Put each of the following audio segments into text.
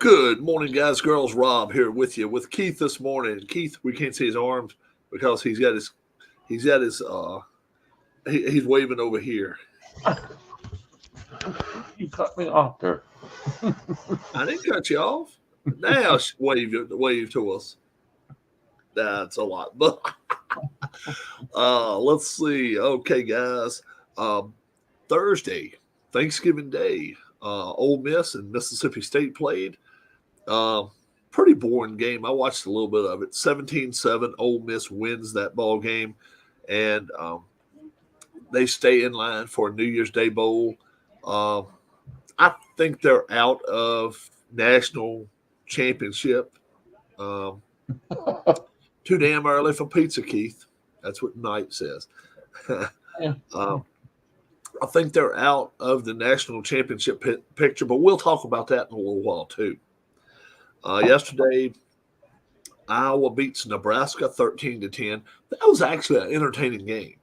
Good morning, guys, girls. Rob here with you with Keith this morning. Keith, we can't see his arms because he's waving over here. You cut me off there. I didn't cut you off. Now wave to us. That's a lot. But let's see. Okay, guys. Um, Thursday, Thanksgiving Day. Ole Miss and Mississippi State played. Uh, Pretty boring game. I watched a little bit of it. 17-7, Ole Miss wins that ball game, and they stay in line for a New Year's Day bowl. Uh, I think they're out of national championship. Um, Too damn early for pizza, Keith. That's what Knight says. Yeah. I think they're out of the national championship picture, but we'll talk about that in a little while too. Yesterday, Iowa beats Nebraska 13-10. That was actually an entertaining game.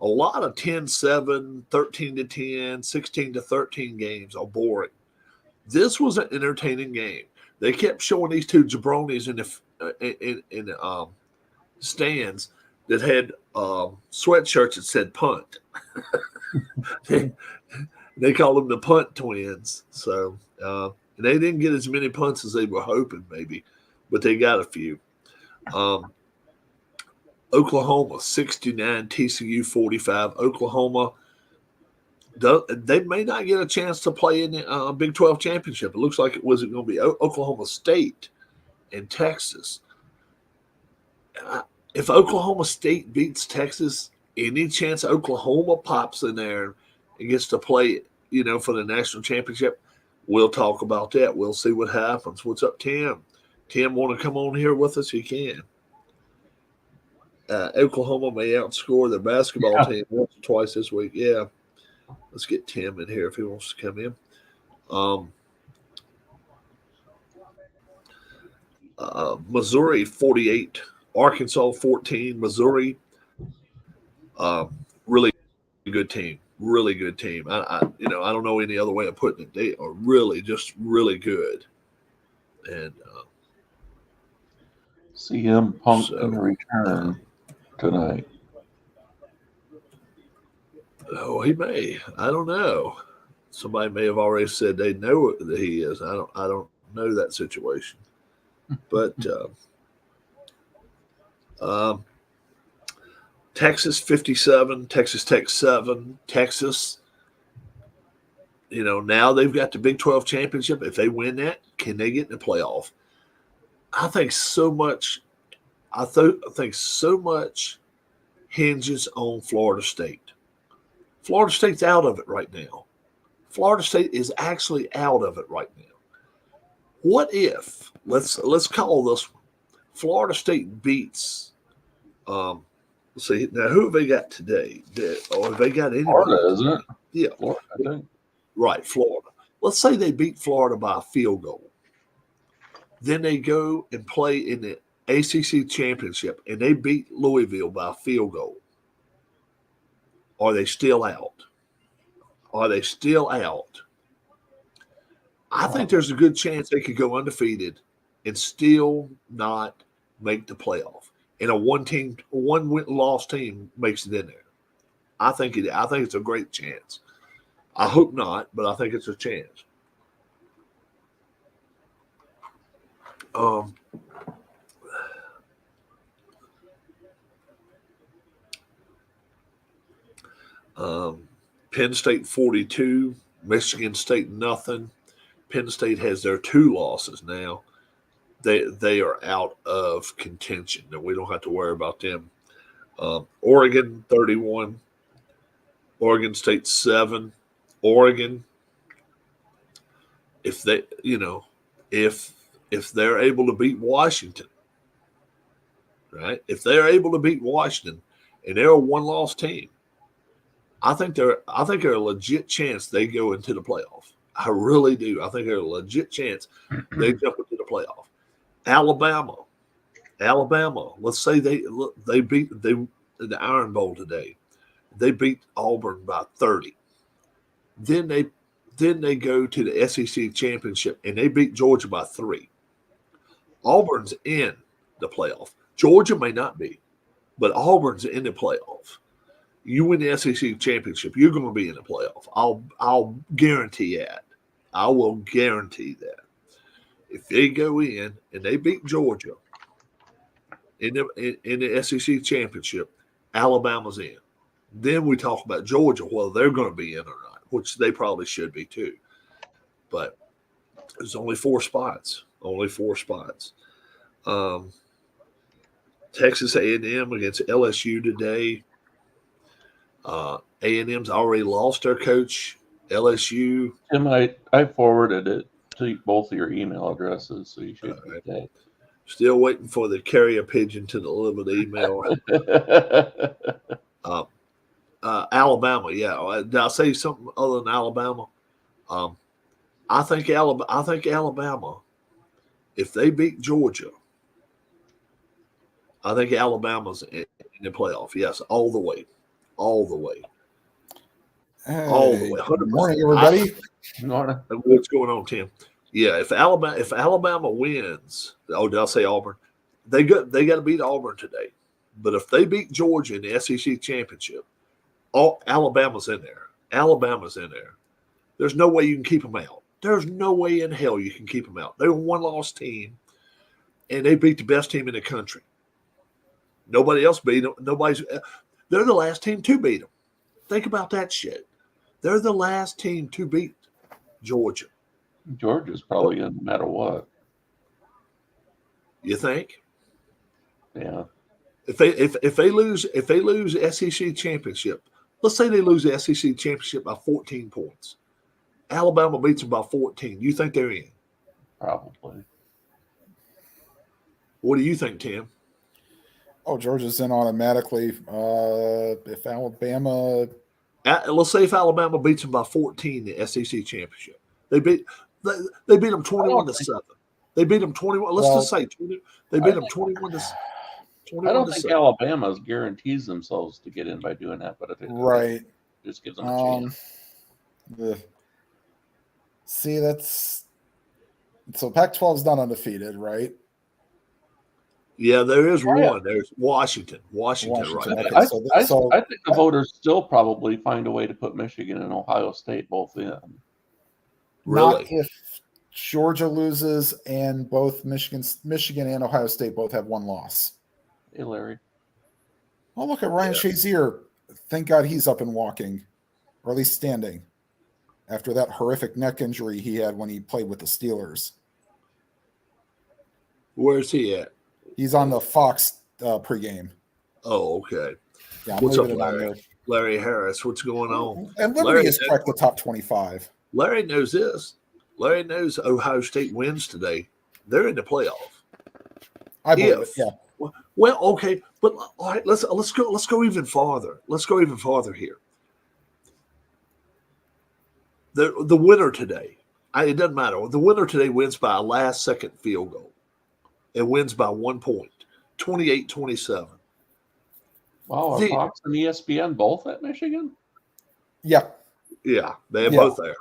A lot of 10-7, 13-10, 16-13 games are boring. This was an entertaining game. They kept showing these two jabronis in the stands that had sweatshirts that said punt. They called them the punt twins. So they didn't get as many punts as they were hoping, maybe, but they got a few. Oklahoma 69, TCU 45. Oklahoma, they may not get a chance to play in the Big 12 championship. It looks like it was going to be Oklahoma State and Texas. If Oklahoma State beats Texas, any chance Oklahoma pops in there and gets to play, for the national championship, we'll talk about that. We'll see what happens. What's up, Tim? Tim, want to come on here with us? He can. Oklahoma may outscore their basketball team once or twice this week. Yeah. Let's get Tim in here if he wants to come in. Missouri 48, Arkansas 14. Missouri, really good team. Really good team. I don't know any other way of putting it. They are really, just really good. And CM Punk can return tonight. Oh, he may. I don't know. Somebody may have already said they know that he is. I don't know that situation. But Texas 57, Texas Tech 7. Texas, now they've got the Big 12 championship. If they win that, can they get in the playoff? I think so much. I think so much hinges on Florida State. Florida State's out of it right now. Florida State is actually out of it right now. What if let's call this one? Florida State beats. Let's see now. Who have they got today? Or have they got any? Florida, isn't it? Yeah, Florida, I think. Right, Florida. Let's say they beat Florida by a field goal. Then they go and play in the ACC championship, and they beat Louisville by a field goal. Are they still out? Are they still out? I think there's a good chance they could go undefeated and still not make the playoff. And a one-loss team makes it in there. I think it's a great chance. I hope not, but I think it's a chance. Penn State 42, Michigan State nothing. Penn State has their 2 losses now. They are out of contention, and we don't have to worry about them. Oregon 31, Oregon State 7. Oregon, if they, if they're able to beat Washington, right? If they're able to beat Washington, and they're a one-loss team, I think they're a legit chance they go into the playoff. I really do. I think they're a legit chance they jump into the playoff. Alabama. Let's say they beat the Iron Bowl today. They beat Auburn by 30. Then Then they go to the SEC championship and they beat Georgia by 3. Auburn's in the playoff. Georgia may not be, but Auburn's in the playoff. You win the SEC championship, you're going to be in the playoff. I'll guarantee that. I will guarantee that. If they go in and they beat Georgia in the SEC championship, Alabama's in. Then we talk about Georgia, whether they're going to be in or not, which they probably should be too. But there's only 4 spots. Only 4 spots. Texas A&M against LSU today. A&M's already lost their coach. LSU. Tim, I forwarded it to both of your email addresses, so you should get that. Still waiting for the carrier pigeon to deliver the email. Alabama, yeah. Did I say something other than Alabama? I think Alabama, if they beat Georgia, I think Alabama's in the playoff. Yes, all the way. All the way. Hey, All the way. 100%. Good morning, everybody. What's going on, Tim? Yeah, if Alabama wins, did I say Auburn? They got to beat Auburn today. But if they beat Georgia in the SEC championship, Alabama's in there. Alabama's in there. There's no way you can keep them out. There's no way in hell you can keep them out. They're a 1-loss team, and they beat the best team in the country. Nobody else beat them. They're the last team to beat them. Think about that shit. They're the last team to beat Georgia. Georgia's probably in no matter what. You think? Yeah. If they lose SEC championship, let's say they lose the SEC championship by 14 points. Alabama beats them by 14. You think they're in? Probably. What do you think, Tim? Oh, Georgia's in automatically. If Alabama, let's say if Alabama beats them by 14 in the SEC championship, they beat them 21-7. They beat them 21. Let's just say 20. They beat them 21 to. I don't think Alabama guarantees themselves to get in by doing that, but I think right, just gives them a chance. See, that's so. Pac-12 is not undefeated, right? Yeah, there is one. There's Washington. Right? Okay, I think the voters still probably find a way to put Michigan and Ohio State both in. Really? Not if Georgia loses and both Michigan and Ohio State both have 1 loss. Hey, Larry. Oh, look at Ryan Shazier. Thank God he's up and walking, or at least standing, after that horrific neck injury he had when he played with the Steelers. Where's he at? He's on the Fox pregame. Oh, okay. Yeah, what's up, Larry? Larry Harris, what's going on? And Liberty has cracked the top 25. Larry knows this. Larry knows Ohio State wins today. They're in the playoff. I believe it, yeah. Well, okay, but all right, let's go even farther. Let's go even farther here. The winner today, it doesn't matter. The winner today wins by a last-second field goal. It wins by 1 point, 28-27. Wow, are Fox and ESPN both at Michigan? Yeah. Yeah, they're both there.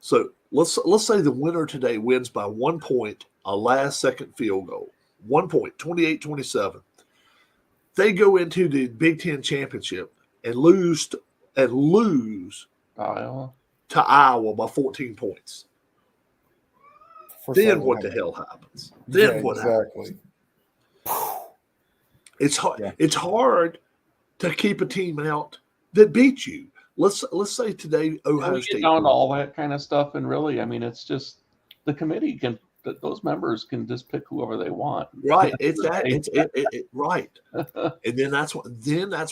So let's say the winner today wins by 1 point, a last-second field goal. 1 point, 28-27. They go into the Big Ten championship and lose to Iowa by 14 points. Then what the hell happens? Then what happens? It's hard. Yeah. It's hard to keep a team out that beats you. Let's say today Ohio State. Get down to all that kind of stuff, and really, I mean, it's just the committee can. Those members can just pick whoever they want. Right. Right. And then that's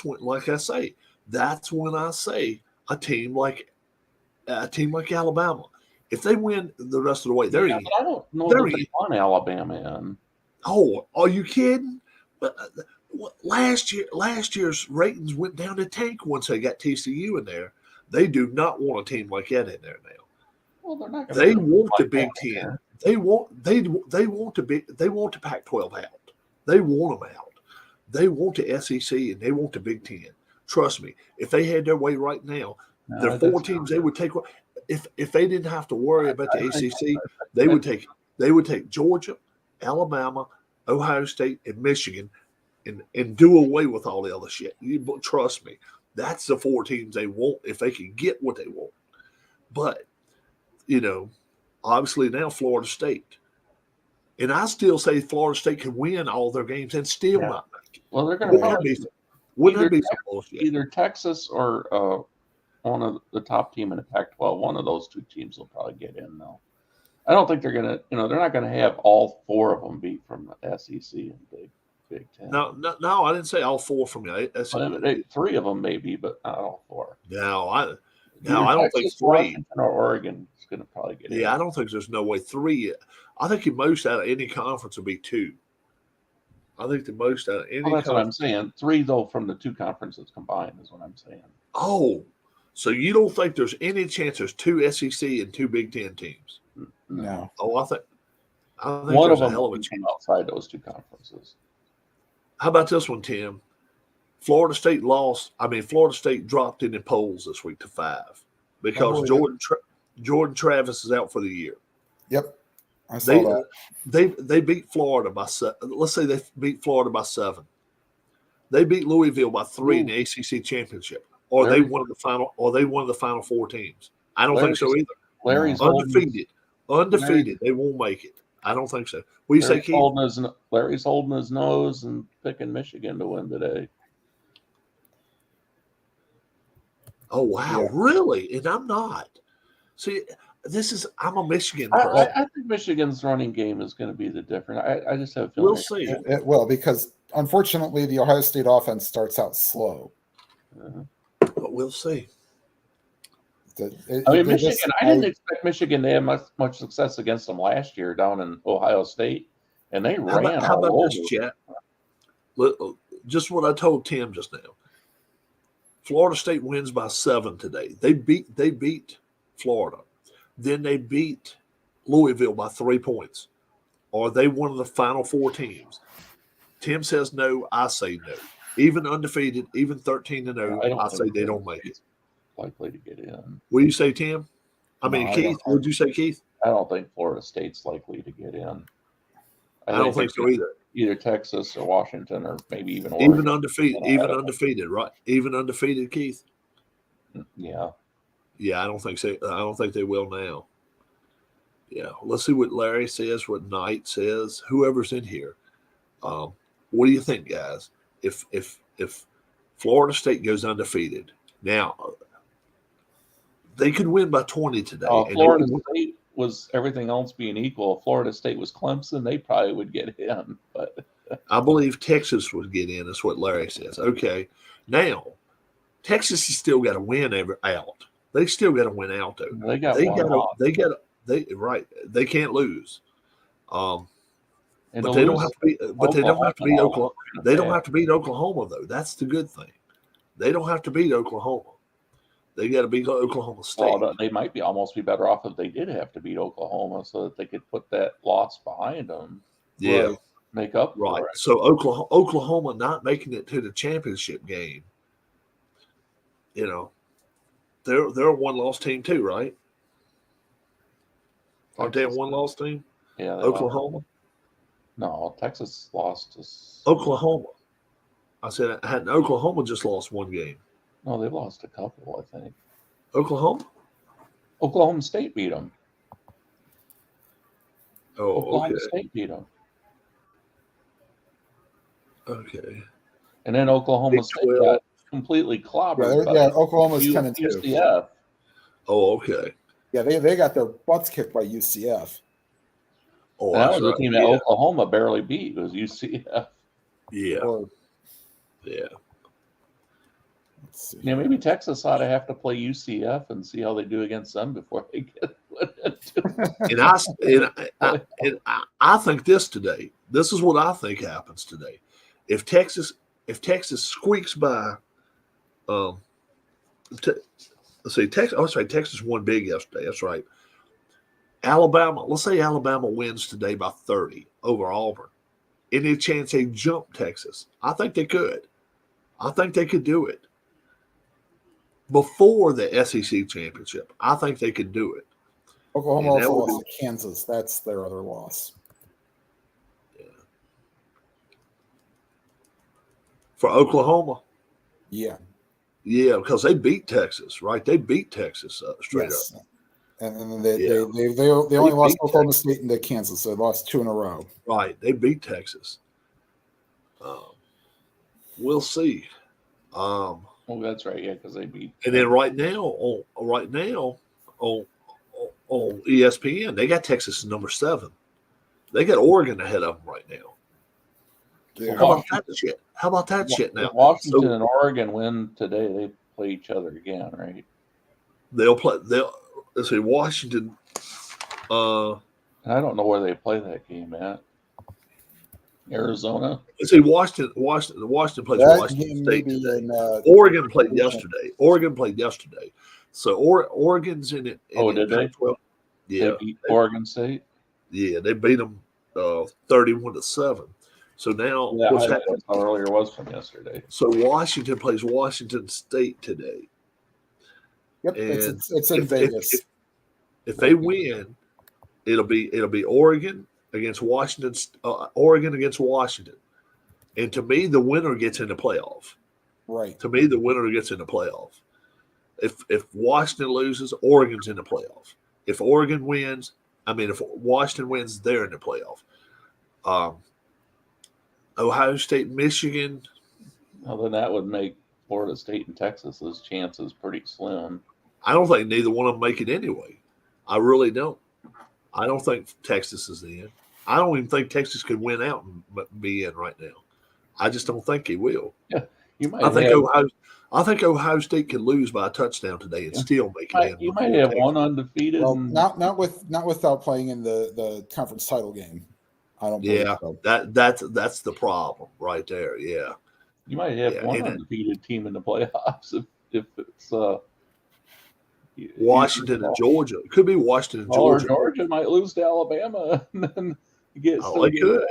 when, like I say, that's when I say a team like Alabama, if they win the rest of the way, they're in. But I don't know that they want Alabama in. Oh, are you kidding? But last year's ratings went down the tank once they got TCU in there. They do not want a team like that in there now. Well, they're not. They want the Big Ten. They want the Pac-12 out. They want them out. They want the SEC and they want the Big Ten. Trust me, if they had their way right now, there are 4 teams they would take. if they didn't have to worry about the ACC, they would take Georgia, Alabama, Ohio State, and Michigan, and do away with all the other shit. Trust me, that's the 4 teams they want if they can get what they want. But obviously now Florida State, and I still say Florida State can win all their games and still not make it. Well, they're going to wouldn't that be some bullshit? Either Texas or one of the top team in the Pac-12. One of those 2 teams will probably get in, though. I don't think they're going to. They're not going to have all 4 of them beat from the SEC and Big Ten. No, I didn't say all 4 from the SEC. 3 of them maybe, but not all 4. No, I don't think 3. Washington or Oregon is going to probably get in. Yeah, I don't think there's no way 3. I think the most out of any conference will be 2. I think the most out of any. Well, that's what I'm saying. 3 though from the 2 conferences combined is what I'm saying. Oh, so you don't think there's any chance there's 2 SEC and 2 Big Ten teams? No. Oh, I think one of them a hell of a chance outside those 2 conferences. How about this one, Tim? Florida State dropped in the polls this week to 5 because Jordan Travis is out for the year. Yep. I saw that. They beat Florida by 7. Let's say they beat Florida by 7. They beat Louisville by 3 in the ACC championship, or they won the final 4 teams. I don't think so either. Larry's undefeated. They won't make it. I don't think so. What do you say, Keith? Larry's holding his nose and picking Michigan to win today. Oh wow, yeah. Really? And I'm not. See, I'm a Michigan person. I think Michigan's running game is going to be the difference. I just have a feeling. We'll see. It will, because unfortunately the Ohio State offense starts out slow. But we'll see. Michigan. I didn't expect Michigan to have much success against them last year down in Ohio State, and they ran. How about this, Chet? Just what I told Tim just now. Florida State wins by 7 today. They beat Florida. Then they beat Louisville by 3 points. Are they one of the final 4 teams? Tim says no. I say no. Even undefeated, even 13-0, I say they don't make it. Likely to get in. What do you say, Tim? Keith. What did you say, Keith? I don't think Florida State's likely to get in. I don't think so either. Either Texas or Washington or maybe even Oregon. Even undefeated, right? Even undefeated, Keith. Yeah. Yeah, I don't think so. I don't think they will now. Yeah, let's see what Larry says, what Knight says, whoever's in here. What do you think, guys? If Florida State goes undefeated, now they could win by 20 today. Florida State was, everything else being equal, Florida State was Clemson, they probably would get in. But I believe Texas would get in. That's what Larry says. Okay, now Texas has still got to win out. They still got to win out though. They can't lose. But they don't have to be. But they don't have to beat Oklahoma. They don't have to beat Oklahoma though. That's the good thing. They don't have to beat Oklahoma. They got to beat Oklahoma State. Well, they might almost be better off if they did have to beat Oklahoma, so that they could put that loss behind them. Yeah, make up right. For it. So Oklahoma not making it to the championship game. They're a 1-loss team too, right? Aren't they a 1-loss team? Yeah, Oklahoma. No, Texas lost to Oklahoma. I said Oklahoma just lost 1 game. No, they lost a couple, I think. Oklahoma State beat them. Oh, Oklahoma State beat them. Okay. And then Oklahoma State got completely clobbered. Yeah, Oklahoma's 10-2. UCF. Oh, okay. Yeah, they got their butts kicked by UCF. Oh, that was the team that Oklahoma barely beat. It was UCF. Yeah. Yeah. Let's see. Yeah, maybe Texas ought to have to play UCF and see how they do against them before they get and I think this today. This is what I think happens today. If Texas squeaks by, let's see, Texas won big yesterday. That's right. Alabama. Let's say Alabama wins today by 30 over Auburn. Any chance they jump Texas? I think they could. I think they could do it. before the SEC championship. I think they could do it. Oklahoma And that also would lost to Kansas. That's their other loss. For Oklahoma. Yeah. Yeah, because they beat Texas, right? They beat Texas straight Yes. up. And then they Yeah. only lost beat Oklahoma State into Kansas. So they lost 2 in a row. Right. They beat Texas. We'll see. Oh, that's right. Yeah, because they beat. And then right now on ESPN, they got Texas at number 7. They got Oregon ahead of them right now. Yeah. How about that shit? How about that shit now? If Washington and Oregon win today, they play each other again, right? Let's see, Washington. And I don't know where they play that game at. Arizona. Let's see, Washington plays That Washington game State maybe today. in Oregon played yesterday. So Oregon's in it. Did they? Yeah, They beat Oregon State. Yeah, they beat them 31-7. So now what's happening? That's how earlier was from yesterday. So Washington plays Washington State today. Yep, And it's in Vegas. If they win, it'll be Oregon against Washington, Oregon against Washington, and to me, the winner gets in the playoff. Right. To me, the winner gets in the playoff. If Washington loses, Oregon's in the playoff. If Oregon wins, if Washington wins, they're in the playoff. Ohio State, Michigan. Well, then that would make Florida State and Texas's chances pretty slim. I don't think neither one of them make it anyway. I really don't. I don't think Texas is in. I don't even think Texas could win out and be in right now. I just don't think he will. Yeah, you might. I think Ohio State could lose by a touchdown today and still make it in. You might have one undefeated. Well, not without playing in the conference title game. I don't. Yeah, so. That's the problem right there. Yeah, you might have one undefeated team in the playoffs if it's Washington and Georgia. It could be Washington and Georgia. Or Georgia might lose to Alabama and then get good.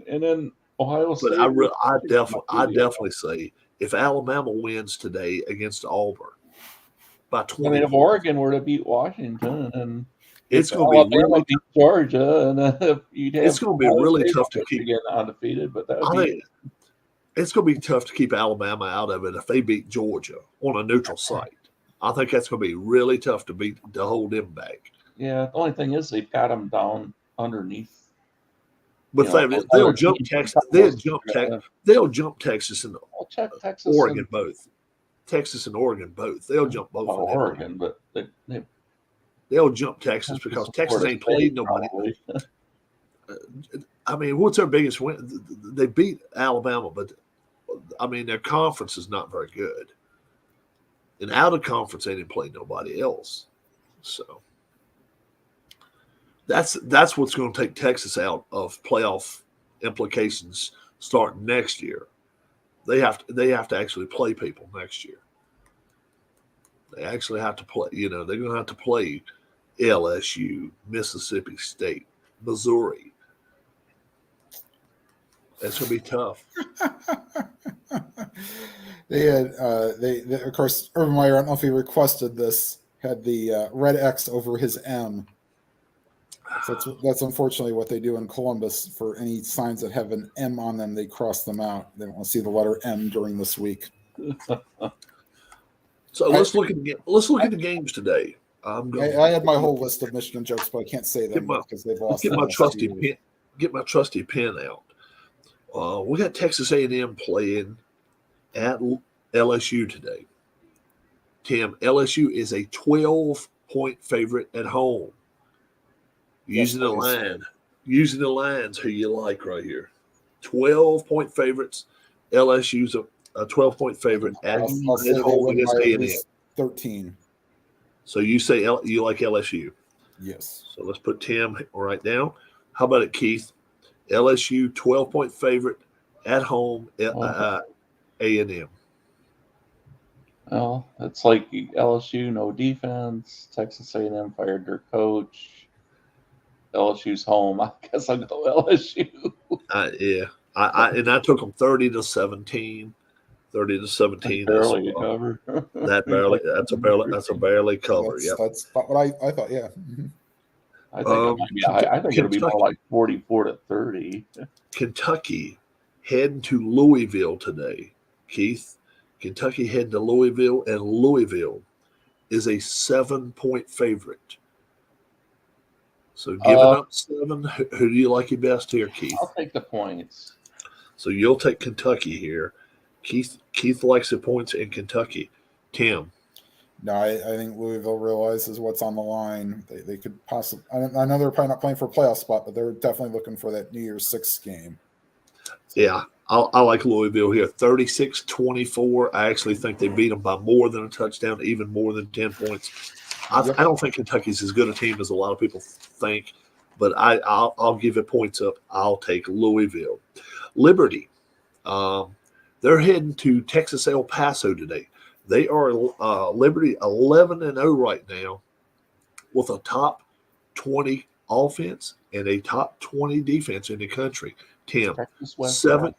And then Ohio State. But I definitely say if Alabama wins today against Auburn by 20, if Oregon were to beat Washington and it's going to be really beat Georgia, and it's going to be really tough to keep undefeated. But I think it's going to be tough to keep Alabama out of it if they beat Georgia on a neutral site. I think that's going to be really tough to hold them back. Yeah, the only thing is they've got them down underneath. But they'll jump Texas. They'll jump Texas and Oregon both. Texas and Oregon both. They'll jump both. Oregon, but they'll jump Texas because Texas ain't played nobody. What's their biggest win? They beat Alabama, but their conference is not very good. And out of conference, they didn't play nobody else. So that's what's going to take Texas out of playoff implications starting next year. They have to actually play people next year. They actually have to play. They're going to have to play LSU, Mississippi State, Missouri. That's going to be tough. They had of course, Urban Meyer, I don't know if he requested this, had the red X over his M. So that's unfortunately what they do in Columbus. For any signs that have an M on them, they cross them out. They don't want to see the letter M during this week. So let's look at the games today. I had my whole list of Michigan jokes, but I can't say them because they've lost. Get my trusty pen out. We got Texas A&M playing at LSU today. Tim, LSU is a 12-point favorite at home. Using the lines who you like right here. 12-point favorites. LSU's a 12-point favorite at home against A&M. 13. So you say you like LSU? Yes. So let's put Tim right now. How about it, Keith? LSU 12-point favorite at home A&M. Well, it's like LSU, no defense. Texas A&M fired their coach. LSU's home. I guess I'll go LSU. Yeah. I took them 30-17. 30-17. Barely a cover. That's a barely cover. Yep. That's about what I thought. Yeah. Mhm. I think it might be. I think it'll be more like 44-30. Kentucky heading to Louisville today. Keith, Kentucky heading to Louisville, and Louisville is a 7-point favorite. So giving up 7, who do you like your best here, Keith? I'll take the points. So you'll take Kentucky here. Keith likes the points in Kentucky. Tim. No, I think Louisville realizes what's on the line. They could possibly. I know they're probably not playing for a playoff spot, but they're definitely looking for that New Year's 6 game. So, yeah, I like Louisville here. 36-24. I actually think they beat them by more than a touchdown, even more than 10 points. I don't think Kentucky's as good a team as a lot of people think, but I'll give it points up. I'll take Louisville. Liberty, they're heading to Texas El Paso today. They are Liberty 11-0 right now, with a top 20 offense and a top 20 defense in the country. Tim, 17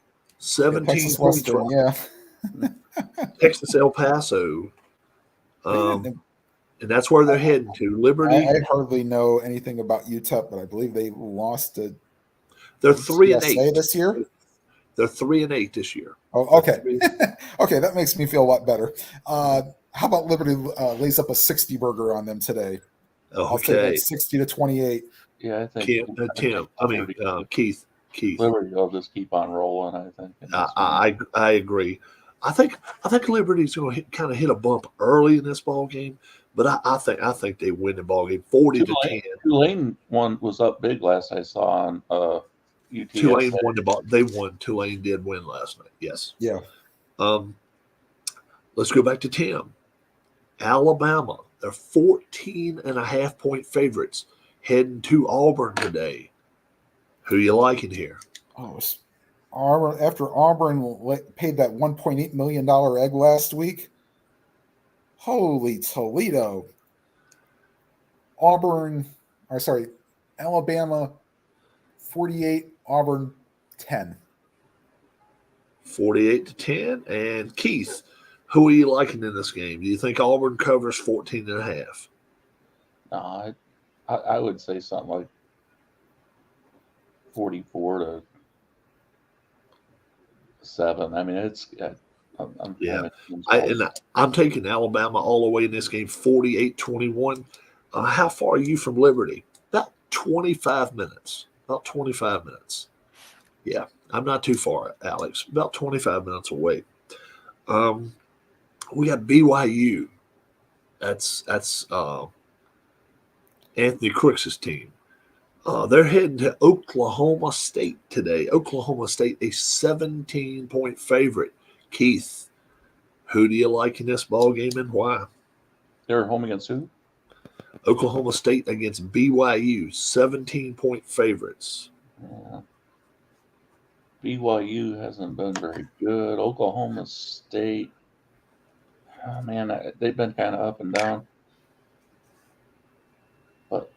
Texas points. Western, yeah. Texas El Paso. And that's where they're heading to. Liberty. I hardly know anything about UTEP, but I believe they lost to. They're 3-8 this year. They're 3-8 this year. Oh, okay. Okay, that makes me feel a lot better. How about Liberty lays up a 60 burger on them today? I'll say like 60-28. Yeah, I think Keith. Liberty will just keep on rolling. I think. I agree. I think Liberty's going to kind of hit a bump early in this ball game, but I think they win the ball game 40-10. Tulane was up big last I saw on UTSA. Tulane won the ball. They won. Tulane did win last night. Yes. Yeah. Let's go back to Tim. Alabama. They're 14.5-point favorites heading to Auburn today. Who you liking here? Oh, after Auburn paid that $1.8 million egg last week. Holy Toledo. Alabama 48, Auburn 10. 48-10. And Keith, who are you liking in this game? Do you think Auburn covers 14.5? No, I would say something like 44-7. I mean, it's I'm taking Alabama all the way in this game, 48-21. How far are you from Liberty? About 25 minutes. Yeah, I'm not too far, Alex. About 25 minutes away. We got BYU. That's Anthony Crooks' team. They're heading to Oklahoma State today. Oklahoma State, a 17-point favorite. Keith, who do you like in this ball game and why? They're home against who? Oklahoma State against BYU, 17-point favorites. Yeah. BYU hasn't been very good. Oklahoma State, oh man, they've been kind of up and down. But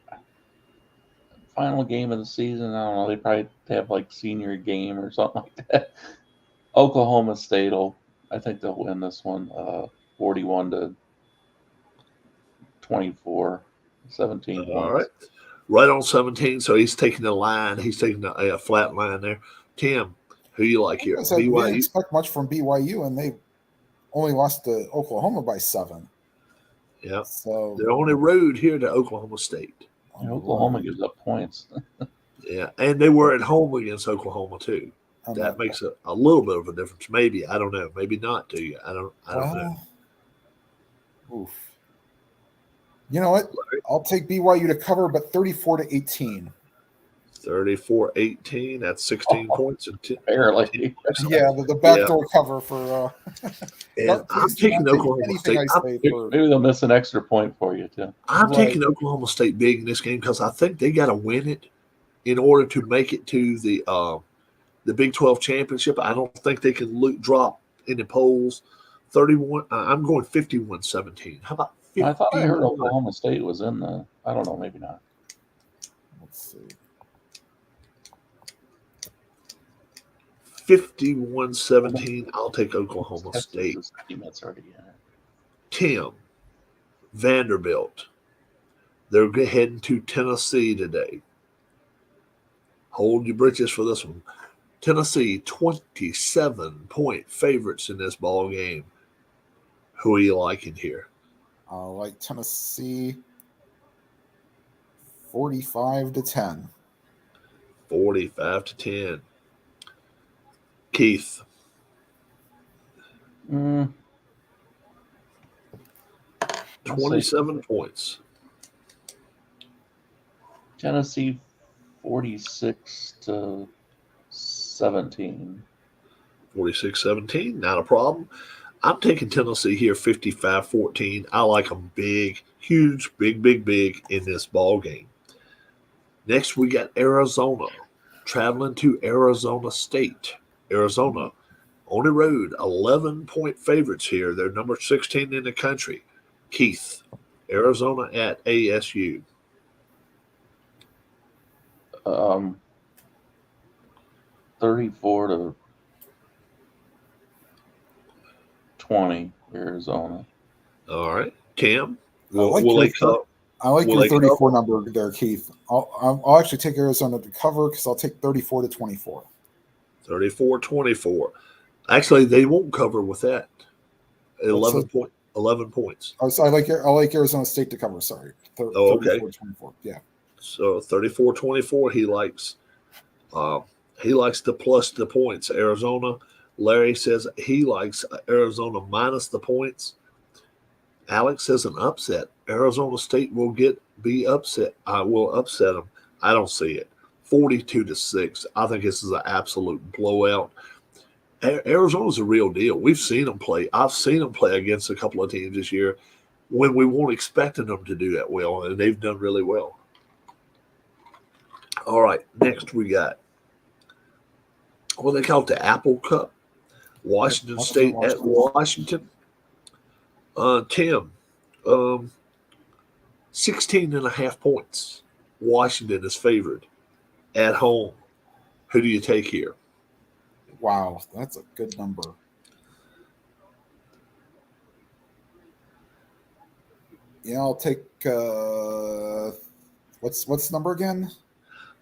final game of the season, I don't know. They probably have like senior game or something like that. Oklahoma State I think they'll win this one, 41-24, 17 points. All right. Right on 17, so he's taking the line. He's taking a flat line there. Tim, who you like here? BYU. We didn't expect much from BYU, and they only lost to Oklahoma by 7. Yeah. So they're on the road here to Oklahoma State. Oklahoma gives up points. Yeah, and they were at home against Oklahoma too. That makes a little bit of a difference. Maybe, I don't know. Maybe not to you. I don't know. Oof. You know what? I'll take BYU to cover, but 34-18. 34-18. That's 16 points. And Barely. Yeah, the backdoor cover for. I'm taking Oklahoma State. Maybe they'll miss an extra point for you too. I'm taking Oklahoma State big in this game because I think they got to win it in order to make it to the Big 12 championship. I don't think they can drop in the polls. 31. I'm going 51-17. How about 51? I thought I heard Oklahoma State was in the. I don't know. Maybe not. Let's see. 51-17. I'll take Oklahoma Texas State. is the team that's already in it. Tim, Vanderbilt. They're heading to Tennessee today. Hold your britches for this one. Tennessee, 27-point favorites in this ball game. Who are you liking here? I like Tennessee 45-10. 45-10. Keith. 27 points. Tennessee 46-17. 46-17, not a problem. I'm taking Tennessee here 55-14. I like them big, huge, big in this ball game. Next, we got Arizona traveling to Arizona State. Arizona on the road, 11-point favorites here. They're number 16 in the country. Keith, Arizona at ASU. 34-20, Arizona. All right, Tim. I like your 34 number there, Keith. I'll actually take Arizona to cover because I'll take 34-24. 34-24. Actually, they won't cover with that. 11 points. Oh, so I like Arizona State to cover. Sorry. Okay. 34-24. Yeah. So 34-24. He likes to plus the points. Arizona. Larry says he likes Arizona minus the points. Alex says an upset. Arizona State will be upset. I will upset them. I don't see it. 42-6. I think this is an absolute blowout. Arizona's a real deal. We've seen them play. I've seen them play against a couple of teams this year when we weren't expecting them to do that well, and they've done really well. All right, next we got what they call it, the Apple Cup. Washington State at Washington. Tim, 16.5 points. Washington is favored at home. Who do you take here? Wow, that's a good number. Yeah, I'll take what's the number again?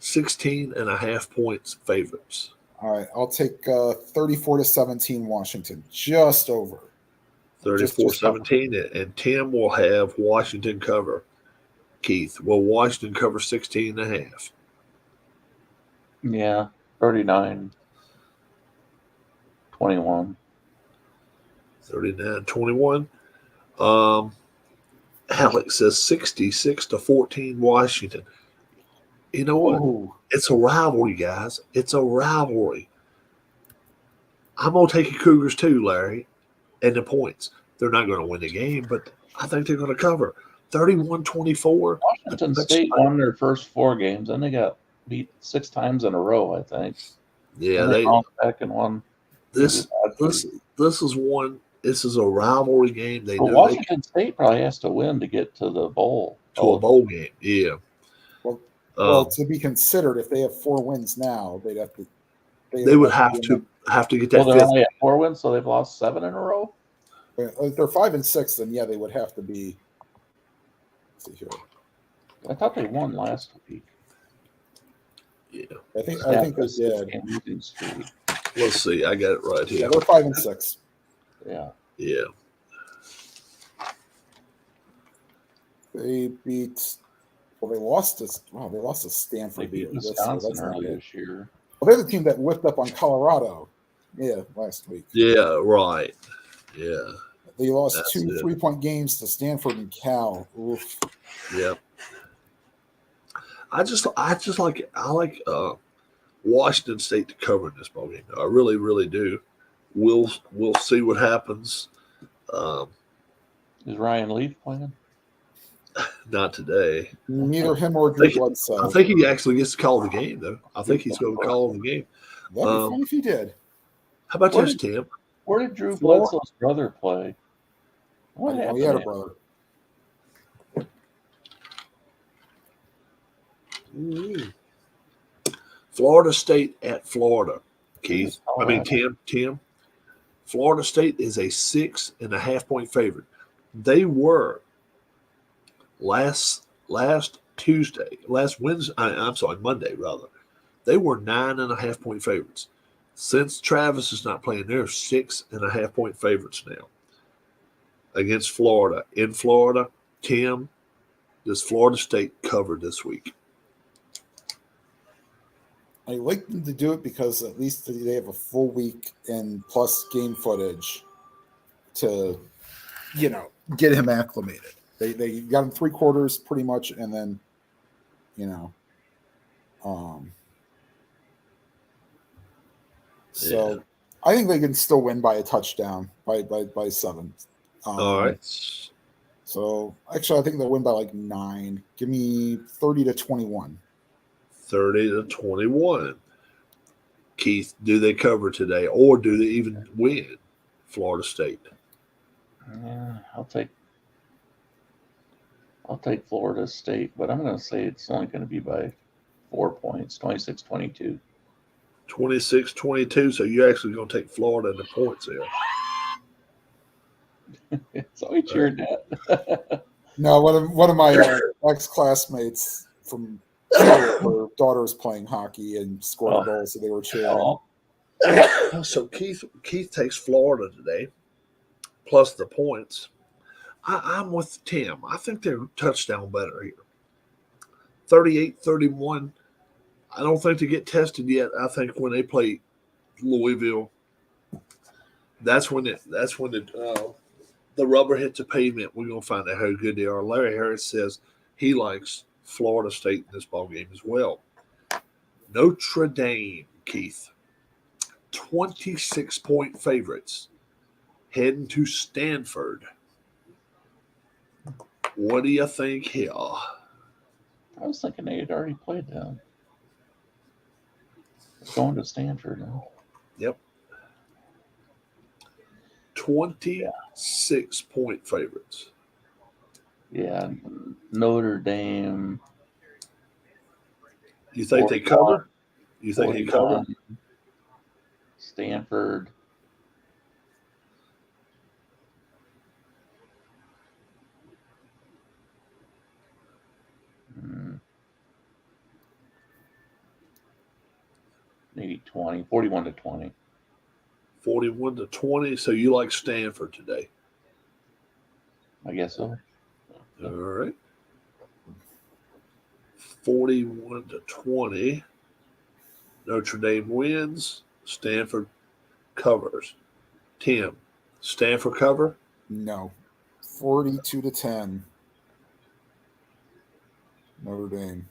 16.5 points favorites. All right, I'll take 34-17 Washington, just over. 34-17, and Tim will have Washington cover. Keith, will Washington cover 16.5? Yeah, 39-21. 39-21. Alex says 66-14 Washington. You know what? Ooh. It's a rivalry, guys. It's a rivalry. I'm going to take the Cougars too, Larry, and the points. They're not going to win the game, but I think they're going to cover. 31-24. Washington State won their first 4 games, and they got beat 6 times in a row, I think. Yeah, and they bounced back and won. This is a rivalry game. Washington State probably has to win to get to the bowl. A bowl game, yeah. Well, to be considered, if they have 4 wins now, they'd have to. They would have to get that. Well, they only have 4 wins, so they've lost 7 in a row. If they're 5 and 6, then yeah, they would have to be. Let's see here. I thought they won last week. Yeah, I think they did. Let's see. I got it right here. Yeah, they're 5 and 6. Yeah. Yeah. They beat. Well, they lost to Stanford. They beat Wisconsin early this year. Well, they're the team that whipped up on Colorado. Yeah, last week. Yeah, right. Yeah. They lost 2 3-point games to Stanford and Cal. Oof. Yeah. I like Washington State to cover in this ball game. I really, really do. We'll see what happens. Is Ryan Leaf playing? Not today. Neither him or Drew Bledsoe. I think he actually gets to call the game, though. I think he's going to call the game. That'd be fun if he did. How about this, Tim? Where did Drew Bledsoe's brother play? What happened? He had a brother. Florida State at Florida. Keith. I Colorado. mean, Tim. Florida State is a 6.5-point favorite. They were last Wednesday. I'm sorry, Monday rather. They were 9.5-point favorites. Since Travis is not playing, they're 6.5-point favorites now against Florida. In Florida, Tim, does Florida State cover this week? I like them to do it because at least they have a full week and plus game footage to, get him acclimated. They got him 3 quarters pretty much, and then, so Yeah. I think they can still win by a touchdown by 7. All right. So actually, I think they'll win by like 9. Give me 30-21. 30-21. Keith, do they cover today, or do they even win? Florida State. Yeah, I'll take Florida State, but I'm going to say it's only going to be by 4 points, 26-22. 26-22. So you're actually going to take Florida in the points there. So we cheered that. No, one of my ex-classmates from her daughter was playing hockey and scored a goal, so they were cheering. So Keith takes Florida today, plus the points. I'm with Tim. I think they're touchdown better here. 38-31. I don't think they get tested yet. I think when they play Louisville, that's when the rubber hits the pavement. We're gonna find out how good they are. Larry Harris says he likes Florida State in this ball game as well. Notre Dame, Keith, 26-point favorites heading to Stanford. What do you think here? I was thinking they had already played them. Going to Stanford now. Yep. 26-point favorites. Yeah, Notre Dame. You think they cover? You think they cover? Stanford. Maybe 41-20. 41-20. So you like Stanford today? I guess so. All right. 41-20. Notre Dame wins. Stanford covers. Tim, Stanford cover? No. 42-10. Notre Dame.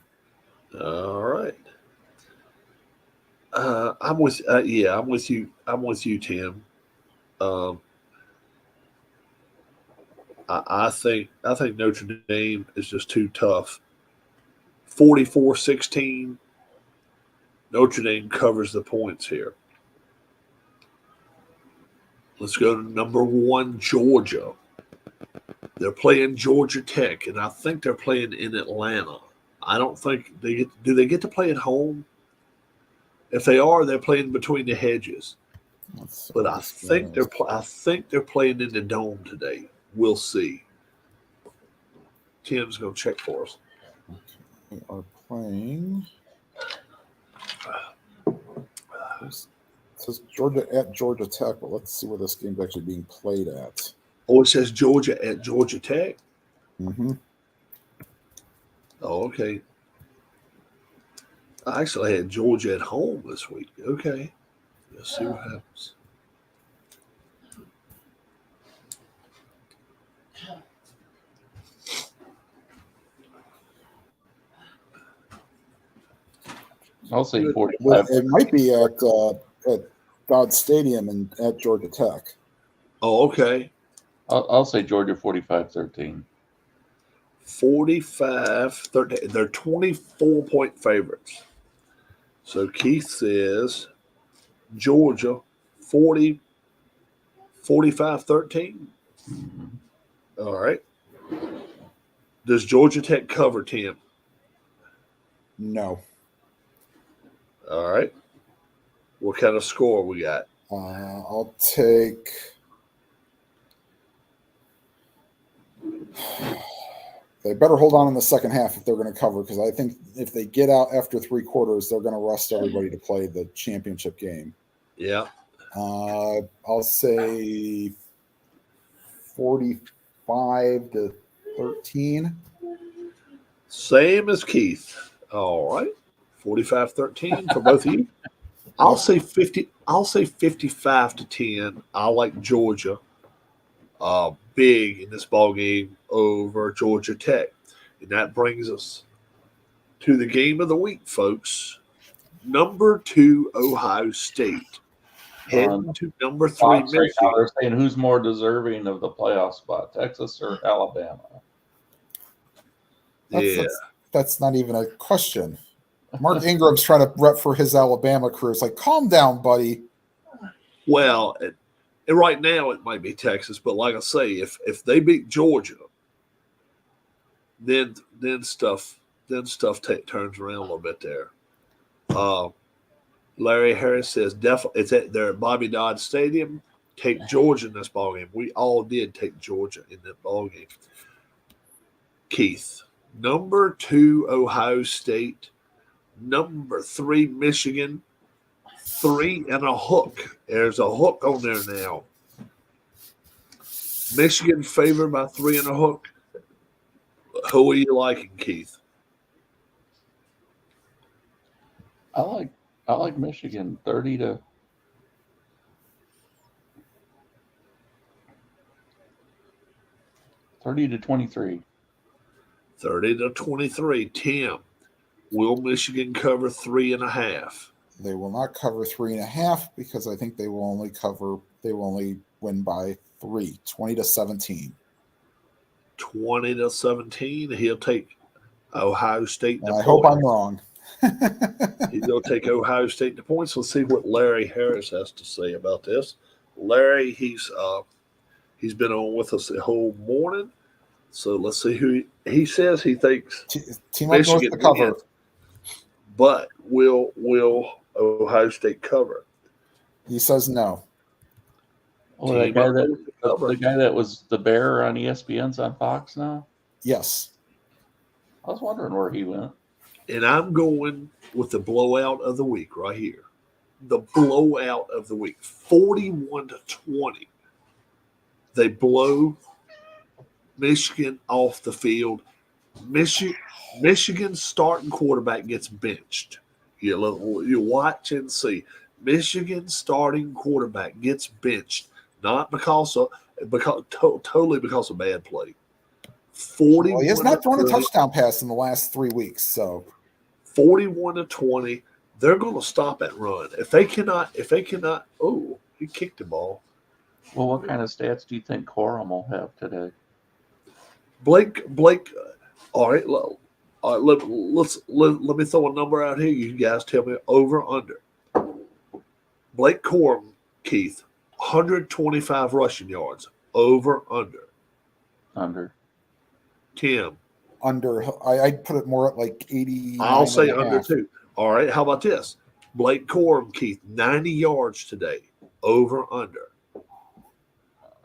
All right. I'm with you. I'm with you, Tim. I think Notre Dame is just too tough. 44-16. Notre Dame covers the points here. Let's go to number 1, Georgia. They're playing Georgia Tech, and I think they're playing in Atlanta. I don't think do they get to play at home? If they are, they're playing between the hedges. But I think they're playing in the dome today. We'll see. Tim's going to check for us. They are playing. It says Georgia at Georgia Tech, but let's see where this game's actually being played at. Oh, it says Georgia at Georgia Tech? Mm-hmm. Oh, okay. I actually had Georgia at home this week. Okay. Let's see what happens. I'll say 45. It might be at Dodd Stadium and at Georgia Tech. Oh, okay. I'll say Georgia 45-13. 45-13. They're 24-point favorites. So Keith says Georgia 45-13. Mm-hmm. All right. Does Georgia Tech cover, Tim? No. All right. What kind of score we got? I'll take. They better hold on in the second half if they're going to cover, because I think if they get out after 3 quarters, they're going to rust everybody to play the championship game. Yeah. I'll say 45-13. Same as Keith. All right. 45-13 for both of you. I'll say 50. I'll say 55-10. I like Georgia big in this ball game over Georgia Tech. And that brings us to the game of the week, folks. Number 2, Ohio State. Heading to number 3, Right Michigan. now they're saying who's more deserving of the playoff spot, Texas or Alabama? That's not even a question. Mark Ingram's trying to rep for his Alabama crew. It's like, calm down, buddy. Well, and right now it might be Texas, but like I say, if they beat Georgia, then stuff turns around a little bit there. Larry Harris says definitely it's at their Bobby Dodd Stadium. Take Georgia in this ball game. We all did take Georgia in that ball game. Keith, number 2 Ohio State, number 3 Michigan, 3 and a hook. There's a hook on there now. Michigan favored by 3 and a hook. Who are you liking, Keith? I like Michigan 30 to 23. 30-23. Tim, will Michigan cover 3.5? They will not cover 3.5 because I think they will only win by 3, 20-17. 20-17. He'll take Ohio State. And I hope I'm wrong. He's going to take Ohio State in the points. Let's see what Larry Harris has to say about this. Larry, he's been on with us the whole morning. So let's see who he says he thinks Team up north to cover. Wins. But will Ohio State cover? He says no. Oh, the guy that was the bear on ESPN's on Fox now? Yes. I was wondering where he went. And I'm going with the blowout of the week right here. The blowout of the week. 41-20. They blow Michigan off the field. Michigan's starting quarterback gets benched. You watch and see. Michigan's starting quarterback gets benched, not totally because of bad play. 40. Well, he has not thrown a touchdown pass in the last 3 weeks. So 41-20. They're going to stop that run. If they cannot. Oh, he kicked the ball. Well, what kind of stats do you think Corum will have today? Blake. All right, let me throw a number out here. You guys tell me over under. Blake Corum, Keith, 125 rushing yards. Over under. Under. Tim. Under. I'd put it more at like 80. I'll say under too. All right, how about this? Blake Corum, Keith, 90 yards today. Over under.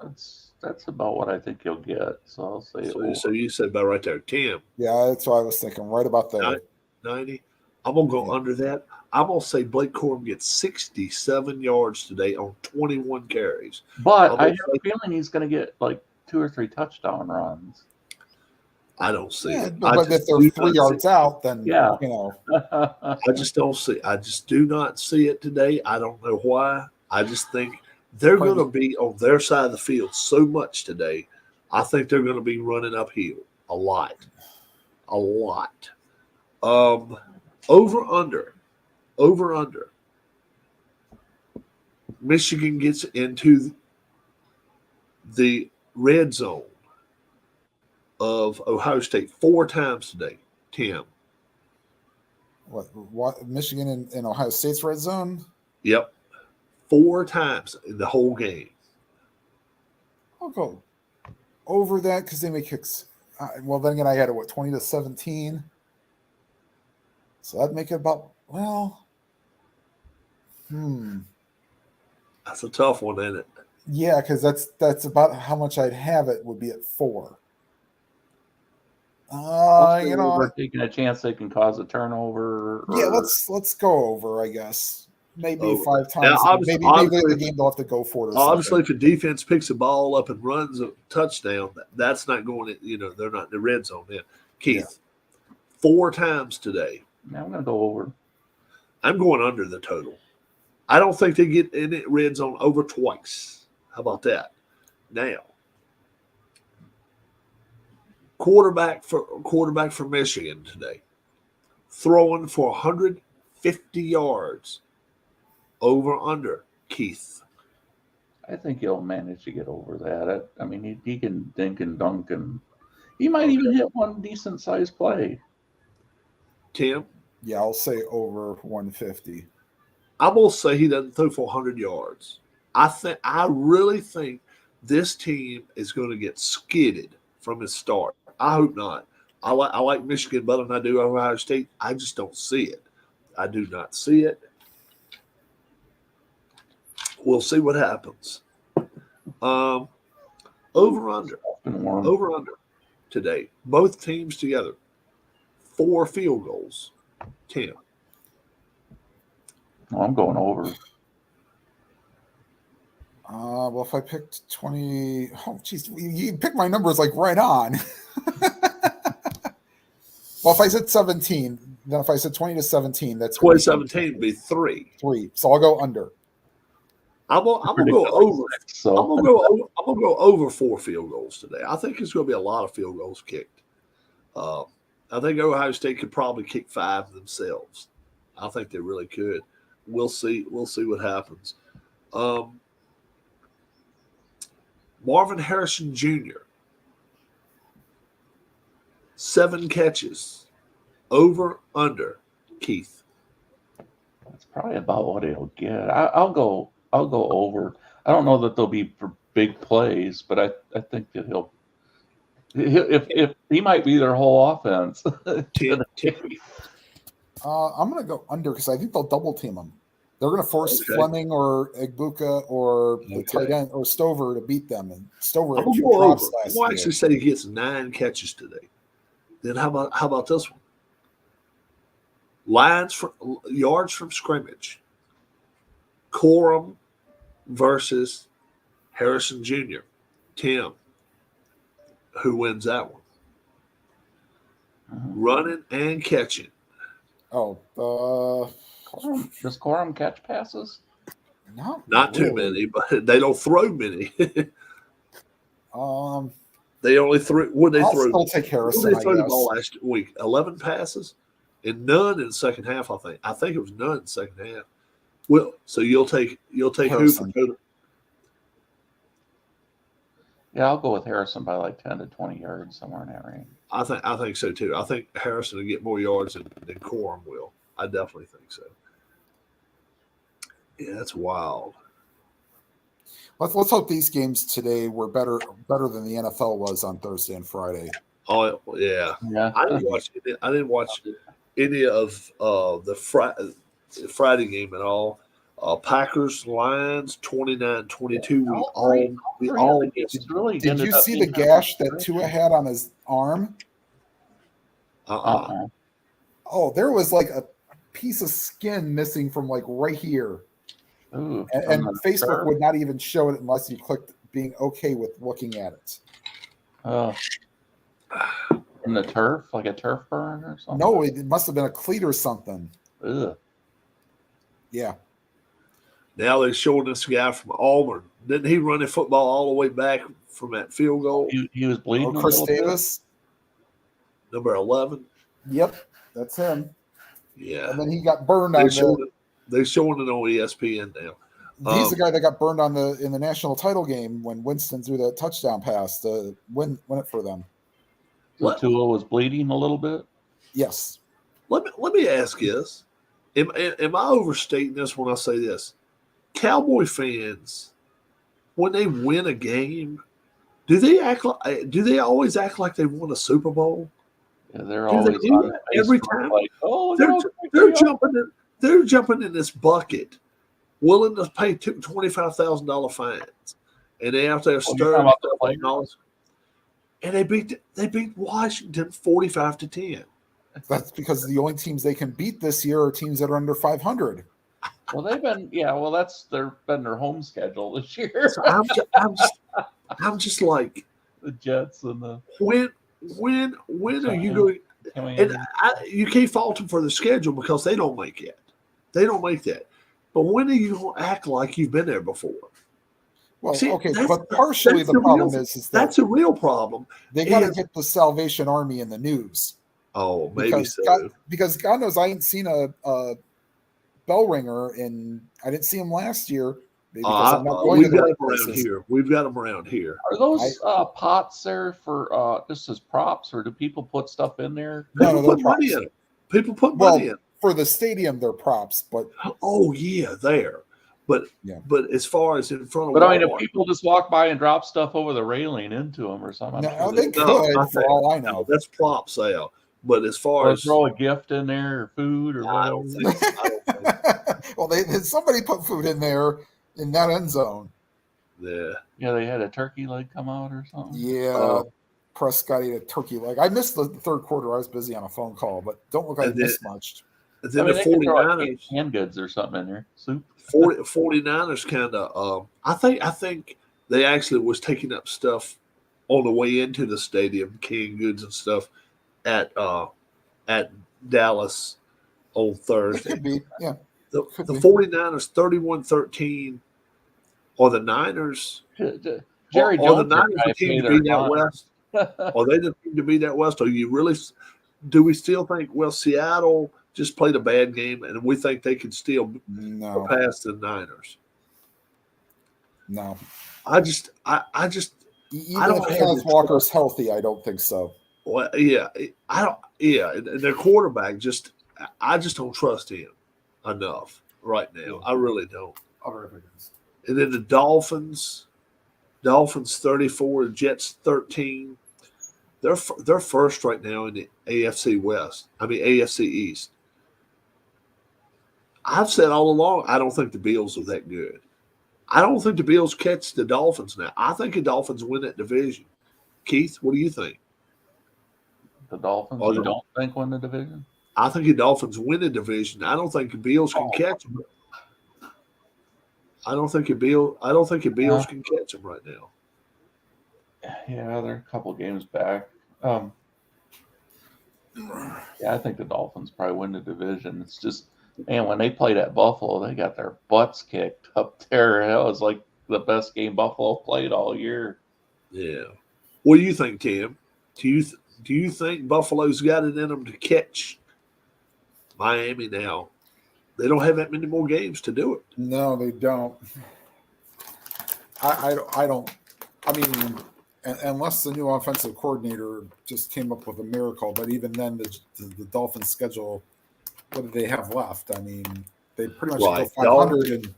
That's about what I think you'll get. So I'll say so you said about right there. Tim. Yeah, that's what I was thinking. Right about there. 90. I'm going to go under that. I'm going to say Blake Corum gets 67 yards today on 21 carries. But I have a feeling he's going to get like 2 or 3 touchdown runs. I don't see it. But if they're 3 yards out, then, yeah. I just don't see it. I just do not see it today. I don't know why. I just think they're going to be on their side of the field so much today. I think they're going to be running uphill a lot. Over under. Michigan gets into the red zone of Ohio State 4 times today. Tim. What Michigan in Ohio State's red zone? Yep. 4 times in the whole game. I'll go over that because they may kick. Well, then again, I had it 20-17. So that'd make it about That's a tough one, isn't it? Yeah, because that's about how much I'd have it would be at 4. We're taking a chance they can cause a turnover. Yeah, let's go over, I guess. Maybe Over. 5 times. Now, maybe the game they'll have to go for it or obviously, something. if a defense picks the ball up and runs a touchdown, that's not going to, they're not in the red zone then. Keith, 4 times today. Now I'm going to go over. I'm going under the total. I don't think they get in the red zone over twice. How about that? Now, quarterback for Michigan today, throwing for 150 yards. Over under, Keith. I think he'll manage to get over that. I mean, he can dink and dunk, and he might even hit one decent sized play. Tim? Yeah, I'll say over 150. I will say he doesn't throw for 100 yards. I really think this team is going to get skidded from its start. I hope not. I like Michigan better than I do Ohio State. I just don't see it. I do not see it. We'll see what happens. Over under today. Both teams together. 4 field goals. 10. Oh, I'm going over. Well, if I picked 20, geez, you picked my numbers like right on. Well, if I said 17, then if I said 20 to 17, that's 2017 would be 3. 3. So I'll go under. I'm gonna go over. I'm gonna go over 4 field goals today. I think it's gonna be a lot of field goals kicked. I think Ohio State could probably kick 5 themselves. I think they really could. We'll see. We'll see what happens. Marvin Harrison Jr. 7 catches. Over under, Keith. That's probably about what he'll get. I'll go over. I don't know that they'll be for big plays, but I think that he'll if he might be their whole offense. I'm going to go under because I think they'll double team him. They're going to force Fleming or Egbuka or the tight end or Stover to beat them. And Stover had 2 drops last year. I'll actually say he gets 9 catches today. Then how about this one? Yards from scrimmage. Corum versus Harrison Jr. Tim, who wins that one? Running and catching. Oh, does Corum catch passes? No, not too many, but they don't throw many. They only threw. What they throw? I'll take Harrison. They threw the ball last week. 11 passes, and none in the second half. I think it was none in the second half. Well, so you'll take Harrison. who? Yeah, I'll go with Harrison by like 10 to 20 yards, somewhere in that range. I think so too. I think Harrison will get more yards than Corum will. I definitely think so. Yeah, that's wild. Let's hope these games today were better than the NFL was on Thursday and Friday. Oh yeah. I didn't watch any of the Friday game at all. Packers Lions 29-22. We all missed. Did you see the gash that Tua had on his arm? Oh, there was like a piece of skin missing from like right here. Ooh, and Facebook would not even show it unless you clicked being okay with looking at it. In the turf, like a turf burn or something? No, it must have been a cleat or something. Ugh. Yeah. Now they're showing this guy from Auburn. Didn't he run the football all the way back from that field goal? He was bleeding. Chris Davis, number 11. Yep, that's him. Yeah. And then he got burned on They're showing it on ESPN now. He's the guy that got burned in the national title game when Winston threw that touchdown pass to win it for them. So Tua was bleeding a little bit? Yes. Let me ask you this. Am I overstating this when I say this? Cowboy fans, when they win a game, do they always act like they won a Super Bowl? Yeah, they're always every time. Like, oh, they're jumping in this bucket willing to pay $25,000 fines, and they out there you're talking stirring about the stuff up players? and all this. And they beat Washington 45-10. That's because the only teams they can beat this year are teams that are under 500. Well, they've been been their home schedule this year. So I'm just like, The Jets and the when are you going? And you can't fault them for the schedule because they don't make it. They don't make that. But when are you going to act like you've been there before? Well, See, okay, but partially the problem is that that's a real problem. They got to get the Salvation Army in the news. Oh, maybe because God knows I ain't seen a bell ringer, and I didn't see him last year. Maybe because I'm not going we've to got the them around here. We've got them around here. Are those pots there for just as props, or do people put stuff in there? People put money in them. People put money in. For the stadium, they're props, but there. But as far as in front of, but I mean, if people just walk by and drop stuff over the railing into them or something, they could. For all I know, that's prop sale. But as far as throw a gift in there or food or whatever. I don't think so. Well, somebody put food in there in that end zone. Yeah. Yeah, they had a turkey leg come out or something. Yeah. Prescott ate a turkey leg. I missed the third quarter. I was busy on a phone call, but don't look like I missed much. Then the 49ers canned goods or something in there. Soup. 49ers kind of I think they actually was taking up stuff on the way into the stadium, canned goods and stuff at Dallas on Thursday. It could be, yeah. The 49ers 31-13 or the Niners. Jerry Jones, the Niners the team to beat that West. Are they the team to beat that West? Or do we still think, well, Seattle just played a bad game and we think they can still pass the Niners? No. I don't if Kenneth Walker's healthy, I don't think so. Well, yeah. And their quarterback I just don't trust him enough right now. I really don't. And then the Dolphins 34, Jets 13. They're first right now in the AFC West. I mean AFC East. I've said all along I don't think the Bills are that good. I don't think the Bills catch the Dolphins now. I think the Dolphins win that division. Keith, what do you think? The Dolphins? You don't think win the division? I think the Dolphins win the division. I don't think the Bills can catch them. I don't think the Bills can catch them right now. Yeah, they're a couple games back. Yeah, I think the Dolphins probably win the division. It's just, man, when they played at Buffalo, they got their butts kicked up there. That was like the best game Buffalo played all year. Yeah. What do you think, Tim? Do you think Buffalo's got it in them to catch Miami now? They don't have that many more games to do it. No, they don't. I don't. I mean, unless the new offensive coordinator just came up with a miracle, but even then, the Dolphins' schedule, what do they have left? I mean, they pretty much go 500. And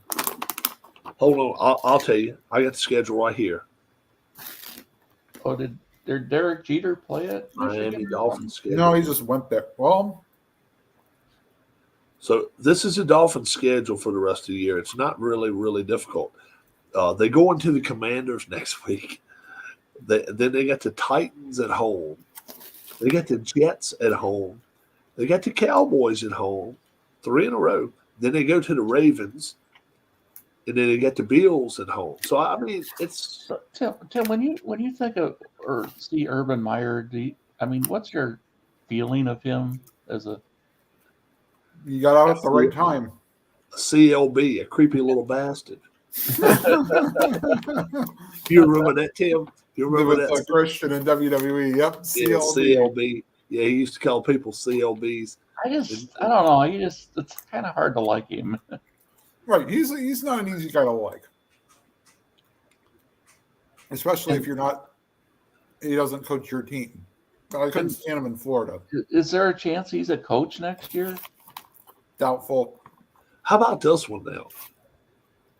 hold on, I'll tell you. I got the schedule right here. Oh, did Derek Jeter play it? Miami Dolphins schedule. No, he just went there. Well, so this is a Dolphins schedule for the rest of the year. It's not really, really difficult. They go into the Commanders next week. Then they got the Titans at home. They got the Jets at home. They got the Cowboys at home, 3 in a row. Then they go to the Ravens, and then they get the Bills at home. So I mean, it's Tim. When you think of or see Urban Meyer, what's your feeling of him as a? You got out at the right time. A CLB, a creepy little bastard. You remember that, Tim? You remember that? Christian in WWE. Yep. CLB. Yeah, CLB. Yeah, he used to call people CLBs. I don't know. It's kind of hard to like him. Right. He's not an easy guy to like. Especially if he doesn't coach your team. I couldn't stand him in Florida. Is there a chance he's a coach next year? Doubtful. How about this one now?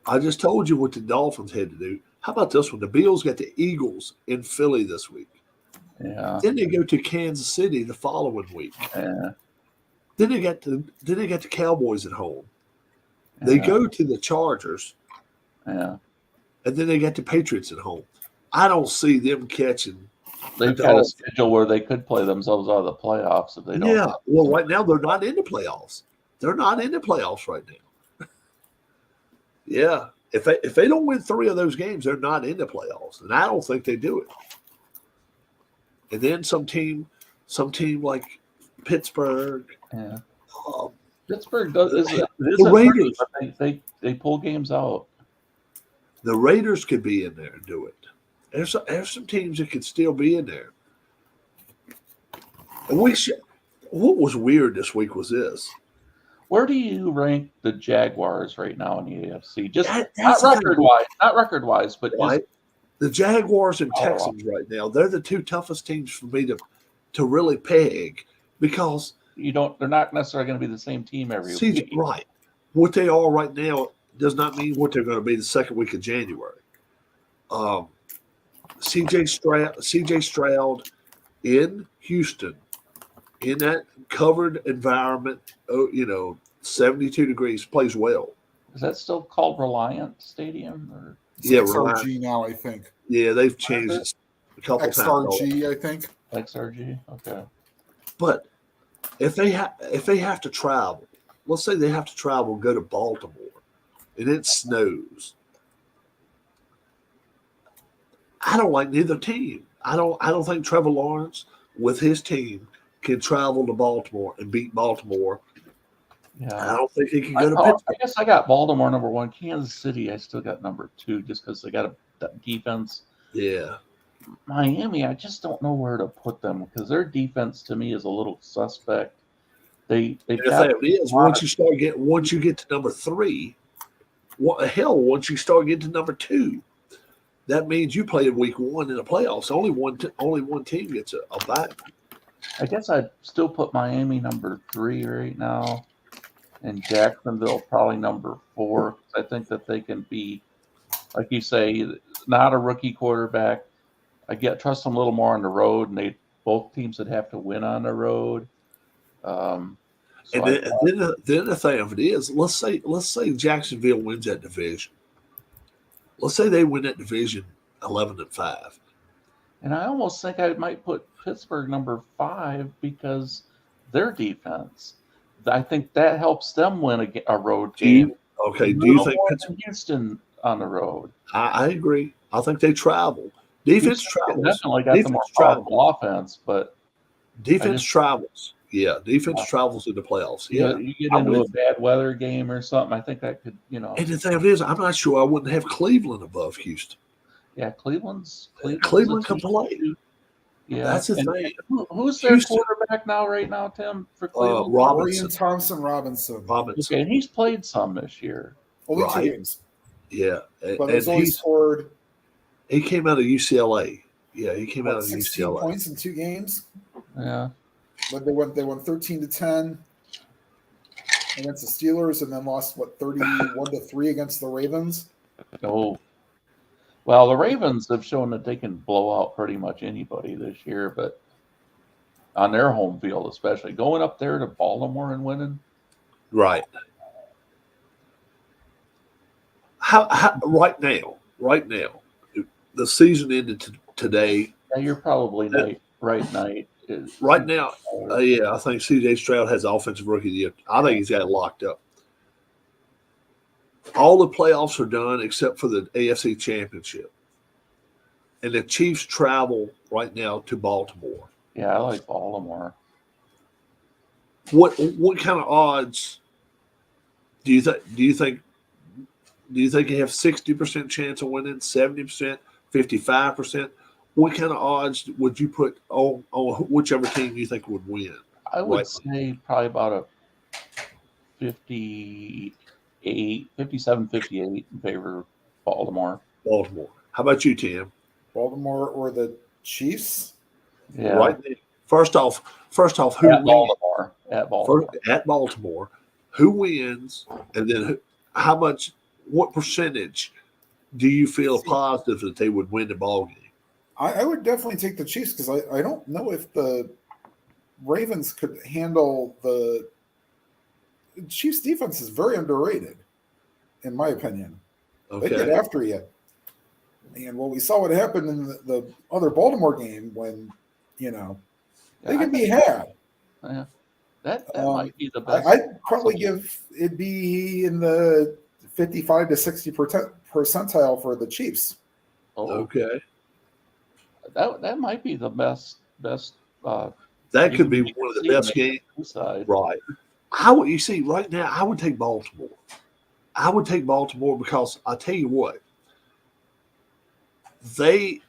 I just told you what the Dolphins had to do. How about this one? The Bills got the Eagles in Philly this week. Yeah. Then they go to Kansas City the following week. Yeah. Then they got the Cowboys at home. They go to the Chargers. Yeah. And then they got the Patriots at home. I don't see them catching. They've got a schedule where they could play themselves out of the playoffs if they don't. Yeah. Well, right now they're not in the playoffs. They're not in the playoffs right now. Yeah. If they don't win 3 of those games, they're not in the playoffs. And I don't think they do it. And then some team like Pittsburgh. Yeah. Um, Pittsburgh does the Raiders. Pretty, but they pull games out. The Raiders could be in there and do it. There's some teams that could still be in there. And what was weird this week was this. Where do you rank the Jaguars right now in the AFC? Just That's not record wise, but right. Just, the Jaguars and Texans right now, they're the 2 toughest teams for me to really peg because they're not necessarily going to be the same team every week. Right. What they are right now does not mean what they're going to be the second week of January. CJ Stroud in Houston, in that covered environment, 72 degrees, plays well. Is that still called Reliant Stadium? Or? It's XRG now, I think. Yeah, they've changed it a couple times. XRG, I think. XRG, okay. But if they have to travel, let's say they have to travel and go to Baltimore, and it snows. I don't like neither team. I don't think Trevor Lawrence with his team can travel to Baltimore and beat Baltimore. Yeah, I don't think he can go to Pittsburgh. I guess I got Baltimore number 1. Kansas City, I still got number 2 just because they got that defense. Yeah. Miami, I just don't know where to put them because their defense to me is a little suspect. Once you get to number 3, once you start getting to number 2, that means you play in week 1 in the playoffs. Only one team gets a bye. I guess I'd still put Miami number 3 right now, and Jacksonville probably number 4. I think that they can be, like you say, not a rookie quarterback. I trust them a little more on the road, and both teams would have to win on the road. Then the thing of it is, let's say Jacksonville wins that division. Let's say they win that division 11-5. And I almost think I might put Pittsburgh number 5 because their defense. I think that helps them win a road game. Do you think Houston on the road? I agree. I think they travel. Defense travels. Definitely got the more powerful offense, but defense travels. Yeah, defense travels in the playoffs. Yeah, you get into a bad weather game or something. I think that could, And the thing is, I'm not sure I wouldn't have Cleveland above Houston. Yeah, Cleveland can play. Yeah, that's the thing. Who's their quarterback right now, Tim, for Cleveland? Robinson. Thompson Robinson. Okay, and he's played some this year. Only 2 games. Yeah, but he's only scored. He came out of UCLA. Yeah, he came out of 16 UCLA. points in 2 games. Yeah. But they won 13-10 against the Steelers, and then lost 31-3 against the Ravens. Oh, well, the Ravens have shown that they can blow out pretty much anybody this year, but on their home field, especially going up there to Baltimore and winning. Right. How right now, the season ended today. Yeah, you're probably right. Right now, I think C.J. Stroud has offensive rookie of the year. I think he's got it locked up. All the playoffs are done except for the AFC Championship. And the Chiefs travel right now to Baltimore. Yeah, I like Baltimore. What kind of odds do you think you have 60% chance of winning, 70%, 55%? What kind of odds would you put on whichever team you think would win? I would say probably about a 57, 58 in favor of Baltimore. How about you, Tim? Baltimore or the Chiefs? Yeah. Right there. First off, who at wins? Baltimore. At Baltimore, who wins, and then what percentage do you feel positive that they would win the ball game? I would definitely take the Chiefs because I don't know if the Ravens could handle the Chiefs' defense is very underrated. in my opinion. They get Okay. after you. And what we saw what happened in the other Baltimore game when, they Yeah, can be had. Yeah, that might be the best. I'd probably possible. give it be in the 55 to 60 percentile for the Chiefs. Oh, Okay. that might be the best. That could game be we one of the see on best games. side. Right. You see, right now, I would take Baltimore. I would take Baltimore because I tell you what, I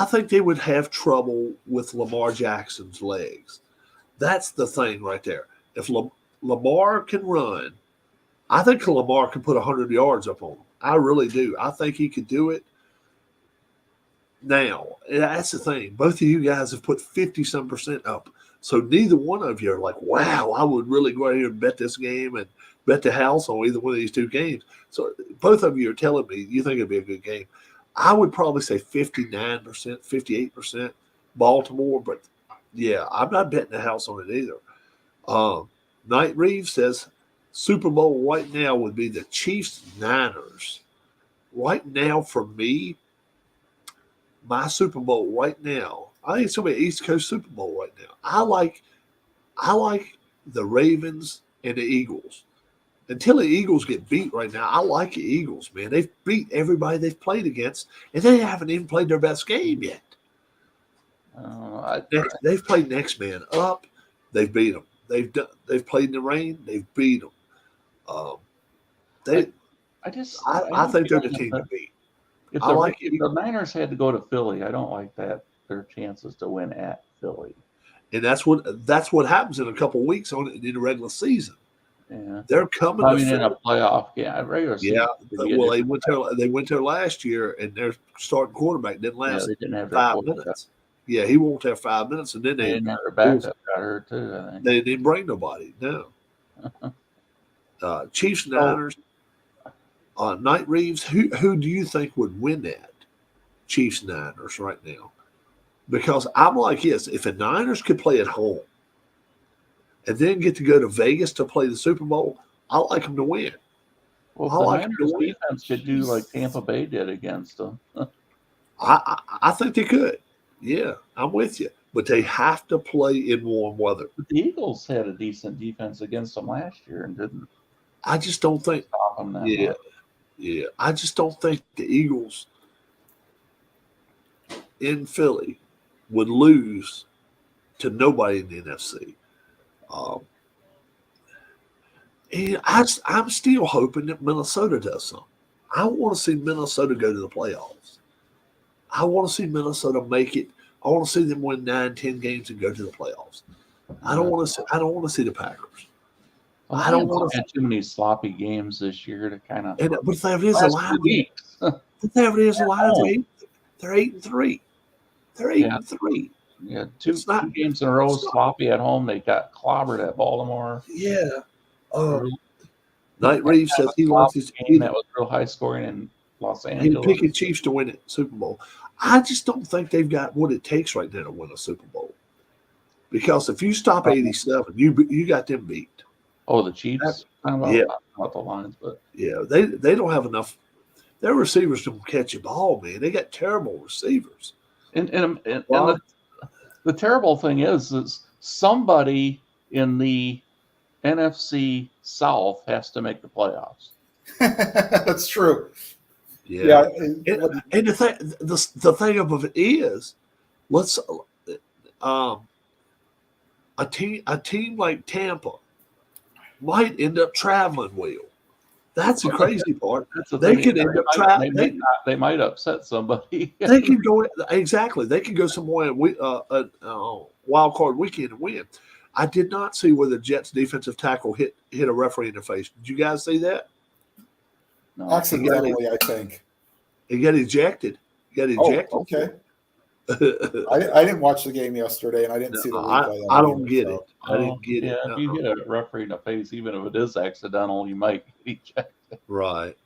think they would have trouble with Lamar Jackson's legs. That's the thing right there. If Lamar can run, I think Lamar can put 100 yards up on him. I really do. I think he could do it. Now, that's the thing. Both of you guys have put 50-some% up. So neither one of you are like, wow, I would really go out here and bet this game and bet the house on either one of these two games. So both of you are telling me you think it'd be a good game. I would probably say 59%, 58% Baltimore, but yeah, I'm not betting the house on it either. Knight Reeves says Super Bowl right now would be the Chiefs Niners. Right now, for me, my Super Bowl right now, I think it's gonna be an East Coast Super Bowl right now. I like the Ravens and the Eagles. Until the Eagles get beat right now, I like the Eagles, man. They've beat everybody they've played against, and they haven't even played their best game yet. They've played next man up. They've beat them. They've played in the rain. They've beat them. I think they're the team to beat. If the Niners had to go to Philly, I don't like their chances to win at Philly. And that's what happens in a couple of weeks in the regular season. Yeah, they're coming. I mean, in a playoff game, regular season. Yeah, well, they went there last year, and their starting quarterback didn't last they didn't have 5 minutes. Yeah, he won't have 5 minutes, and then their backup got hurt too. I think they didn't bring nobody. No. Chiefs Niners. Knight Reeves. Who do you think would win that? Chiefs Niners right now, because I'm like this: if the Niners could play at home and then get to go to Vegas to play the Super Bowl, I like them to win. Well, the Niners defense could do like Tampa Bay did against them. I think they could. Yeah, I'm with you. But they have to play in warm weather. But the Eagles had a decent defense against them last year and didn't. I just don't think. Stop them that much. Yeah. I just don't think the Eagles in Philly would lose to nobody in the NFC. And I'm still hoping that Minnesota does something. I want to see Minnesota go to the playoffs. I want to see Minnesota make it. I want to see them win 9-10 games and go to the playoffs. I don't want to see the Packers. Well, I don't want to have too many sloppy games this year to kind of. But if that is a line, they're 8-3. They're 8-3. Yeah, two games in a row sloppy at home. They got clobbered at Baltimore. Yeah. Knight Reeves says he wants his game that was real high scoring in Los Angeles. He's picking Chiefs to win it Super Bowl. I just don't think they've got what it takes right now to win a Super Bowl. Because if you stop 87, you got them beat. Oh, the Chiefs? About the Lions, but yeah, they don't have enough. Their receivers don't catch a ball, man. They got terrible receivers. And the terrible thing is somebody in the NFC South has to make the playoffs. That's true. Yeah. And the thing of it is, let's a team like Tampa might end up traveling well. That's the crazy part. They could end up traveling. They might upset somebody. They can go exactly. They can go somewhere wild card weekend and win. I did not see where the Jets defensive tackle hit a referee in the face. Did you guys see that? No, accidentally, I think. He got ejected. Okay. I didn't watch the game yesterday, and I didn't see the replay. I don't get it. I didn't get it. If you hit a referee in the face, even if it is accidental, you might get ejected. Right.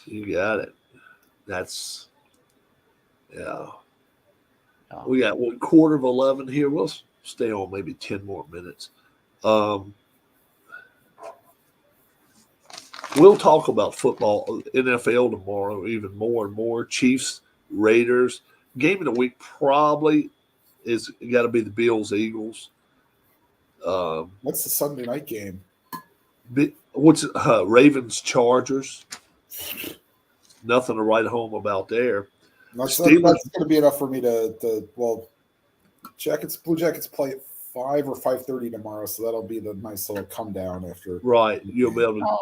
You got it. That's We got 11:15 here. We'll stay on maybe 10 more minutes. we'll talk about football, NFL tomorrow, even more and more. Chiefs, Raiders. Game of the week probably is got to be the Bills, Eagles. What's the Sunday night game? What's Ravens, Chargers? Nothing to write home about there. That's going to be enough for me to Blue Jackets play at 5 or 5:30 tomorrow, so that'll be the nice little come down after. Right, you'll be able to.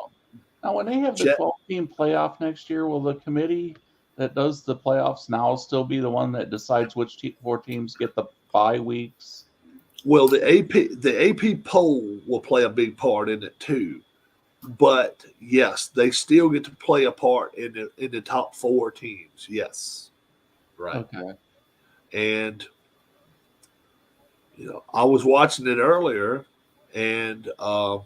Now, when they have the 12-team playoff next year, will the committee that does the playoffs now still be the one that decides which 4 teams get the bye weeks? Well, the AP poll will play a big part in it too, but yes, they still get to play a part in the top 4 teams. Yes, right. Okay. And I was watching it earlier, and I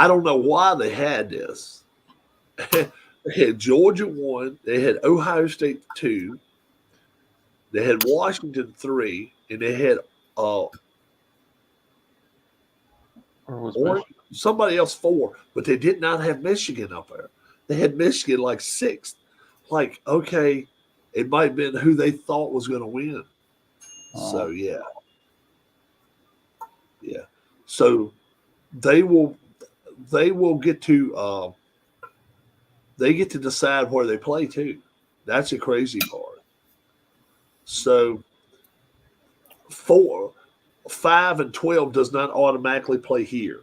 don't know why they had this. They had Georgia 1, they had Ohio State 2, they had Washington 3, and they had somebody else 4, but they did not have Michigan up there. They had Michigan like 6th. Like, okay, it might have been who they thought was going to win. So yeah. So they will get to they get to decide where they play too. That's a crazy part. So 4, 5, and 12 does not automatically play here,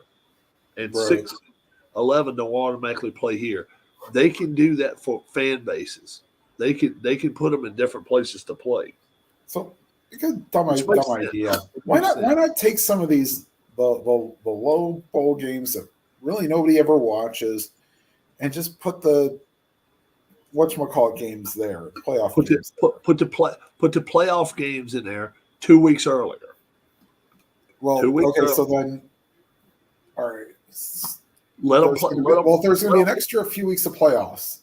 and 6, 11 don't automatically play here. They can do that for fan bases. They can put them in different places to play. So, dumb idea. Why not take some of these the low bowl games that really nobody ever watches, and just put the whatchamacallit games there, playoff games. Put the playoff games in there 2 weeks earlier. Well, okay, so then, all right. Let them play. There's going to be an extra few weeks of playoffs.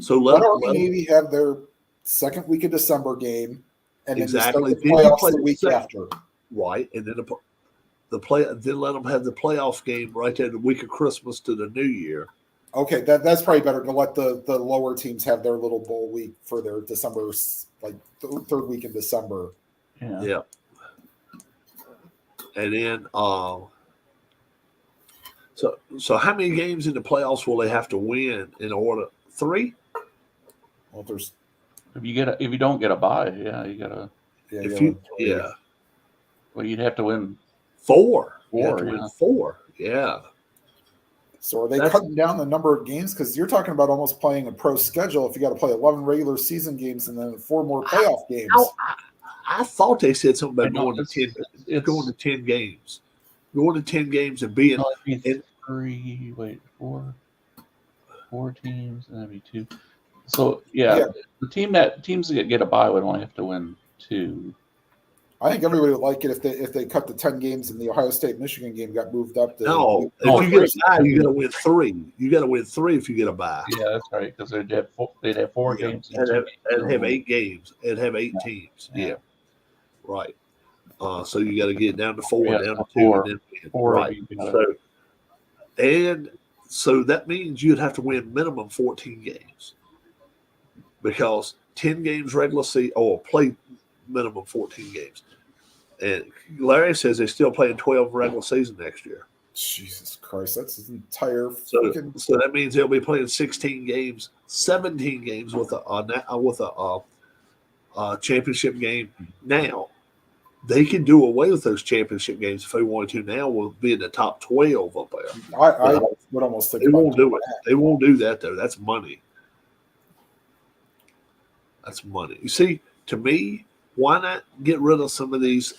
So let maybe have their second week of December game, and then start the playoffs the week after. Right, and then then let them have the playoff game right there the week of Christmas to the New Year. Okay, that's probably better to let the lower teams have their little bowl week for their December, like third week in December. Yeah. And then, so how many games in the playoffs will they have to win in order? 3? Well, there's if you don't get a bye, you gotta. Well, you'd have to win 4. You have to win 4. Yeah. So are they cutting down the number of games? Because you're talking about almost playing a pro schedule if you got to play 11 regular season games and then 4 more playoff games. I thought they said something about going to 10 games. Going to 10 games and being four teams, and that'd be 2. So the teams that get a bye would only have to win 2. I think everybody would like it if they cut the 10 games and the Ohio State Michigan game got moved up. If you get a bye, you got to win 3. You got to win 3 if you get a bye. Yeah, that's right. Because they'd have 4 games and have 8 games and have 8 teams. Yeah. Right. So you got to get down to 4, down to 2, and then win. 4. Right. So that means you'd have to win minimum 14 games because 10 games regular season or play minimum 14 games. And Larry says they're still playing 12 regular season next year. Jesus Christ, that's his entire. So that means they'll be playing 16 games, 17 games with a championship game. Now they can do away with those championship games if they wanted to. Now we'll be in the top 12 up there. I would almost think they won't do it. They won't do that though. That's money. That's money. You see, to me, why not get rid of some of these?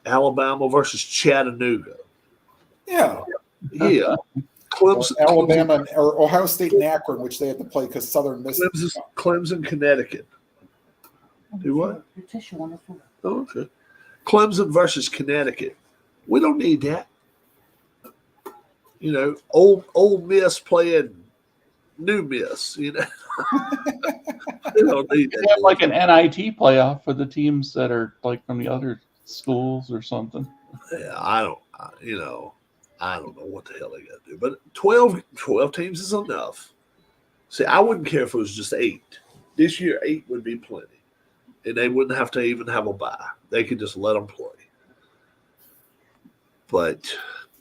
Alabama versus Chattanooga. Yeah. Clemson, Alabama or Ohio State and Akron, which they had to play because Southern missed. Clemson, Connecticut. Do what? Your tissue on the floor. Oh, okay. Clemson versus Connecticut. We don't need that. Old Miss playing new miss. You know, they don't need They that. have like an NIT playoff for the teams that are like from the other schools or something. Yeah, I don't know what the hell they got to do. But 12 teams is enough. See, I wouldn't care if it was just 8. This year, 8 would be plenty. And they wouldn't have to even have a bye. They could just let them play. But,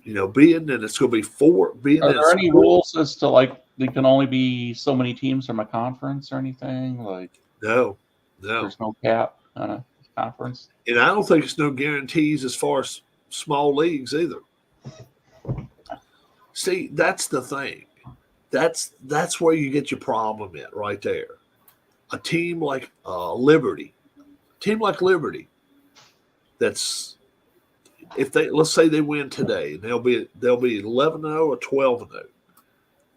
being that it's going to be 4. Are there any rules as to like there can only be so many teams from a conference or anything? Like No. there's no cap on a conference. And I don't think it's no guarantees as far as small leagues either. See, that's the thing. That's where you get your problem at right there. A team like Liberty, that's if let's say they win today, and they'll be 11-0 or 12-0.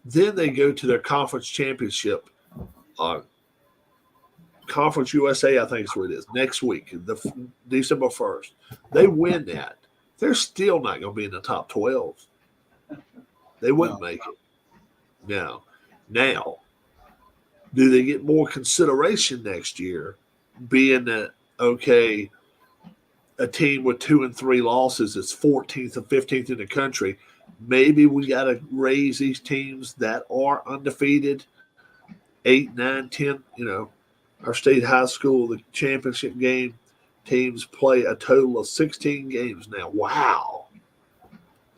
Then they go to their conference championship, Conference USA, I think is what it is, next week, December 1st. They win that. They're still not going to be in the top 12. They wouldn't make it. Now, do they get more consideration next year, being that, okay, a team with 2 and 3 losses is 14th or 15th in the country? Maybe we got to raise these teams that are undefeated 8, 9, 10. Our state high school, the championship game teams play a total of 16 games now. Wow.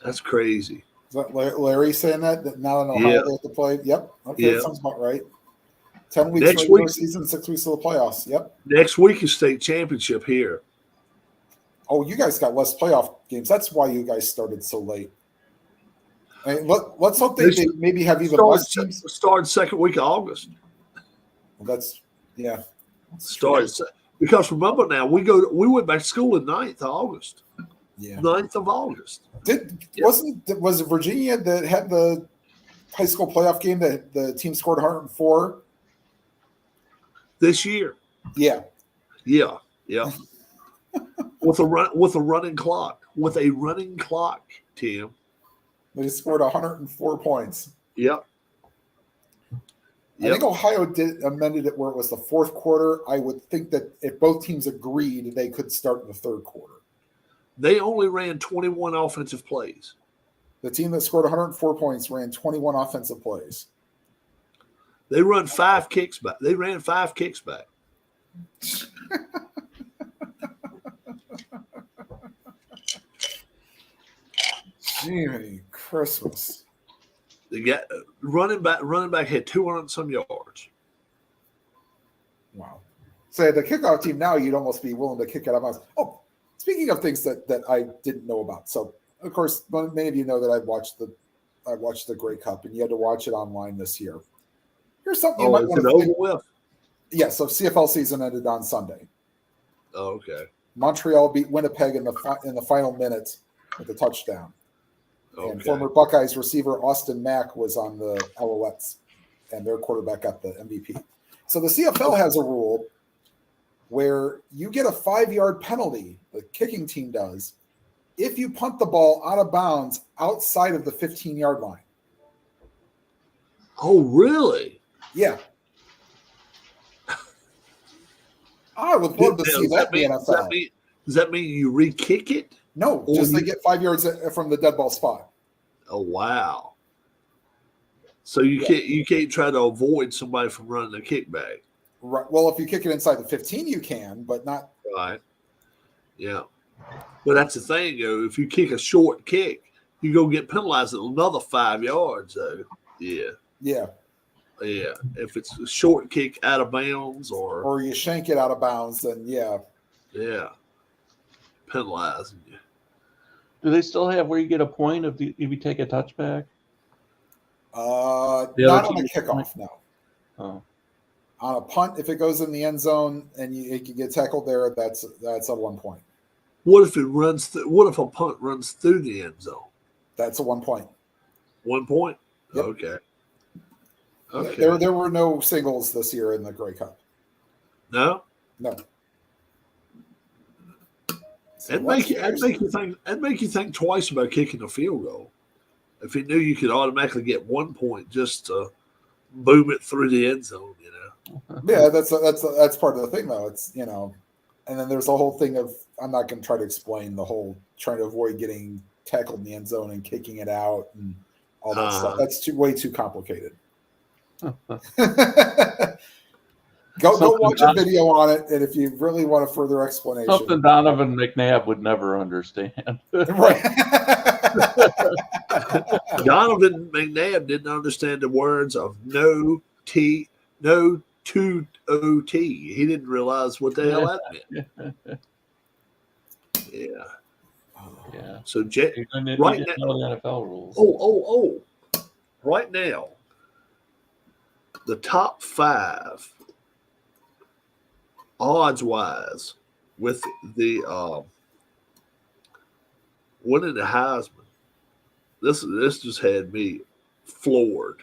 That's crazy. Is that Larry saying that now in Ohio they have to play? Yep. Okay, that sounds about right. 10 weeks Next regular week, season, 6 weeks of the playoffs. Yep. Next week is state championship here. Oh, you guys got less playoff games. That's why you guys started so late. I mean, let's hope they maybe have even less teams. Start second week of August. Well, Because remember now, we went back to school in 9th of August. Yeah. 9th of August. Was it Virginia that had the high school playoff game that the team scored 104 this year? Yeah. with a running clock, Tim. They scored 104 points. Yep. I think Ohio amended it where it was the 4th quarter. I would think that if both teams agreed, they could start in the 3rd quarter. They only ran 21 offensive plays. The team that scored 104 points ran 21 offensive plays. They ran 5 kicks back. Gee, Christmas. They got running back had 200 some yards. Wow. Say the kickoff team now, you'd almost be willing to kick it out of bounds. Oh, speaking of things that I didn't know about. So of course, many of you know that I watched the Grey Cup, and you had to watch it online this year. Here's something you might want to over with. Yeah, so CFL season ended on Sunday. Oh, okay. Montreal beat Winnipeg in the final minute with a touchdown. Okay. And former Buckeyes receiver Austin Mack was on the Alouettes, and their quarterback got the MVP. So the CFL has a rule where you get a 5-yard penalty, the kicking team does, if you punt the ball out of bounds outside of the 15-yard line. Oh, really? Yeah. I would love to see that in the NFL. Does that mean you re-kick it? No, just they get 5 yards from the dead ball spot. Oh, wow. So you can't try to avoid somebody from running the kickback. Right. Well, if you kick it inside the 15, you can, but not. Right. Yeah. But that's the thing, though. If you kick a short kick, you go get penalized another 5 yards, though. Yeah. Yeah. Yeah. If it's a short kick out of bounds or you shank it out of bounds, then yeah. Yeah. Penalizing you. Do they still have where you get a point if you take a touchback? Not on a kickoff, no. Oh. On a punt, if it goes in the end zone and it can get tackled there, that's a 1 point. What if what if a punt runs through the end zone? That's a 1 point. 1 point? Yep. Okay. There were no singles this year in the Grey Cup. No? No. So It'd make you think twice about kicking a field goal. If you knew you could automatically get 1 point just to boom it through the end zone. Yeah, that's part of the thing, though. It's and then there's the whole thing of I'm not going to try to explain the whole trying to avoid getting tackled in the end zone and kicking it out and all that stuff. That's way too complicated. Go watch a video on it, and if you really want a further explanation, something Donovan McNabb would never understand. Right. Donovan McNabb didn't understand the words of no to OT. He didn't realize what the hell that meant. Yeah. Yeah. So Right now, the NFL rules. Oh. Right now, the top 5 odds-wise with the winning the Heisman. This just had me floored.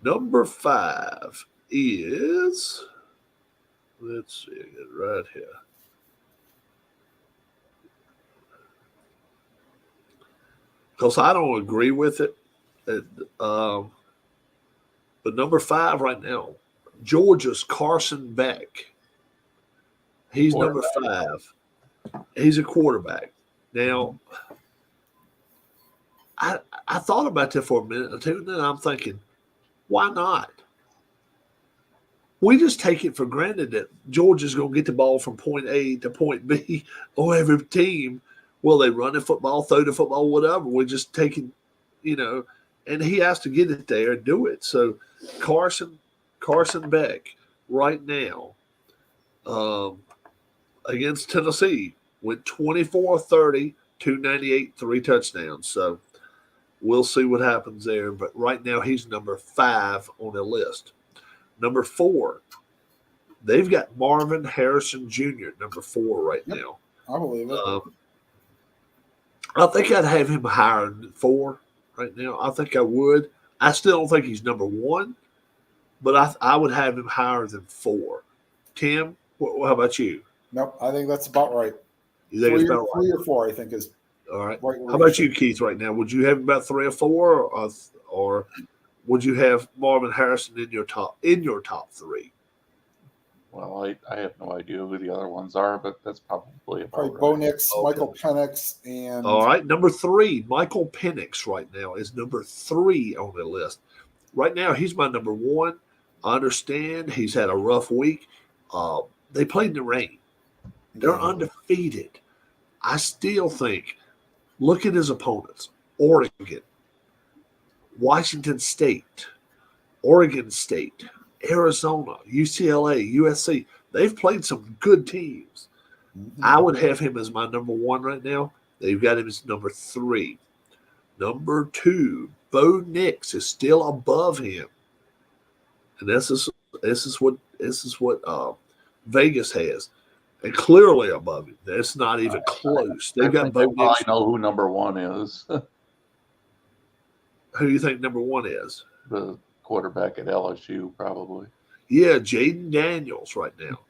Number 5 is, let's see, I get it right here. Because I don't agree with it. But number 5 right now, Georgia's Carson Beck. He's number 5. He's a quarterback. Now, I thought about that for a minute or two, and then I'm thinking, why not? We just take it for granted that Georgia's going to get the ball from point A to point B on every team. Well, they run the football, throw the football, whatever. We're just taking, and he has to get it there and do it. So Carson Beck right now against Tennessee went 24-30, 298, 3 touchdowns. So we'll see what happens there. But right now he's number 5 on the list. Number 4, they've got Marvin Harrison Jr., number 4 right now. I believe it. I think I'd have him higher than 4 right now. I think I would. I still don't think he's number 1, but I would have him higher than 4. Tim, how about you? Nope, I think that's about right. You think it's about 3 or 4, I think is all right. Right, how about you, Keith, right now? Would you have about 3 or 4, or would you have Marvin Harrison in your top 3? Well, I have no idea who the other ones are, but that's probably about right. Bo Nix, okay. Michael Penix, and all right, number 3, Michael Penix right now is number 3 on the list. Right now, he's my number 1. I understand he's had a rough week. They played in the rain. They're undefeated. I still think, look at his opponents: Oregon, Washington State, Oregon State, Arizona, UCLA, USC. They've played some good teams. Mm-hmm. I would have him as my number 1 right now. They've got him as number 3. Number 2, Bo Nix is still above him, and this is what Vegas has, and clearly above him. That's not even close. They've got Bo Nix. I know who number 1 is. Who do you think number 1 is? The quarterback at LSU, probably. Yeah, Jaden Daniels right now.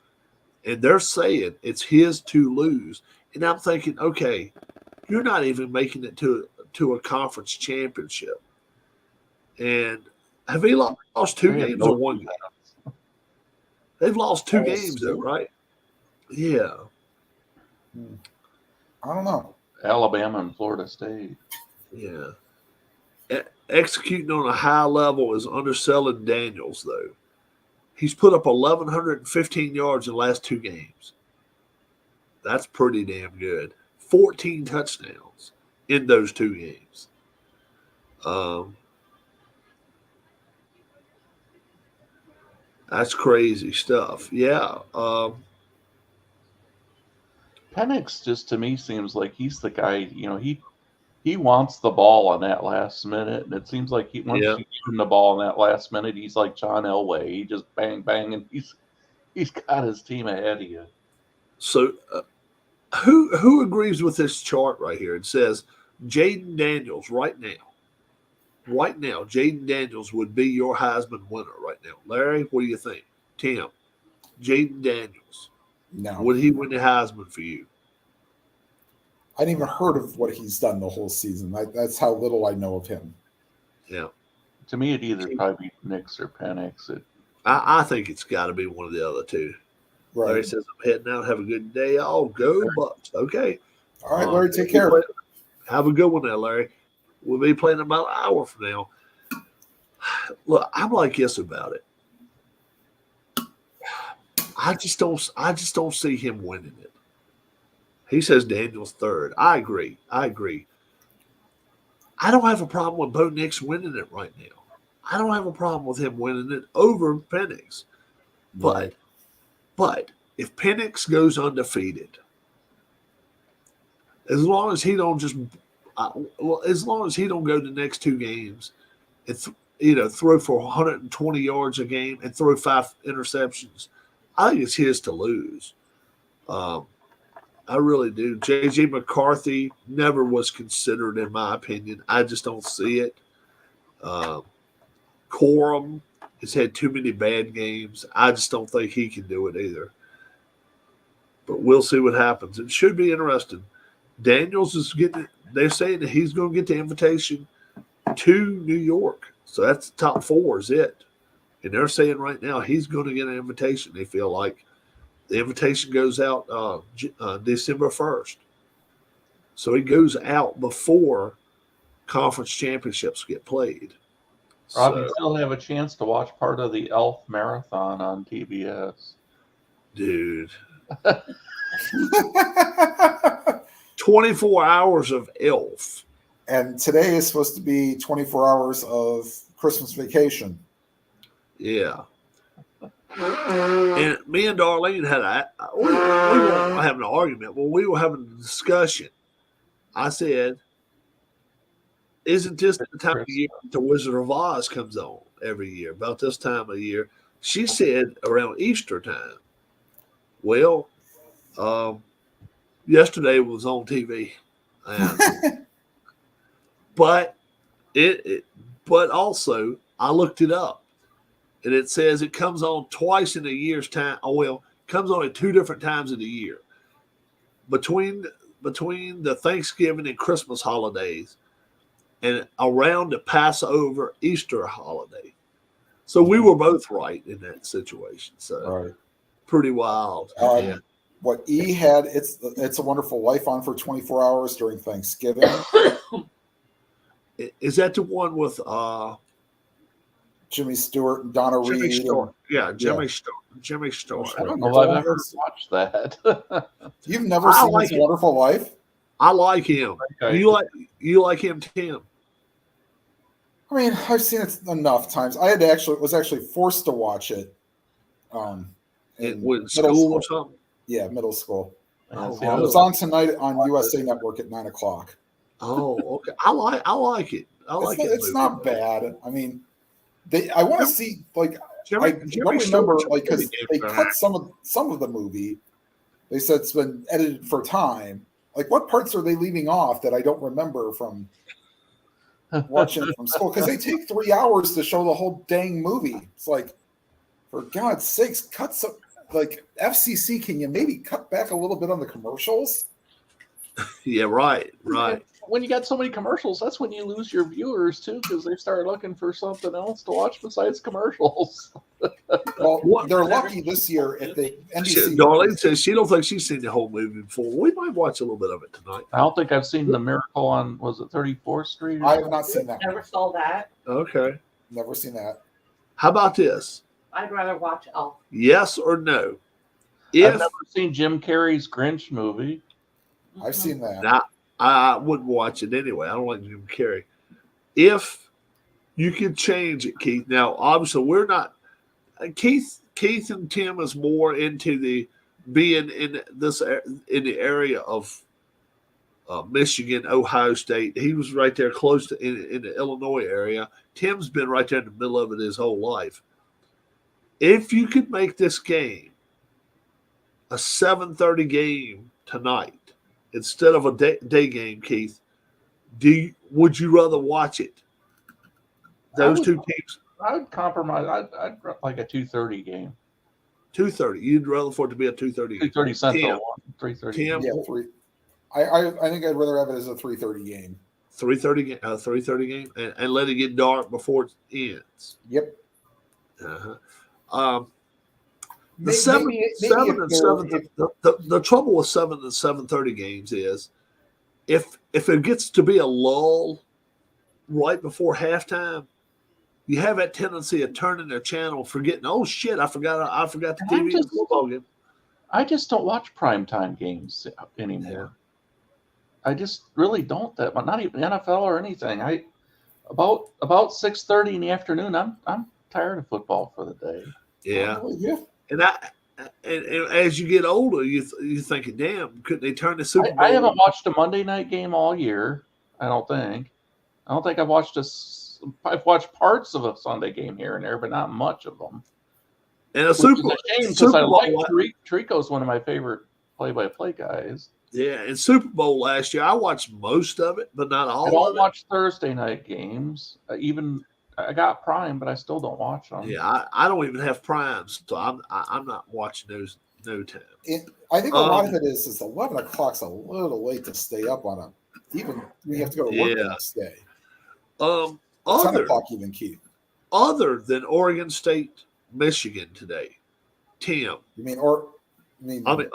And they're saying it's his to lose. And I'm thinking, okay, you're not even making it to a conference championship. And have he lost 2 games or 1 game? They've lost 2 games, though, right? Yeah. I don't know. Alabama and Florida State. Yeah. Executing on a high level is underselling Daniels, though. He's put up 1,115 yards in the last 2 games. That's pretty damn good. 14 touchdowns in those 2 games. That's crazy stuff. Yeah. Penix just to me seems like he's the guy, he wants the ball on that last minute, and it seems like once you give him the ball on that last minute, he's like John Elway. He just bang, bang, and he's got his team ahead of you. So who agrees with this chart right here? It says Jaden Daniels right now, Jaden Daniels would be your Heisman winner right now. Larry, what do you think? Tim, Jaden Daniels. No. Would he win the Heisman for you? I hadn't even heard of what he's done the whole season. That's how little I know of him. Yeah. To me, it'd either probably be Knicks or Penix. I think it's got to be one of the other two. Right. Larry says, I'm heading out. Have a good day. I'll go Bucks. Okay. All right, Larry, take care. Have a good one now, Larry. We'll be playing about an hour from now. Look, I'm like this about it. I just don't see him winning it. He says Daniel's third. I agree. I don't have a problem with Bo Nix winning it right now. I don't have a problem with him winning it over Penix. But if Penix goes undefeated, as long as he don't as long as he don't go the next two games and throw for 120 yards a game and throw 5 interceptions, I think it's his to lose. I really do. J.J. McCarthy never was considered, in my opinion. I just don't see it. Corum has had too many bad games. I just don't think he can do it either. But we'll see what happens. It should be interesting. Daniels is getting – they're saying that he's going to get the invitation to New York. So that's the top 4 is it. And they're saying right now he's going to get an invitation. They feel like the invitation goes out December 1st. So he goes out before conference championships get played. Rob, you still have a chance to watch part of the Elf Marathon on TBS. Dude. 24 hours of Elf. And today is supposed to be 24 hours of Christmas Vacation. Yeah. And me and Darlene we weren't having an argument. Well, we were having a discussion. I said, isn't this the time of year the Wizard of Oz comes on every year, about this time of year? She said around Easter time. Well, yesterday was on TV. But but also I looked it up. And it says it comes on twice in a year's time. Oh, well, it comes on at 2 different times of the year. Between the Thanksgiving and Christmas holidays and around the Passover Easter holiday. So we were both right in that situation. So pretty wild. What E had, It's a Wonderful Life on for 24 hours during Thanksgiving. Is that the one with Jimmy Stewart and Donna Reed? Jimmy Stewart. I don't know if I've ever watched that. You've never seen It's a Wonderful Life? I like him. Okay. You like him, Tim? I mean, I've seen it enough times. I was actually forced to watch it. In school or something? Yeah, middle school. It Oh, was on tonight on USA Network at 9:00. Oh, okay. I like it. It's not bad. I mean, I want to see like Jimmy I don't remember like because they cut some of the movie. They said it's been edited for time. Like, what parts are they leaving off that I don't remember from watching it from school? Because they take 3 hours to show the whole dang movie. It's like, for God's sakes, cut some. Like, FCC, can you maybe cut back a little bit on the commercials? Yeah, right. When you got so many commercials, that's when you lose your viewers too, because they start looking for something else to watch besides commercials. Well, they're lucky this year if they. Darlene says she don't think she's seen the whole movie before. We might watch a little bit of it tonight. I don't think I've seen The Miracle on, was it 34th Street? I have not seen that. Never saw that. Okay. Never seen that. How about this? I'd rather watch Elf. Yes or no? I've never seen Jim Carrey's Grinch movie. I've seen that. Now, I wouldn't watch it anyway. I don't like Jim Carrey. If you could change it, Keith. Now, obviously, we're not. Keith and Tim is more into the being in the area of Michigan, Ohio State. He was right there close to in the Illinois area. Tim's been right there in the middle of it his whole life. If you could make this game a 7:30 game tonight instead of a day game, Keith, would you rather watch it? Those two teams. I would compromise. I'd like a 2:30 game. 2:30. You'd rather for it to be a 2:30 game. 2:30 Central. 3:30. Yeah, 3. I think I'd rather have it as a 3:30 game. 3:30 game, and let it get dark before it ends. Yep. The Maybe seven if and they're- 7. The trouble with 7 and 7:30 games is if it gets to be a lull right before halftime, you have that tendency of turning their channel, forgetting, oh shit, I forgot the And I'm TV just- football game. I just don't watch primetime games anymore. Yeah. I just really don't. That not even NFL or anything. About 6:30 in the afternoon. I'm tired of football for the day. Yeah. Yeah. And as you get older, you're thinking, damn, couldn't they turn the Super Bowl? I haven't watched a Monday night game all year. I don't think I've watched I've watched parts of a Sunday game here and there, but not much of them. And a Which Super is a shame because Super I Bowl, like Tirico's one of my favorite play-by-play guys. yeah, and Super Bowl last year, I watched most of it, but not all I of don't it. watch Thursday night games. Even I got Prime, but I still don't watch them. Yeah, I don't even have Primes, so I'm not watching those no time. I think a lot of it is 11 o'clock's a little late to stay up on it. Even when you have to go to work the next day. 10 o'clock even, Keith. Other than Oregon State, Michigan today, Tim. You mean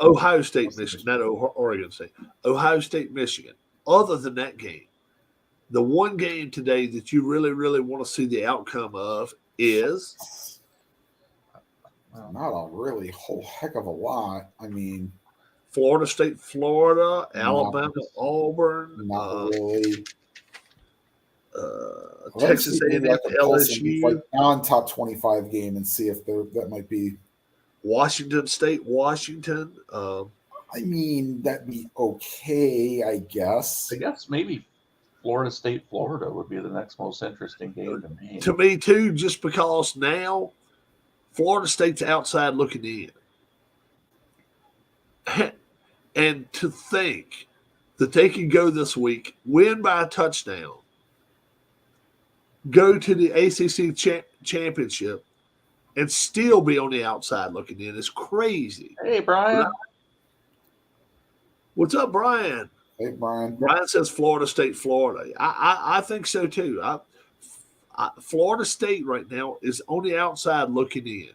Ohio State, Michigan, not Oregon State. Ohio State, Michigan. Other than that game, the one game today that you really, really want to see the outcome of is not a really whole heck of a lot. I mean, Florida State, Florida, Alabama, Auburn, not really. Texas A&M, LSU, like non-top 25 game, and see if that might be Washington State, Washington. I mean, that'd be okay, I guess. I guess maybe Florida State, Florida would be the next most interesting game to me. To me, too, just because now Florida State's outside looking in. And to think that they can go this week, win by a touchdown, go to the ACC championship, and still be on the outside looking in is crazy. Hey, Brian. What's up, Brian? Hey, Brian. Brian says Florida State, Florida. I think so, too. Florida State right now is on the outside looking in.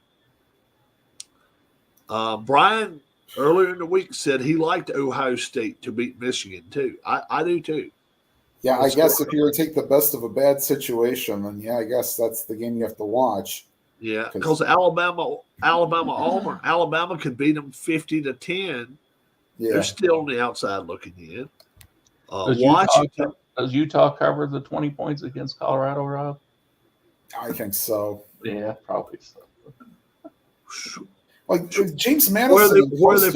Brian, earlier in the week, said he liked Ohio State to beat Michigan, too. I do, too. Yeah, I guess if you were to take the best of a bad situation, then yeah, I guess that's the game you have to watch. Yeah, because Alabama, Auburn, Alabama could beat them 50-10. Yeah. They're still on the outside looking in. Washington. Does Utah cover the 20 points against Colorado, Rob? I think so. Yeah, probably so. Like James Madison, where they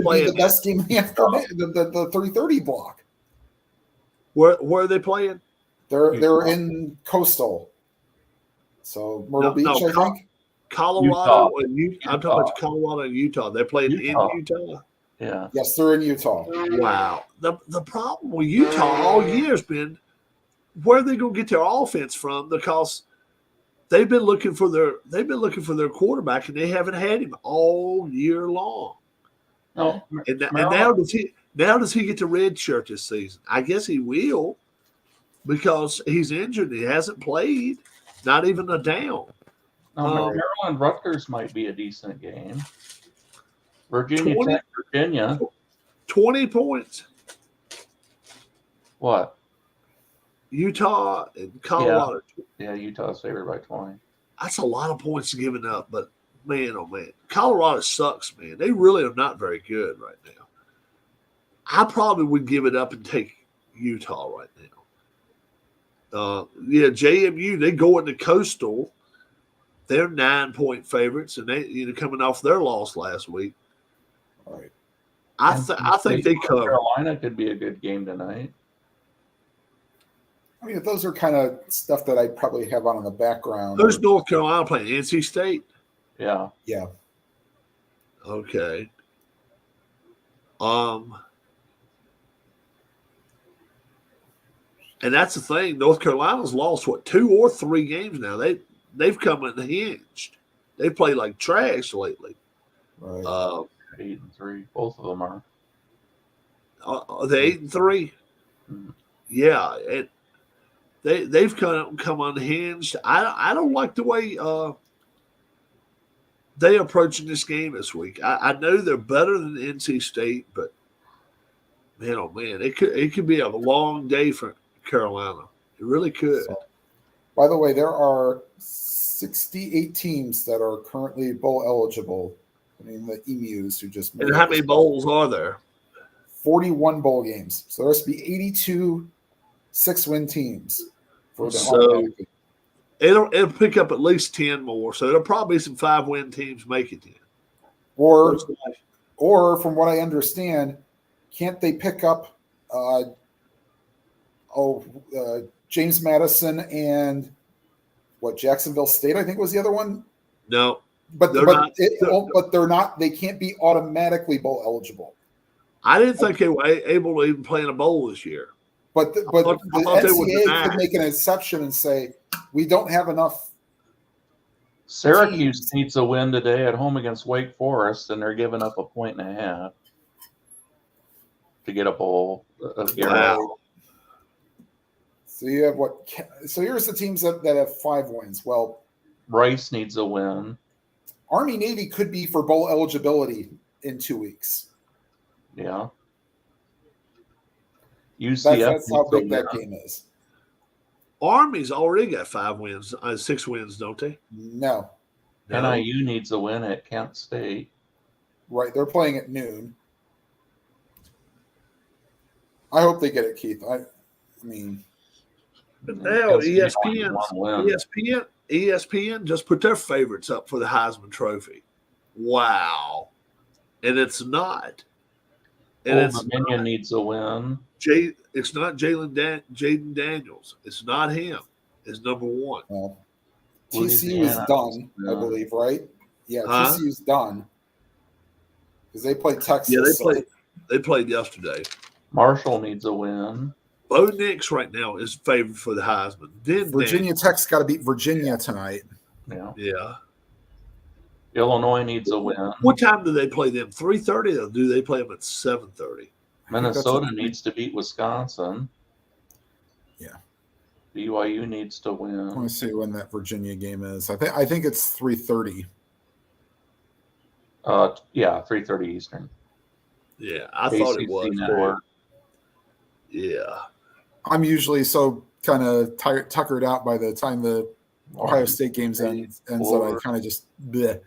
playing the best game after the 3:30 block. Where are they playing? They're in Coastal. So Myrtle Beach, I think. Colorado and I'm talking about Colorado and Utah. They're playing in Utah. Yeah. Yes, they're in Utah. Wow. The problem with Utah all year has been where are they going to get their offense from? Because they've been looking for their quarterback and they haven't had him all year long. No. And now does he get to redshirt this season? I guess he will because he's injured. He hasn't played, not even a down. No, Maryland Rutgers might be a decent game. Virginia Tech, Virginia. 20 points. What? Utah and Colorado. Yeah, Utah's favored by 20. That's a lot of points given up, but man, oh man. Colorado sucks, man. They really are not very good right now. I probably would give it up and take Utah right now. JMU, they go into Coastal. They're 9-point favorites, and they coming off their loss last week. All right. I think they cover. Carolina could be a good game tonight. I mean, those are kind of stuff that I probably have on in the background. Who's North Carolina playing? NC State? Yeah. Yeah. Okay. And that's the thing. North Carolina's lost 2 or 3 games now. They've come unhinged. They play like trash lately. Right. 8-3. Both of them are. Are they 8-3? Mm-hmm. Yeah, they've come unhinged. I don't like the way they approaching this game this week. I know they're better than NC State, but man, oh man, it could be a long day for Carolina. It really could. So, by the way, there are 68 teams that are currently bowl eligible. I mean, the Emus who just made And how many bowls are there? 41 bowl games. So there has to be 82 6-win teams for the So automatically. it'll pick up at least 10 more. So there'll probably be some 5-win teams make it in. Or from what I understand, can't they pick up James Madison and Jacksonville State, I think was the other one? No. But They're but not. but they're not. They can't be automatically bowl eligible. I didn't think they were able to even play in a bowl this year. But the I thought they were NCAA denied. could make an exception and say we don't have enough. Syracuse needs a win today at home against Wake Forest, and they're giving up 1.5 points to get a bowl. Wow. So you have what? So here's the teams that have 5 wins. Well, Rice needs a win. Army Navy could be for bowl eligibility in 2 weeks. Yeah. UCF That's how needs a big that win. game is. Army's already got 5 wins, 6 wins, don't they? No, No. NIU needs a win at Kent State. right? They're playing at noon. I hope they get it, Keith. I mean, But now Kent State won one win. ESPN just put their favorites up for the Heisman Trophy. Wow. And it's not. And Old it's Dominion needs a win. it's not Jaden Daniels. It's not him. It's number 1. well, TCU is Louisiana done, needs a I win. believe, right? Yeah, Huh? TCU's done because they played Texas. Yeah, so- they played yesterday. Marshall needs a win. Bo Nix right now is favored for the Heisman. Then Virginia Tech's got to beat Virginia tonight. Yeah. Yeah. Illinois needs a win. What time do they play them? 3:30, or do they play them at 7:30? Minnesota needs to beat Wisconsin. Yeah. BYU needs to Let me win. see when that Virginia game is. I think it's 3:30. Yeah, 3:30 Eastern. Yeah, I thought it ACC was. Network. Yeah. I'm usually so kind of tuckered out by the time the Ohio State games ends that I kind of just bleh.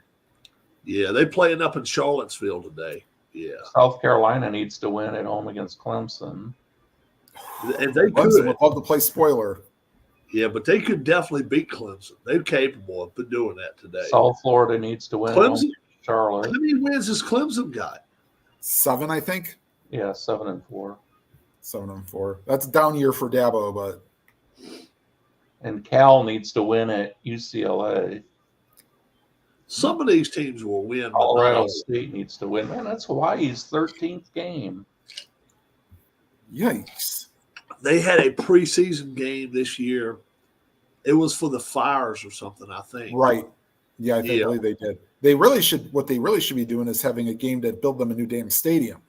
Yeah, they playing up in Charlottesville today. Yeah. South Carolina needs to win at home against Clemson. And they Clemson could. would love to play spoiler. Yeah, but they could definitely beat Clemson. They're capable of doing that today. South Florida needs to win at home Clemson, against Charlotte. how many wins has Clemson got? 7, I think. Yeah, 7-4. 7-4. That's a down year for Dabo, but And Cal needs to win at UCLA. Some of these teams will win. But Colorado not State needs to win. Man, that's Hawaii's 13th game. yikes. they had a preseason game this year. It was for the Fires or something, I think. Right. Yeah, I believe they did. They really should. What they really should be doing is having a game to build them a new damn stadium.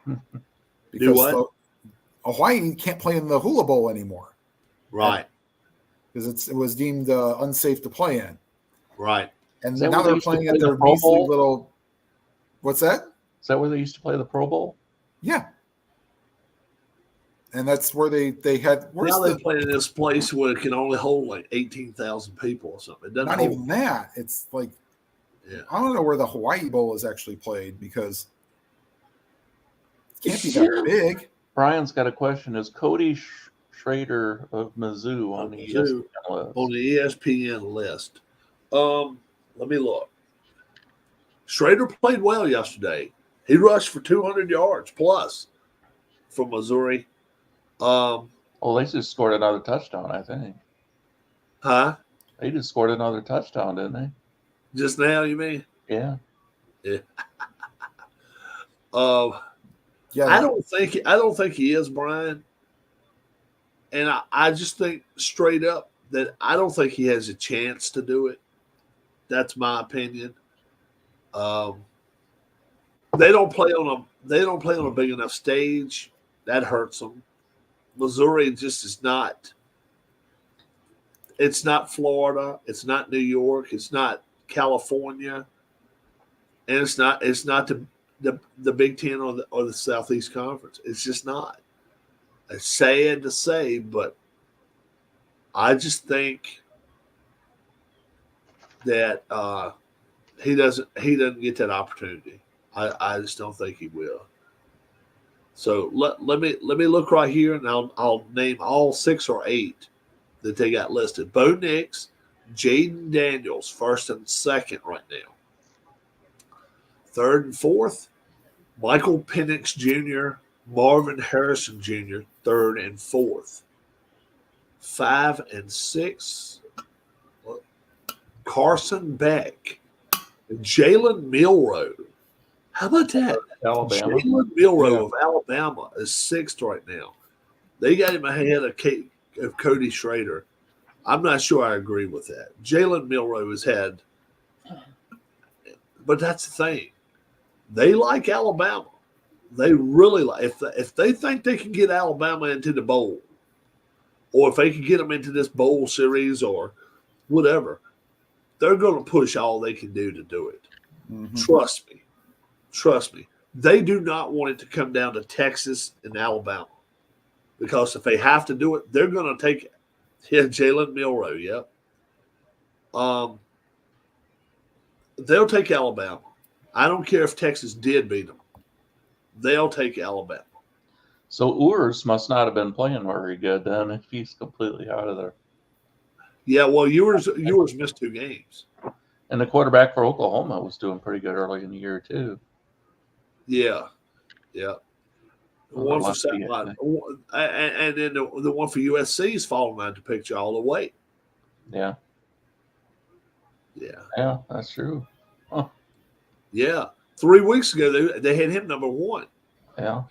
Do what? Hawaii can't play in the Hula Bowl anymore Right. because it was deemed unsafe to play in, Right. and Is that now where they they're used to playing play at the their Pro measly Bowl? little. What's that? Is that where they used to play the Pro Bowl? Yeah, and that's where they had. Where's Now the, they're playing in this place where it can only hold like 18,000 people or something. It doesn't not hold. even that. It's like Yeah. I don't know where the Hawaii Bowl is actually played because it can't be that big. Brian's got a question. Is Cody Schrader of Mizzou on the Mizzou. ESPN list? On the ESPN list. Let me look. Schrader played well yesterday. He rushed for 200 yards plus from Missouri. Oh, they just scored another touchdown, I think. Huh? They just scored another touchdown, didn't they? Just now, you mean? Yeah. Yeah, I don't think he is, Brian. And I just think straight up that I don't think he has a chance to do it. That's my opinion. They don't play on a big enough stage. That hurts them. Missouri just is not. It's not Florida. It's not New York. It's not California, and it's not the Big Ten or the Southeast Conference. It's just not. It's sad to say, but I just think that he doesn't get that opportunity. I just don't think he will. So let me look right here, and I'll name all 6 or 8 that they got listed. Bo Nix, Jaden Daniels, first and second right now. Third and fourth, Michael Penix Jr., Marvin Harrison Jr., third and fourth. 5 and 6, Carson Beck, Jalen Milroe. How about that? Alabama. Jalen Milroe of Alabama is 6th right now. They got him ahead of Cody Schrader. I'm not sure I agree with that. Jalen Milroe has had, but that's the thing. They like Alabama. They really like. If they think they can get Alabama into the bowl, or if they can get them into this bowl series or whatever, they're going to push all they can do to do it. Mm-hmm. Trust me. They do not want it to come down to Texas and Alabama, because if they have to do it, they're going to take it. Yeah, Jalen Milroe, yep. They'll take Alabama. I don't care if Texas did beat them. They'll take Alabama. So Urs must not have been playing very good then if he's completely out of there. Yeah, well, yours missed 2 games. And the quarterback for Oklahoma was doing pretty good early in the year too. Yeah. One for lucky, South, and then the one for USC is falling out the picture all the way. Yeah. Yeah. Yeah, that's true. Huh. Yeah. 3 weeks ago, they had him number 1. Yeah.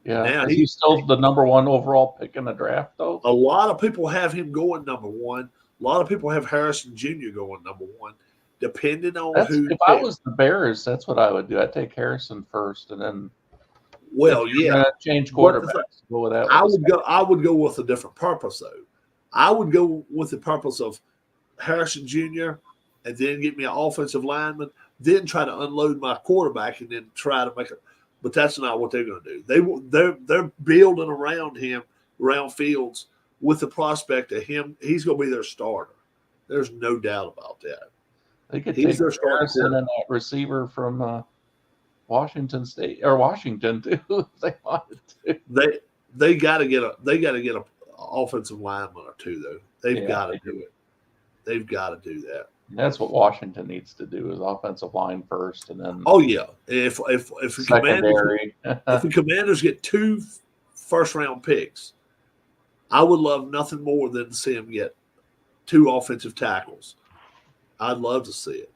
Yeah. Now Is he still the number 1 overall pick in the draft, though? A lot of people have him going number 1. A lot of people have Harrison Jr. going number 1, depending on who. If I was the Bears, that's what I would do. I'd take Harrison first, and then change quarterbacks. Go with that. I would go with a different purpose though. I would go with the purpose of Harrison Jr. and then get me an offensive lineman, then try to unload my quarterback and then try to make it. But that's not what they're going to do. They're building around him, around Fields, with the prospect of him. He's going to be their starter. There's no doubt about that. They could take Harrison and that receiver from Washington State or Washington too, if they wanted to. They got to get a offensive lineman or 2 though. They've got to do it. They've got to do that. That's what Washington needs to do: is offensive line first, and then. Oh yeah, if the Commanders get 2 first-round picks, I would love nothing more than to see them get 2 offensive tackles. I'd love to see it.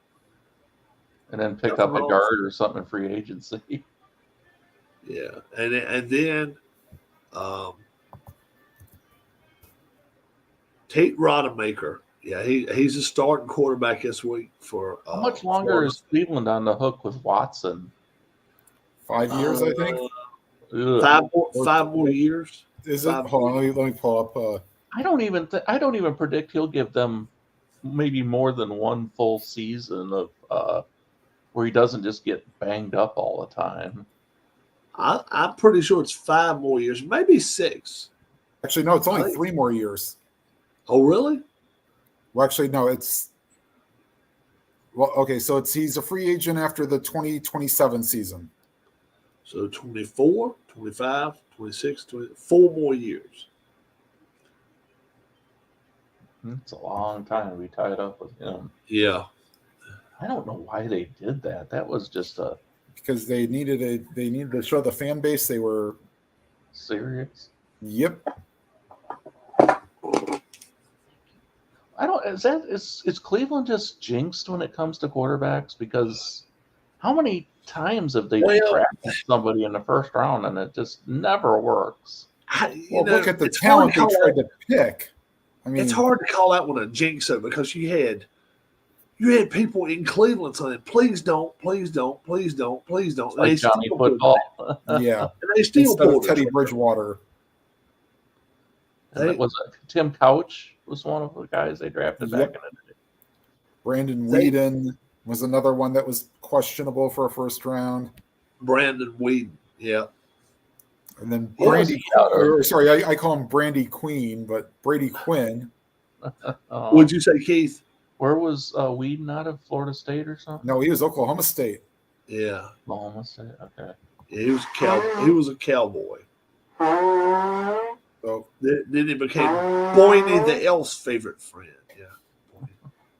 And then pick up a guard or something in free agency. Yeah, and then Tate Rodemaker. Yeah, he's a starting quarterback this week for. How much longer Florida. is Cleveland on the hook with Watson? 5 years, I think. 5 more years. Is it? Hold on, let me pull up. I don't even predict he'll give them maybe more than 1 full season of where he doesn't just get banged up all the time. I'm pretty sure it's 5 more years, maybe 6. Actually, no, it's only 3 more years. Oh, really? Well, actually, no, it's okay. So he's a free agent after the 2027 season. So 24, 25, 26, 4 more years. It's a long time to be tied up with him. Yeah. I don't know why they did that. That was just because they needed to show the fan base they were serious. Yep. Is Cleveland just jinxed when it comes to quarterbacks? Because how many times have they drafted somebody in the first round and it just never works? Look at the talent they tried to pick. I mean, it's hard to call that one a jinx though, because you had people in Cleveland saying, "Please don't, please don't, please don't, please don't." Like Johnny Football. Yeah, and they still instead of pulled Teddy Bridgewater. And it was Tim Couch was one of the guys they drafted back in the day. Brandon Whedon was another one that was questionable for a first round. Brandon Whedon, yeah. And then Brandy. I call him Brandy Queen, but Brady Quinn. Would you say, Keith? Where was Whedon out of? Florida State or something? No, he was Oklahoma State. Yeah. Oklahoma State, okay. Yeah, he was a cowboy. So then he became Boyney the Elf's favorite friend. Yeah.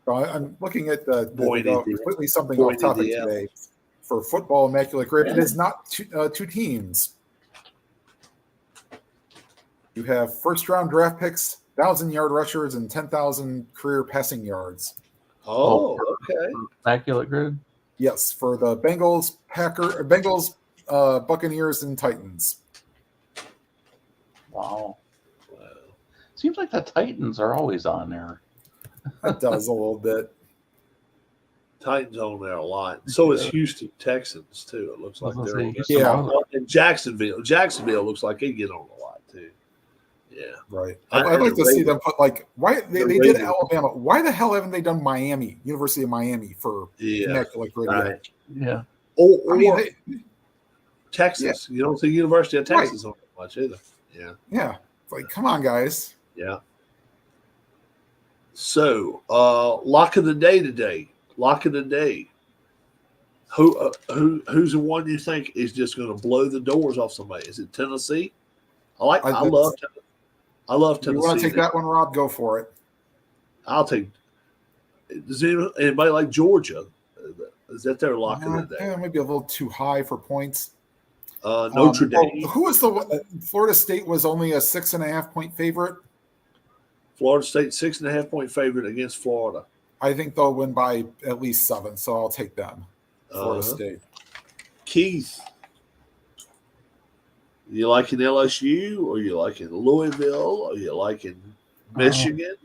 So I'm looking at Boyney completely something off topic today. For football immaculate grip, it is not two teams. You have first round draft picks, 1,000-yard rushers, and 10,000 career passing yards. Oh, okay. Immaculate grid? Yes, for the Bengals, Buccaneers, and Titans. Wow. Seems like the Titans are always on there. That does a little bit. Titans on there a lot. So is Houston Texans too. It looks like they're on there. Yeah. And Jacksonville looks like they get on a lot too. Yeah. Right. I'd like to see them put why they did Alabama. Why the hell haven't they done Miami, University of Miami for immaculate grid? Right. Yeah. Or Texas. Yeah. You don't see University of Texas on that much either. Yeah. Yeah. It's like, come on, guys. Yeah. So, lock of the day today. Lock of the day. Who's the one you think is just going to blow the doors off somebody? Is it Tennessee? I love Tennessee. You want to take that one, Rob? Go for it. I'll take. Does anybody like Georgia? Is that their lock of the day? Yeah, maybe a little too high for points. Notre Dame. Who was the Florida State was only a 6.5 point favorite? Florida State 6.5 point favorite against Florida. I think they'll win by at least 7, so I'll take them. Florida State. Keith, you liking LSU, or you liking Louisville, or you liking Michigan,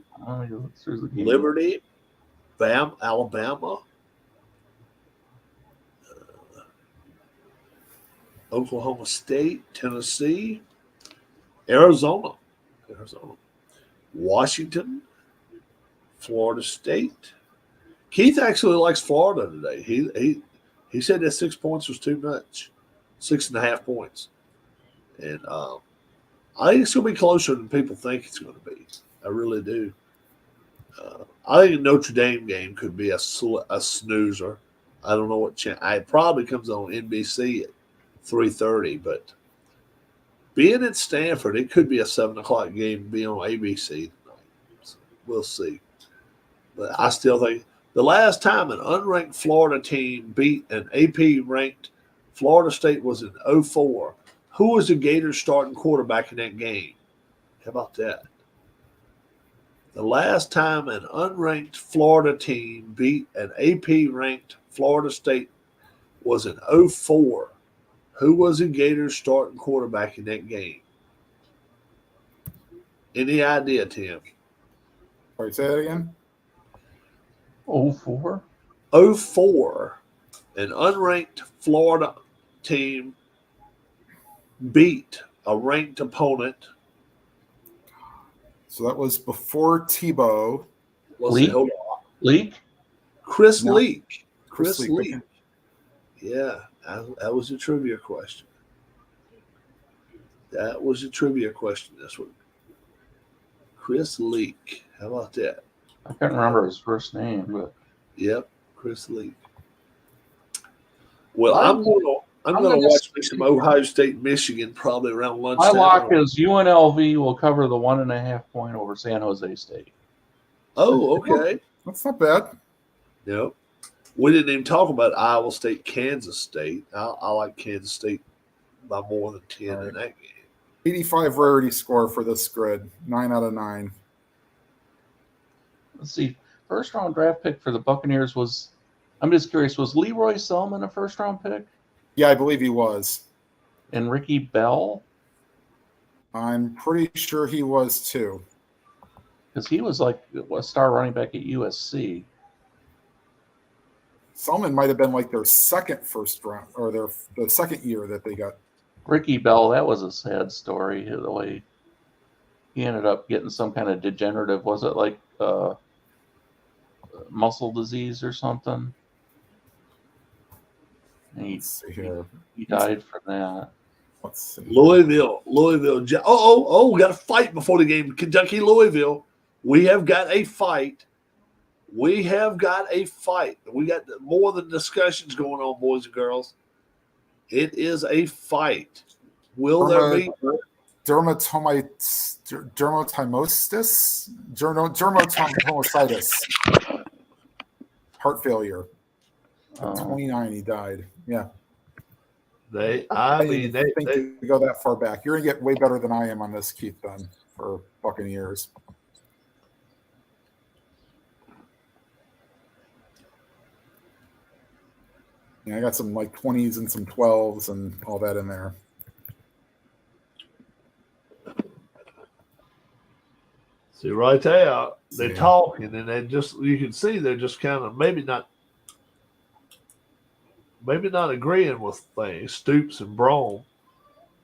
Liberty, Alabama, Oklahoma State, Tennessee, Arizona, Washington, Florida State. Keith actually likes Florida today. He said that 6 points was too much, 6.5 points, and I think it's going to be closer than people think it's going to be. I really do. I think a Notre Dame game could be a snoozer. I don't know what channel. It probably comes on NBC at 3:30, but being at Stanford, it could be a 7 o'clock game and be on ABC tonight. So we'll see. But I still think the last time an unranked Florida team beat an AP-ranked Florida State was in 2004. Who was the Gators starting quarterback in that game? How about that? The last time an unranked Florida team beat an AP-ranked Florida State was in 2004. Who was the Gators starting quarterback in that game? Any idea, Tim? All right, say that again. 2004? 2004, an unranked Florida team beat a ranked opponent. So that was before Tebow. Leak? Chris No. Leak. Chris Leak. Leak. Yeah, that was a trivia question. That was a trivia question this week. Chris Leak. How about that? I can't remember his first name, but Yep, Chris Leak. Well, I'm going to watch me some Ohio State, Michigan, probably around my lunchtime. lock is UNLV will cover the 1.5 point over San Jose State. Oh, okay. That's not bad. Yep. We didn't even talk about Iowa State, Kansas State. I like Kansas State by more than 10 in that game. 85 rarity score for this grid. 9 out of 9. Let's see. First round draft pick for the Buccaneers was, I'm just curious, was Leroy Selman a first round pick? Yeah, I believe he was. And Ricky Bell? I'm pretty sure he was too. Because he was like a star running back at USC. Selman might have been like their second first round, or the second year that they got. Ricky Bell, that was a sad story. The way he ended up getting some kind of degenerative. Was it like muscle disease or something? And Let's see here. he died from that. Let's see. Louisville. We got a fight before the game. Kentucky, Louisville. We have got a fight. We got more than discussions going on, boys and girls. It is a fight. Will there be dermatomyositis, heart failure. At 29, he died. Yeah. They go that far back. You're gonna get way better than I am on this, Keith. Then for Buccaneers. Yeah, I got some like 20s and some 12s and all that in there. see right there. They're talking, and you can see they're just kind of maybe not agreeing with things. Stoops and Brome,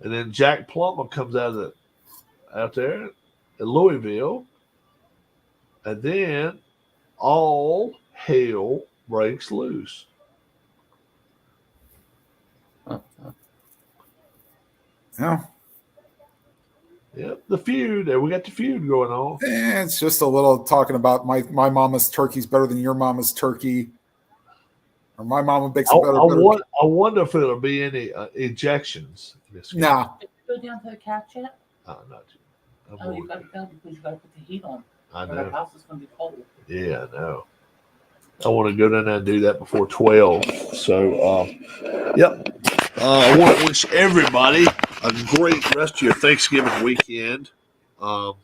and then Jack Plummer comes out there at Louisville, and then all hell breaks loose. Yeah. Yep, the feud. We got the feud going on. It's just a little talking about my mama's turkey's better than your mama's turkey. Or my mama bakes a better. I wonder if it'll be any ejections. Nah. Did you go down to the couch yet? Not yet. You got to go because you got to put the heat on. I Or know. the house is going to be cold. Yeah, I know. I want to go down there and do that before 12. So, yep. I want to wish everybody a great rest of your Thanksgiving weekend. Tomorrow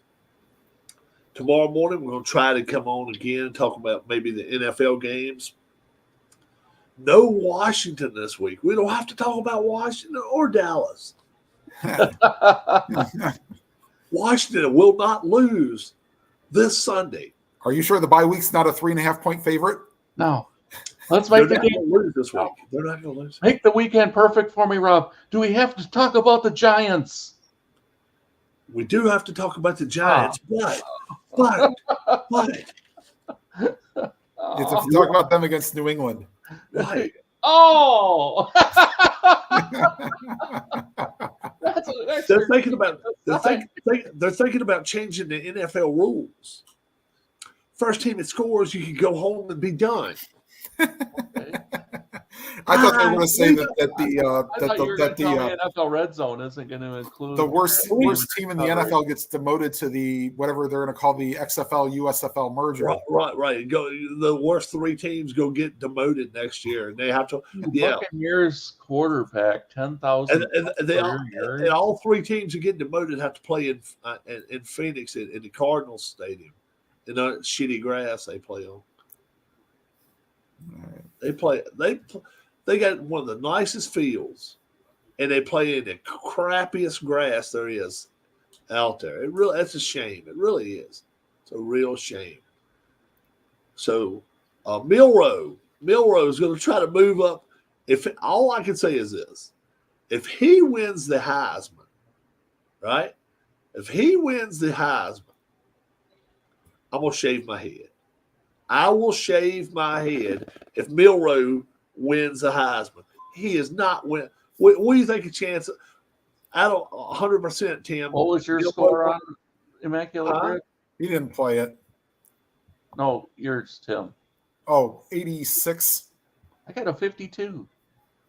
morning, we're going to try to come on again and talk about maybe the NFL games. No Washington this week. We don't have to talk about Washington or Dallas. Washington will not lose this Sunday. Are you sure the bye week's not a 3.5-point favorite? No. Let's make They're the not game. going to lose this week. They're not going to lose. Make the weekend perfect for me, Rob. Do we have to talk about the Giants? We do have to talk about the Giants, but It's if you talk about them against New England. right. Oh, They're thinking about changing the NFL rules. First team that scores, you can go home and be done. I thought they were going to say that the NFL Red Zone isn't going to include the worst team in the NFL gets demoted to the whatever they're going to call the XFL USFL merger. Right. The worst three teams go get demoted next year, and they have to. Yeah. Buccaneers quarterback 10,000. And all three teams that get demoted have to play in Phoenix in the Cardinals Stadium, in the shitty grass they play on. They got one of the nicest fields, and they play in the crappiest grass there is out there. That's a shame. It really is. It's a real shame. So Milroe is going to try to move up. All I can say is this: if he wins the Heisman, right? If he wins the Heisman, I'm going to shave my head. I will shave my head if Milroe wins the Heisman. He is not win. What do you think a chance? I don't 100%, Tim. What was your score on Immaculate Grid? He didn't play it. No, yours, Tim. Oh, 86. I got a 52.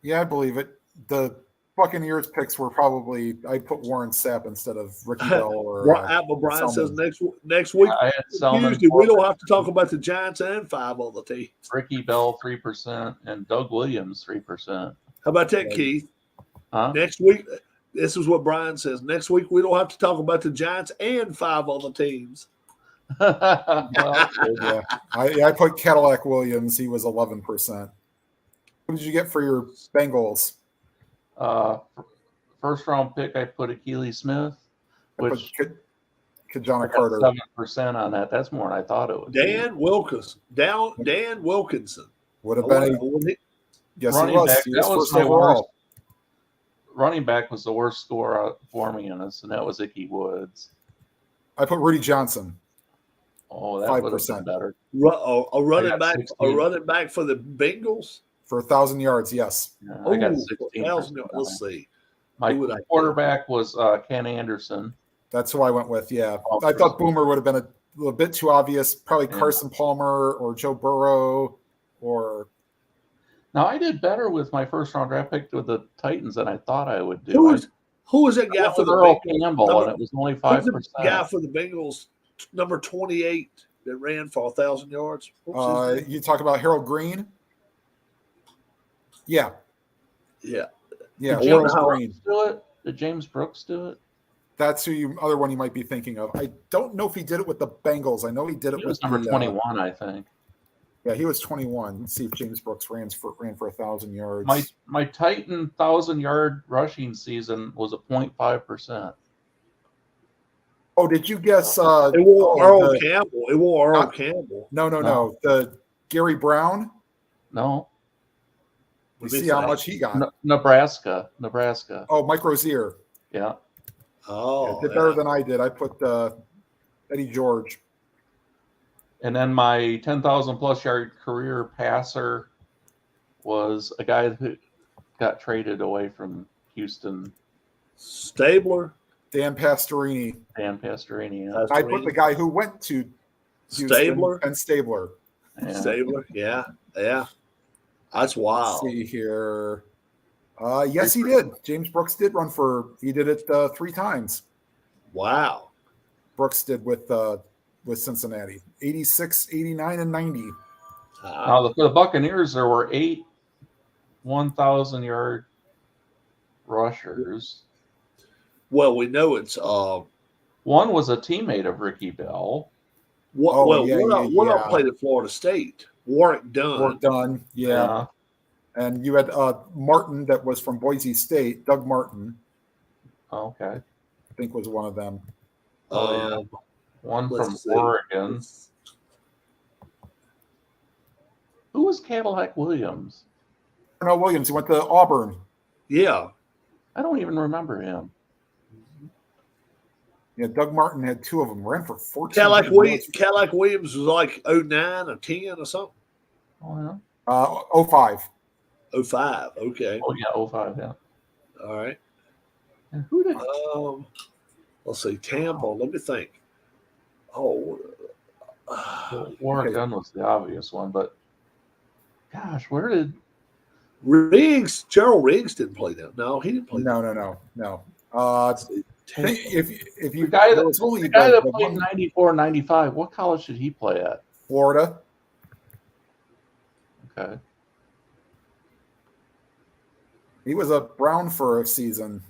Yeah, I believe it. The Buccaneers picks were probably I put Warren Sapp instead of Ricky Bell or Apple Brian says Selman. next week. I had Selman Tuesday, we don't have to talk about the Giants and 5 on the team. Ricky Bell 3% and Doug Williams 3%. How about that, Keith? Huh? Next week, this is what Brian says. Next week, we don't have to talk about the Giants and 5 on the teams. Well, Yeah, I put Cadillac Williams. He was 11%. What did you get for your Bengals? first round pick, I put Akili Smith, which Kajana Carter. 7% on that. That's more than I thought it would. Dan Wilkinson. Would have been. Yes, running he was. back. He That was first my overall. worst. Running back was the worst score for me in this, and that was Icky Woods. I put Rudy Johnson. Oh, that would have been 5%. better. A running got back, 16. for the Bengals. For 1,000 yards, yes. Yeah, I got Oh, 16%. let's see. My Who would I pick? quarterback was Ken Anderson. That's who I went with, yeah. 12%. I thought Boomer would have been a little bit too obvious. Probably Yeah. Carson Palmer or Joe Burrow or Now, I did better with my first round draft pick with the Titans than I thought I would do. Who was that I guy went for with the Earl Bengals? Campbell, and it was only Who's 5%. the guy for the Bengals, number 28, that ran for 1,000 yards? What's his name? you talk about Harold Green? Yeah. Yeah. Yeah, Did Harold James Green. Brooks do it? Did James Brooks do it? That's other one you might be thinking of. I don't know if he did it with the Bengals. I know he did it He with was number the, 21, I think. Yeah, he was 21. Let's see if James Brooks ran for 1,000 yards. My Titan 1,000-yard rushing season was a 0.5%. Oh, did you guess? It wore Earl the- Campbell. It wore Earl Not- Campbell. No. The Gary Brown. No, You Let me see how see. much he got. Nebraska. Oh, Mike Rozier. Yeah. Oh, Did better than I did. I put Eddie George. And then my 10,000-plus yard career passer was a guy who got traded away from Houston, Stabler. Dan Pastorini. Dan Pastorini. Yeah. I put the guy who went to Houston, Stabler. and Stabler. Yeah. Stabler. Yeah. That's Let's wild. see here. Yes, he did. James Brooks did run for. He did it 3 times. Wow. Brooks did with Cincinnati. 86, 89, and 90. Now, for the Buccaneers, there were 8 1,000-yard rushers. Well, we know it's One was a teammate of Ricky Bell. one played at Florida State. Warwick Dunn. Work done. Yeah. And you had Martin that was from Boise State. Doug Martin, Okay. I think, was one of them. One let's from see. Oregon. Who was Cadillac Williams? No, Williams. He went to Auburn. Yeah. I don't even remember him. Yeah, Doug Martin had 2 of them. Ran for 14. Cadillac Williams was like 09 or 10 or something. Oh, yeah. 05. 05. Okay. Oh, yeah, 05, yeah. All right. And who did Let's see. Tampa. Let me think. Oh. Warwick Dunn was the obvious one, but gosh, where did Riggs. Gerald Riggs didn't play that. No, he didn't play that. No. Tampa. If you the guy there was only the guy like that the played one- 94, 95, what college did he play at? Florida. Okay. He was a Brown for a season.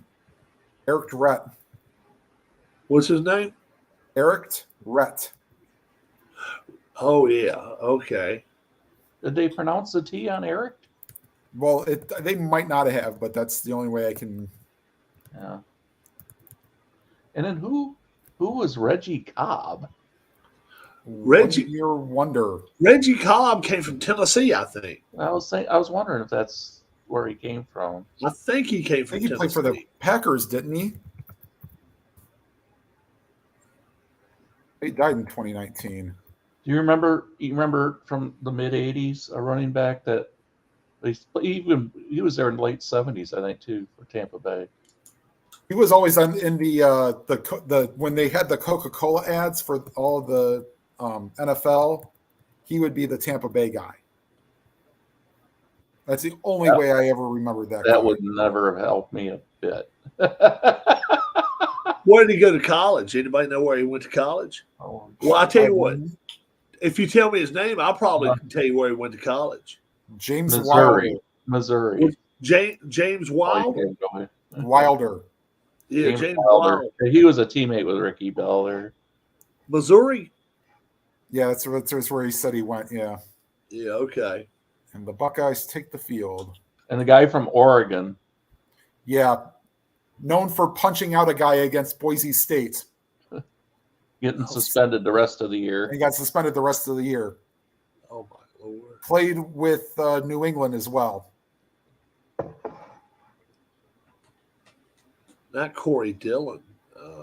Eric Rhett. What's his name? Eric Rhett. Oh, yeah. Okay. Did they pronounce the T on Eric? Well, they might not have, but that's the only way I can. Yeah. And then who was Reggie Cobb? Reggie- Your wonder. Reggie Cobb came from Tennessee, I think. I was wondering if that's where he came from. I think he came I from think he Tennessee. played for the Packers, didn't he? He died in 2019. Do you remember from the mid 80s a running back that he was there in the late 70s, I think, too, for Tampa Bay. He was always in the when they had the Coca-Cola ads for all the NFL. He would be the Tampa Bay guy. That's the only way I ever remember that. That guy. would never have helped me a bit. Where did he go to college? Anybody know where he went to college? Oh, Well, I'll tell you what. If you tell me his name, I'll probably tell you where he went to college. James Missouri. James Wilder. Wilder. Yeah, James James Wilder. Wilder. He was a teammate with Ricky Bell there. Missouri? Yeah, that's where he said he went. Yeah. Yeah, okay. And the Buckeyes take the field. And the guy from Oregon. Yeah. Known for punching out a guy against Boise State. Getting suspended the rest of the year. He got suspended the rest of the year. Oh, my Lord. Played with New England as well. Not Corey Dillon.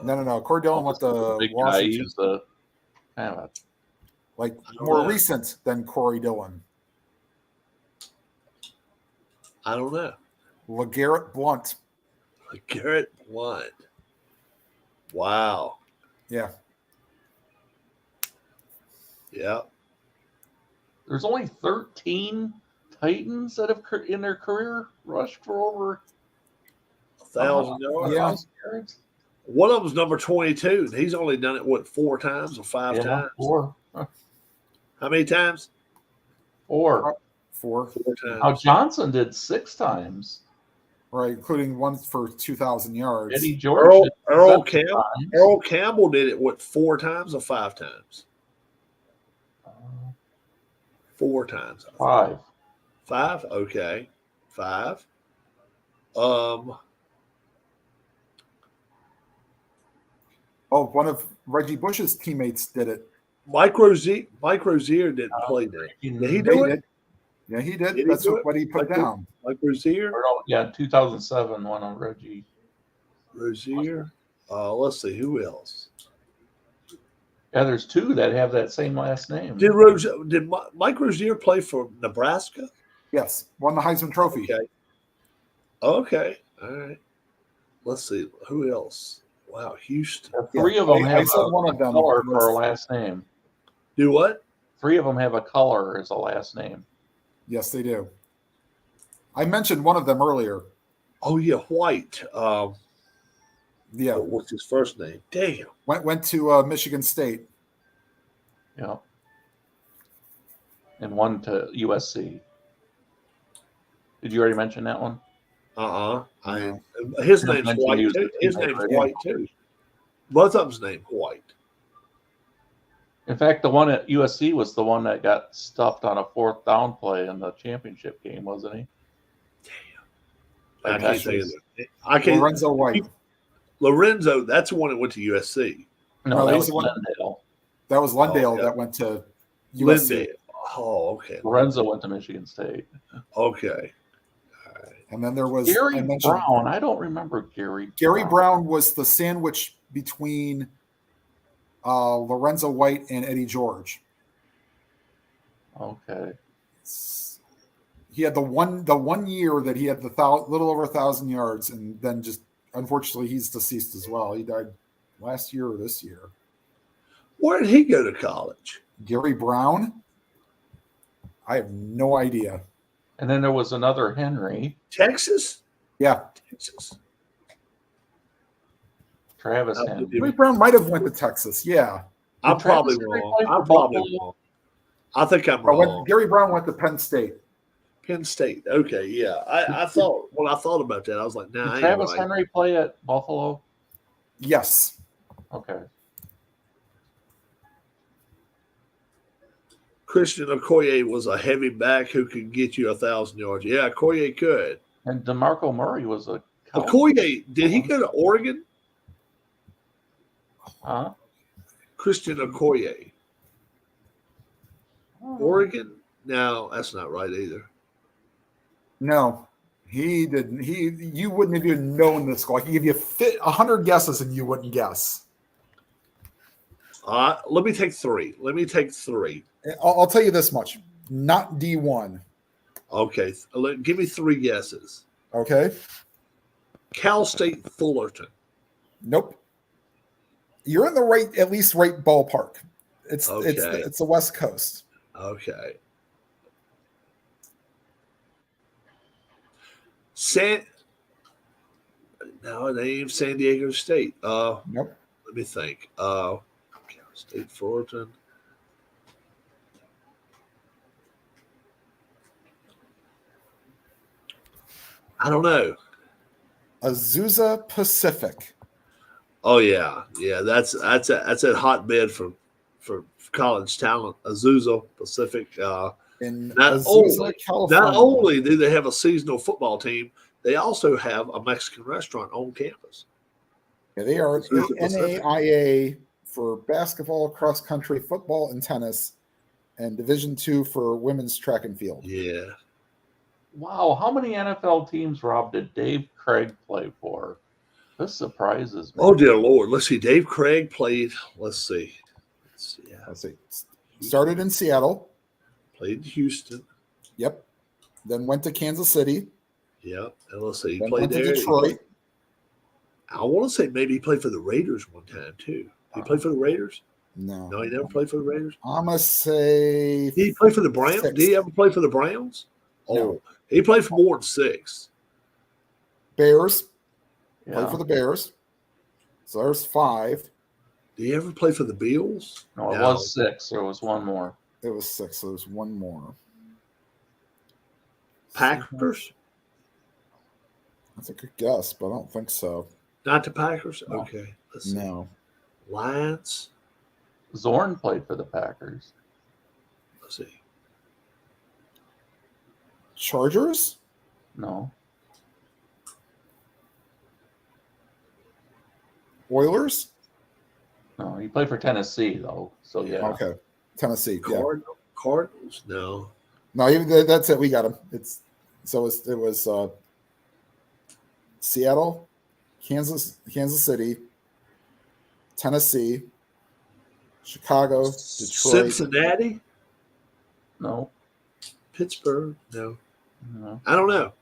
No. Corey Dillon went to big guy. Washington. He's the kind of Like I don't more know. recent than Corey Dillon. I don't know. LeGarrette Blunt. Garrett Blunt. Wow. Yeah. Yeah. There's only 13 Titans that have in their career rushed for over 1,000 yards. Yeah. 1,000 yards. One of them's number 22. And he's only done it, 4 times or 5 Yeah, times? 4. How many times? 4. 4. 4 times. Now Johnson did 6 times. Right, including one for 2,000 yards. Eddie George did Earl 7 times. Campbell did it, 4 times or 5 times? 4 times. 5. 5? Okay. 5. One of Reggie Bush's teammates did it. Mike Rozier didn't play that. Did he do it? Yeah, he did. Did he That's do what he put Mike down. Mike Rozier? Yeah, 2007, one on Reggie. Rozier. Let's see who else. Yeah, there's 2 that have that same last name. Did Mike Rozier play for Nebraska? Yes, won the Heisman Trophy. Okay. All right. Let's see who else. Wow, Houston. 3 of them I have said a one of them color was- for a last name. Do what? 3 of them have a color as a last name. Yes, they do. I mentioned one of them earlier. Oh yeah, White. Yeah, What's his first name? Damn. went to Michigan State. Yeah. And 1 to USC. Did you already mention that one? No. His You name's mentioned White he was too. a His teammate, name's right? White too. Both of them's named White. In fact, the one at USC was the one that got stuffed on a 4th down play in the championship game, wasn't he? I Like, can't think of actually- it. I can't. Lorenzo White. Lorenzo, that's the one that went to USC. No, No, that he's was the one- Lindale. That was Lundale yeah. that went to USC. Lindale. Oh, okay. Lorenzo went to Michigan State. Okay. And then there was Gary I mentioned Brown. I don't remember Gary. Gary Brown was the sandwich between Lorenzo White and Eddie George. Okay. He had the one year that he had the little over 1,000 yards, and then just unfortunately he's deceased as well. He died last year or this year. Where did he go to college? Gary Brown? I have no idea. And then there was another Henry, Texas? Yeah, Texas. Travis I'll Henry. give Gary Brown might have went to Texas. Yeah, I'm Did Travis probably Henry wrong. play for I'm probably Buffalo? wrong. I think I'm Or wrong. Gary Brown went to Penn State. Penn State. Okay, yeah. I thought when I thought about that, I was like, nah, I Did ain't Travis right. Henry play at Buffalo? Yes, Okay. Christian Okoye was a heavy back who could get you 1,000 yards. Yeah, Okoye could. And DeMarco Murray was a college. Okoye, did he go to Oregon? Huh? Christian Okoye. Oh. Oregon? No, that's not right either. no, he didn't. You wouldn't have even known this school. I could give you 100 guesses and you wouldn't guess. Let me take 3. I'll tell you this much: not D1. Okay, give me 3 guesses. Okay. Cal State Fullerton. Nope. You're in the at least right ballpark. It's Okay. the West Coast. Okay. No, they ain't San Diego State. Nope. Let me think. Cal State Fullerton. I don't know. Azusa Pacific. Oh yeah, that's a hotbed for college talent. Azusa Pacific. In Not Azusa, only- California. Not only do they have a seasonal football team, they also have a Mexican restaurant on campus. Yeah, they are Azusa Pacific. NAIA for basketball, cross country, football, and tennis, and Division II for women's track and field. Yeah. Wow. How many NFL teams, Rob, did Dave Craig play for? This surprises me. Oh dear Lord. Let's see. Dave Craig played. Let's see. Yeah. Let's see. Started in Seattle. Played in Houston. Yep. Then went to Kansas City. Yep. And let's see. He Then played went to there. Detroit. I want to say maybe he played for the Raiders one time too. Did he play for the Raiders? No. No, he never played for the Raiders. I'm gonna say. Did he play for the Browns? 6. Did he ever play for the Browns? No. Oh, he played for more than 6. Bears. Yeah. Played for the Bears. So there's 5. Did he ever play for the Bills? No, it was 6. There was one more. It was 6. So there's one more. Packers? That's a good guess, but I don't think so. Not the Packers? No. Okay. Let's see. No. Lions? Zorn played for the Packers. Let's see. Chargers? No. Oilers? No, he played for Tennessee though. So yeah. Okay. Tennessee. Yeah. Cardinals? No. No, that's it. We got him. It was Seattle, Kansas City, Tennessee, Chicago, Detroit. Cincinnati? No. Pittsburgh? No. No. I don't know.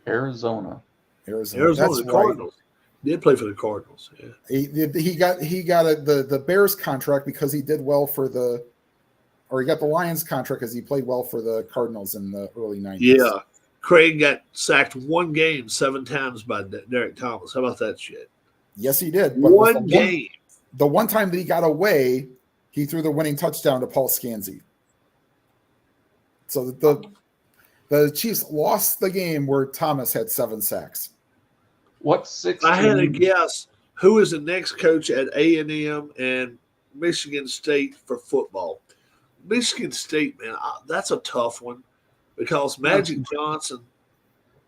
Arizona. Arizona. That's the right. Cardinals. He did play for the Cardinals. Yeah. He got the Bears contract because he did well for he got the Lions contract because he played well for the Cardinals in the early 90s. Yeah. Craig got sacked one game 7 times by Derek Thomas. How about that shit? Yes, he did. But One game. The one time that he got away, he threw the winning touchdown to Paul Scanzi. So the Chiefs lost the game where Thomas had 7 sacks. What 6? I had a guess. Who is the next coach at A&M and Michigan State for football? Michigan State, man, that's a tough one because Magic Johnson,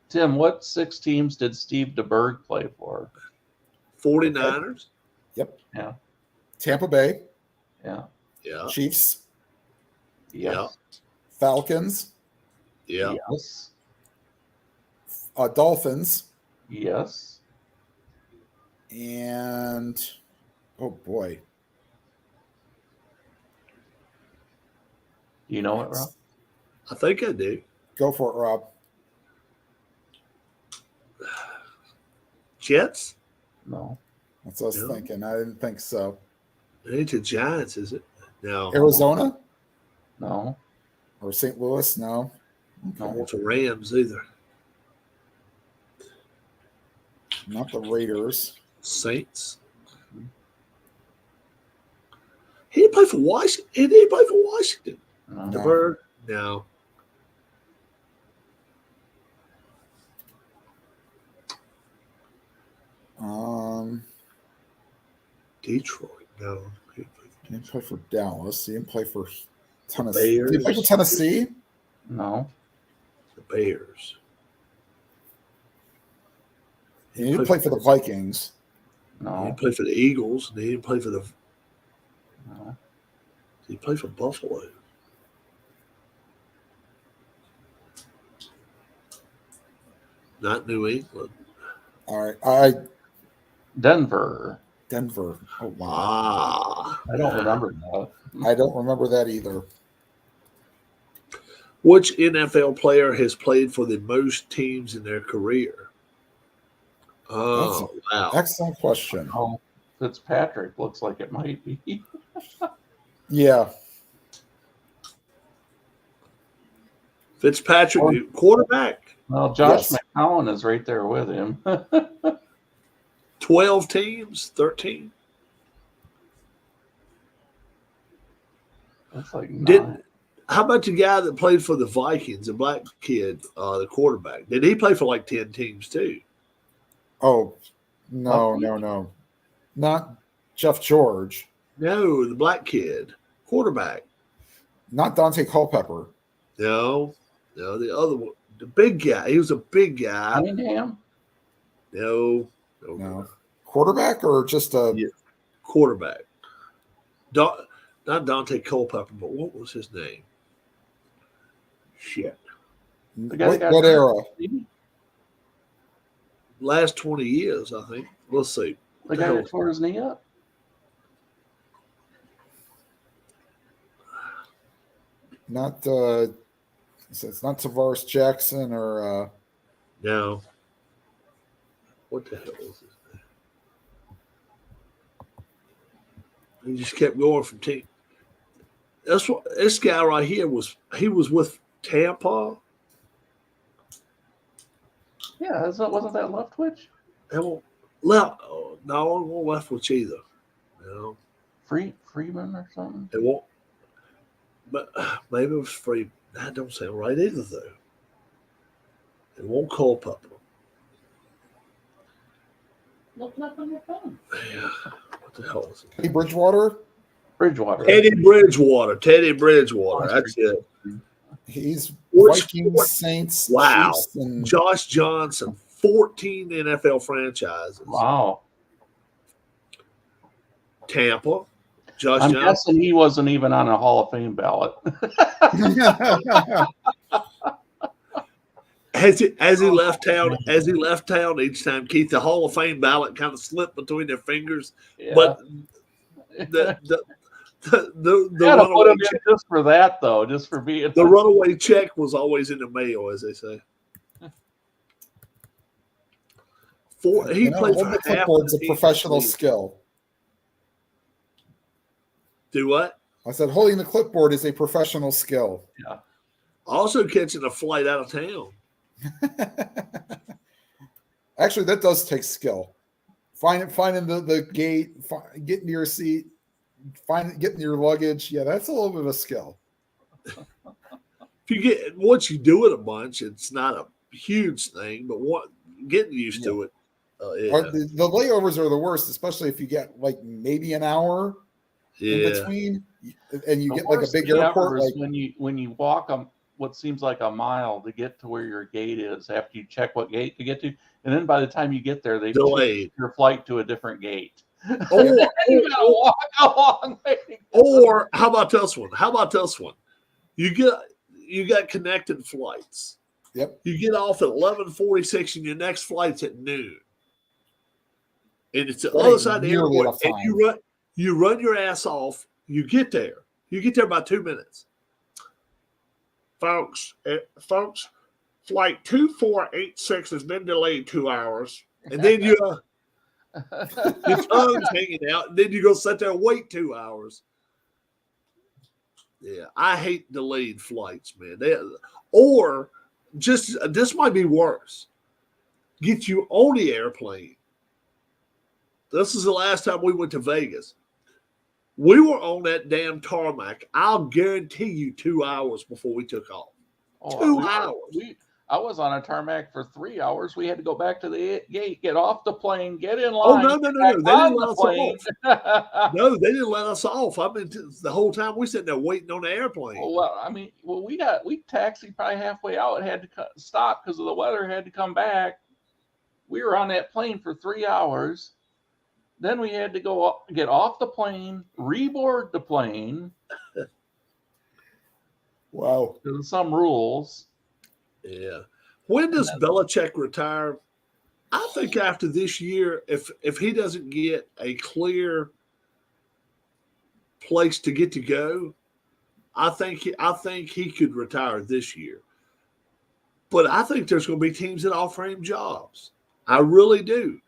Tim, what 6 teams did Steve DeBerg play for? 49ers. Yep. Yeah. Tampa Bay, Yeah. Yeah. Chiefs, Yes. Falcons, Yeah. Yes. Dolphins, Yes. and oh boy, You know it, Rob? I think I do. go for it, Rob. Jets? No. That's what I was No. thinking. I didn't think so. It ain't the Giants, is it? No. Arizona No. or St. Louis? No. Not the Rams either. Not the Raiders. Saints. He didn't play for Washington. He didn't play for Washington. No. The Bird? No. Detroit? No. He He didn't play for Dallas. He didn't play for Tennessee. Bears. Did he play for Tennessee? No. The Bears. He didn't play for the Vikings. He No. didn't play for the Eagles. And he didn't play for the. No. He played for Buffalo. Not New England. All right. Denver. Denver. Oh wow. Ah. I don't remember that. I don't remember that either. Which NFL player has played for the most teams in their career? Oh, wow. Excellent question. Oh, Fitzpatrick looks like it might be. Yeah. Fitzpatrick, quarterback, Well, Josh Yes. McCown is right there with him. 12 teams, 13. That's like 9. How about the guy that played for the Vikings, the black kid, the quarterback? Did he play for like 10 teams too? Oh, no. Not Jeff George. No, the black kid, quarterback. Not Dante Culpepper. No, the other one, the big guy. He was a big guy. Cunningham? No. Quarterback or just a Yeah. Quarterback. Not Dante Culpepper, but what was his name? Shit. The guy that got what hurt. era? last 20 years, I think. Let's see. The guy that tore his knee up? Not it's not Tavares Jackson or No. What the hell is this? He just kept going from team. That's what this guy right here was. He was with Tampa. Yeah, wasn't that Leftwich? Left. No, it won't Leftwich either. No, Freeman or something? it won't. But maybe it was Free. That don't sound right either, though. It won't Culpepper. Look up on your phone. Yeah. What the hell is it? Teddy Bridgewater. Teddy Bridgewater. That's it. He's Which- Vikings, Saints, Wow. Chiefs, and Josh Johnson, 14 NFL franchises. Wow. Tampa. Josh I'm Johnson. guessing he wasn't even on a Hall of Fame ballot. As he left town, each time, Keith, the Hall of Fame ballot kind of slipped between their fingers. Yeah. But the gotta put runaway him in just for that, though, just for being the runaway check was always in the mail, as they say. He played holding for the half clipboard's the a team. professional skill. Do what? I said holding the clipboard is a professional skill. Also catching a flight out of town. Actually, that does take skill. Finding the gate, getting to your seat, getting your luggage. Yeah, that's a little bit of a skill. Once you do it a bunch, it's not a huge thing, but getting used to it. Yeah. The layovers are the worst, especially if you get like maybe an hour in between, and you The get like a worst big thing airport. ever is Like when you walk what seems like a mile to get to where your gate is after you check what gate to get to, and then by the time you get there, they've Delayed. changed your flight to a different gate. Or, You gotta walk a long way. or how about this one? You got connected flights. Yep. You get off at 11:46 and your next flight's at noon. And it's the other side of the nearly airport. enough And time. you run your ass off. You get there. You get there about 2 minutes. Folks, flight 2486 has been delayed 2 hours. And then your tongue's hanging out. And then you go sit there and wait 2 hours. Yeah, I hate delayed flights, man. This might be worse. Get you on the airplane. This is the last time we went to Vegas. We were on that damn tarmac. I'll guarantee you 2 hours before we took off. 2 hours. I was on a tarmac for 3 hours. We had to go back to the gate, get off the plane, get in Oh, line. no. They didn't let us off. off. No, they didn't let us off. I mean, the whole time we sitting there waiting on the airplane. We taxied probably halfway out. It had to stop because of the weather. Had to come back. We were on that plane for 3 hours. Then we had to go get off the plane, reboard the plane. Wow. There's some rules. Yeah. When does Belichick retire? I think after this year, if he doesn't get a clear place to get to go, I think he could retire this year. But I think there's going to be teams that offer him jobs. I really do.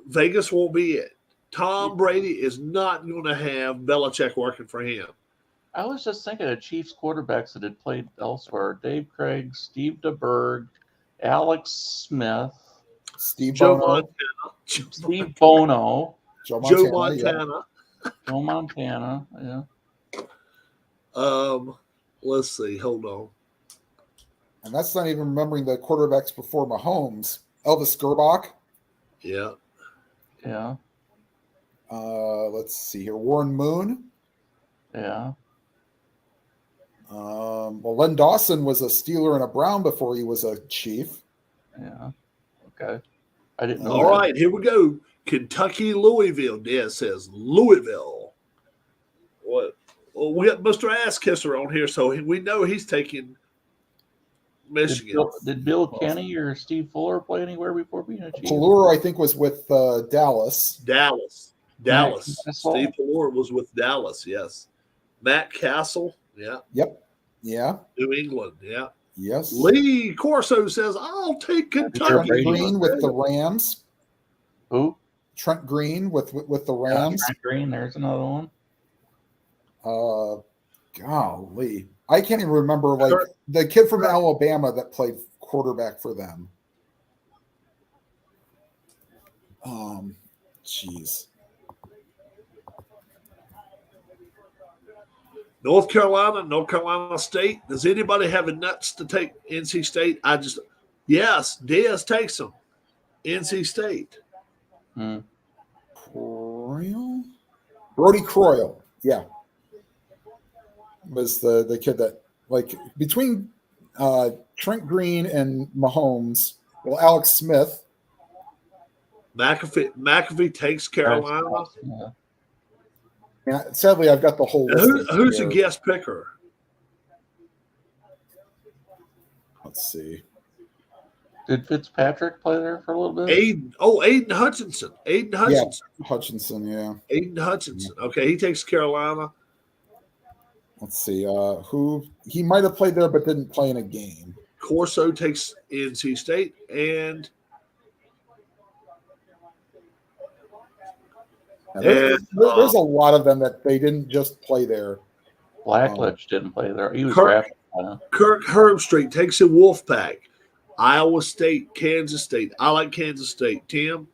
Vegas won't be it. Tom Brady is not going to have Belichick working for him. I was just thinking of Chiefs quarterbacks that had played elsewhere: Dave Craig, Steve DeBerg, Alex Smith, Joe Bono, Steve Bono, Joe Joe Montana. Joe Montana. Yeah. Let's see. Hold on. And that's not even remembering the quarterbacks before Mahomes. Elvis Gerbach. Yeah. Yeah. Let's see here. Warren Moon. Yeah. Well, Len Dawson was a Steeler and a Brown before he was a Chief. Yeah. Okay. I didn't know. All right, here we go. Kentucky, Louisville. Des says Louisville. What? Well, we got Mr. Ass Kisser on here, so we know he's taking Michigan. Did Bill Kenny or Steve Fuller play anywhere before being a Chief? Pelluer, I think, was with Dallas. Dallas. Matt Castle. Steve Pelluer was with Dallas, yes. Matt Castle, yeah. Yep. Yeah. New England, yeah. Yes. Lee Corso says, I'll take Trent Kentucky. Green with the Rams. Who? Trent Green with the Yeah, Rams. Trent Green. There's another one. Golly. I can't even remember, like, the kid from Alabama that played quarterback for them. Jeez. North Carolina State. Does anybody have a nuts to take NC State? Yes, Diaz takes them. NC State. Croyle? Brody Croyle. Yeah. Was the kid that, like, between Trent Green and Mahomes, well, Alex Smith. McAfee takes Carolina. Yeah. Yeah, sadly, I've got the whole list. Who's the guest picker? Let's see. Did Fitzpatrick play there for a little bit? Aiden Hutchinson. Yeah, Hutchinson, yeah. Aiden Hutchinson. Okay, he takes Carolina. Let's see. Who he might have played there but didn't play in a game. Corso takes NC State, and There's a lot of them that they didn't just play there. Blackledge didn't play there. He was Kirk- drafted. Kirk Herbstreit takes a Wolfpack. Iowa State, Kansas State. I like Kansas State. Tim?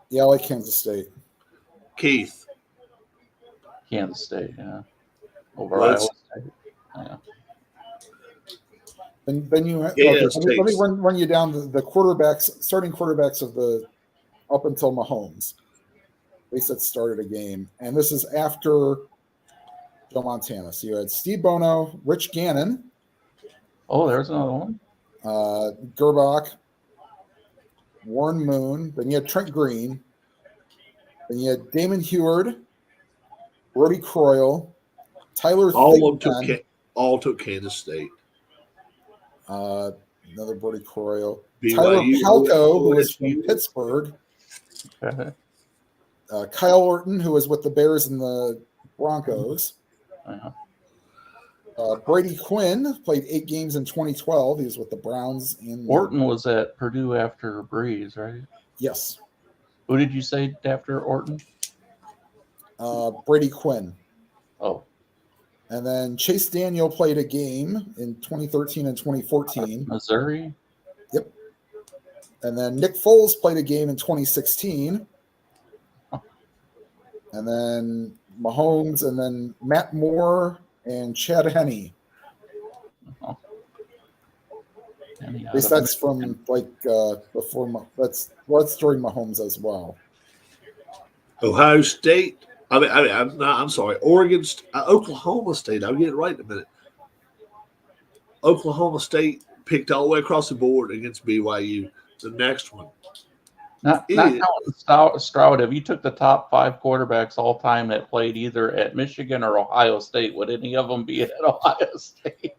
Yeah, I like Kansas State. Keith? Kansas State, yeah. Over Let's- Iowa State. Yeah. Then you Yeah, okay, it let me takes- run you down the quarterbacks, starting quarterbacks of the up until Mahomes. At least that started a game. And this is after Joe Montana. So you had Steve Bono, Rich Gannon, Oh, there's another one. Gerbach, Warren Moon. Then you had Trent Green. Then you had Damon Heward, Brody Croyle, Tyler All took Kansas State. Another Brody Croyle. BYU, Tyler Palco, who was from OSU. Pittsburgh. Okay. Kyle Orton, who was with the Bears and the Broncos. Uh-huh. Brady Quinn played 8 games in 2012. He was with the Browns. And Orton was at Purdue after Breeze, right? Yes. Who did you say after Orton? Brady Quinn. Oh, And then Chase Daniel played a game in 2013 and 2014. Missouri. Yep. And then Nick Foles played a game in 2016. And then Mahomes, and then Matt Moore and Chad Henne. At least that's from like before. That's during Mahomes as well. Ohio State. I'm sorry. Oklahoma State. I'll get it right in a minute. Oklahoma State picked all the way across the board against BYU. The next one. Not counting Stroud. If you took the top 5 quarterbacks all time that played either at Michigan or Ohio State, would any of them be at Ohio State?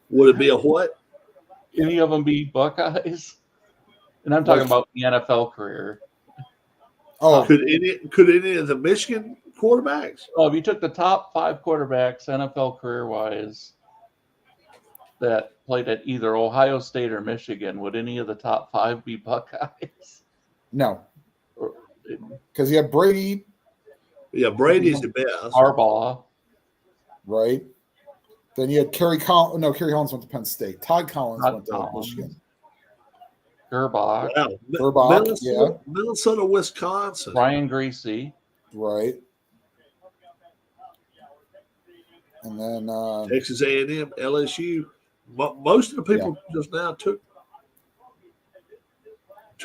Would it be a what? Any of them be Buckeyes? And I'm talking about the NFL career. Oh, Could any of the Michigan quarterbacks? Well, if you took the top 5 quarterbacks NFL career-wise that played at either Ohio State or Michigan, would any of the top 5 be Buckeyes? no, because you have Brady, Yeah, Brady's the best. Harbaugh. right? Then you had Kerry Collins. No, Kerry Collins went to Penn State. Todd Collins went to Michigan. Gerbach. Wow. Gerbach, Minnesota, Wisconsin. Brian Greasy. Right. And then Texas A&M, LSU. Most of the people just now took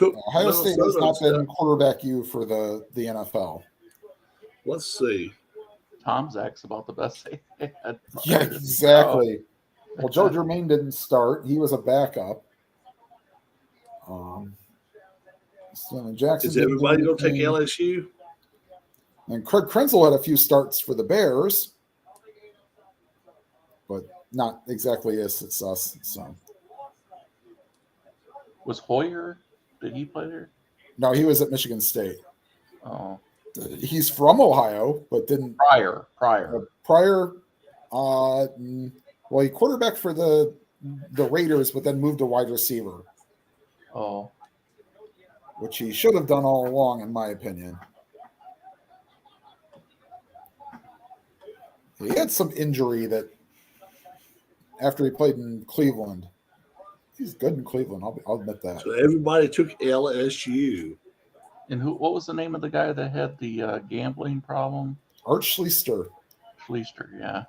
Ohio State has Minnesota not been instead. quarterback U for the NFL. Let's see. Tom Zach's about the best they had. Yeah, exactly. Well, Joe Germain didn't start. He was a backup. Jackson. Is everybody going to take anything. LSU? And Craig Krenzel had a few starts for the Bears. But not exactly a success. So Was Hoyer? Did he play there? no, he was at Michigan State. Oh, He's from Ohio, but didn't prior. prior. Well, he quarterbacked for the Raiders, but then moved to wide receiver, Oh, which he should have done all along, in my opinion. He had some injury that after he played in Cleveland. He's good in Cleveland. I'll admit that. So everybody took LSU. and what was the name of the guy that had the gambling problem? Art Schlichter. Schleister, yeah.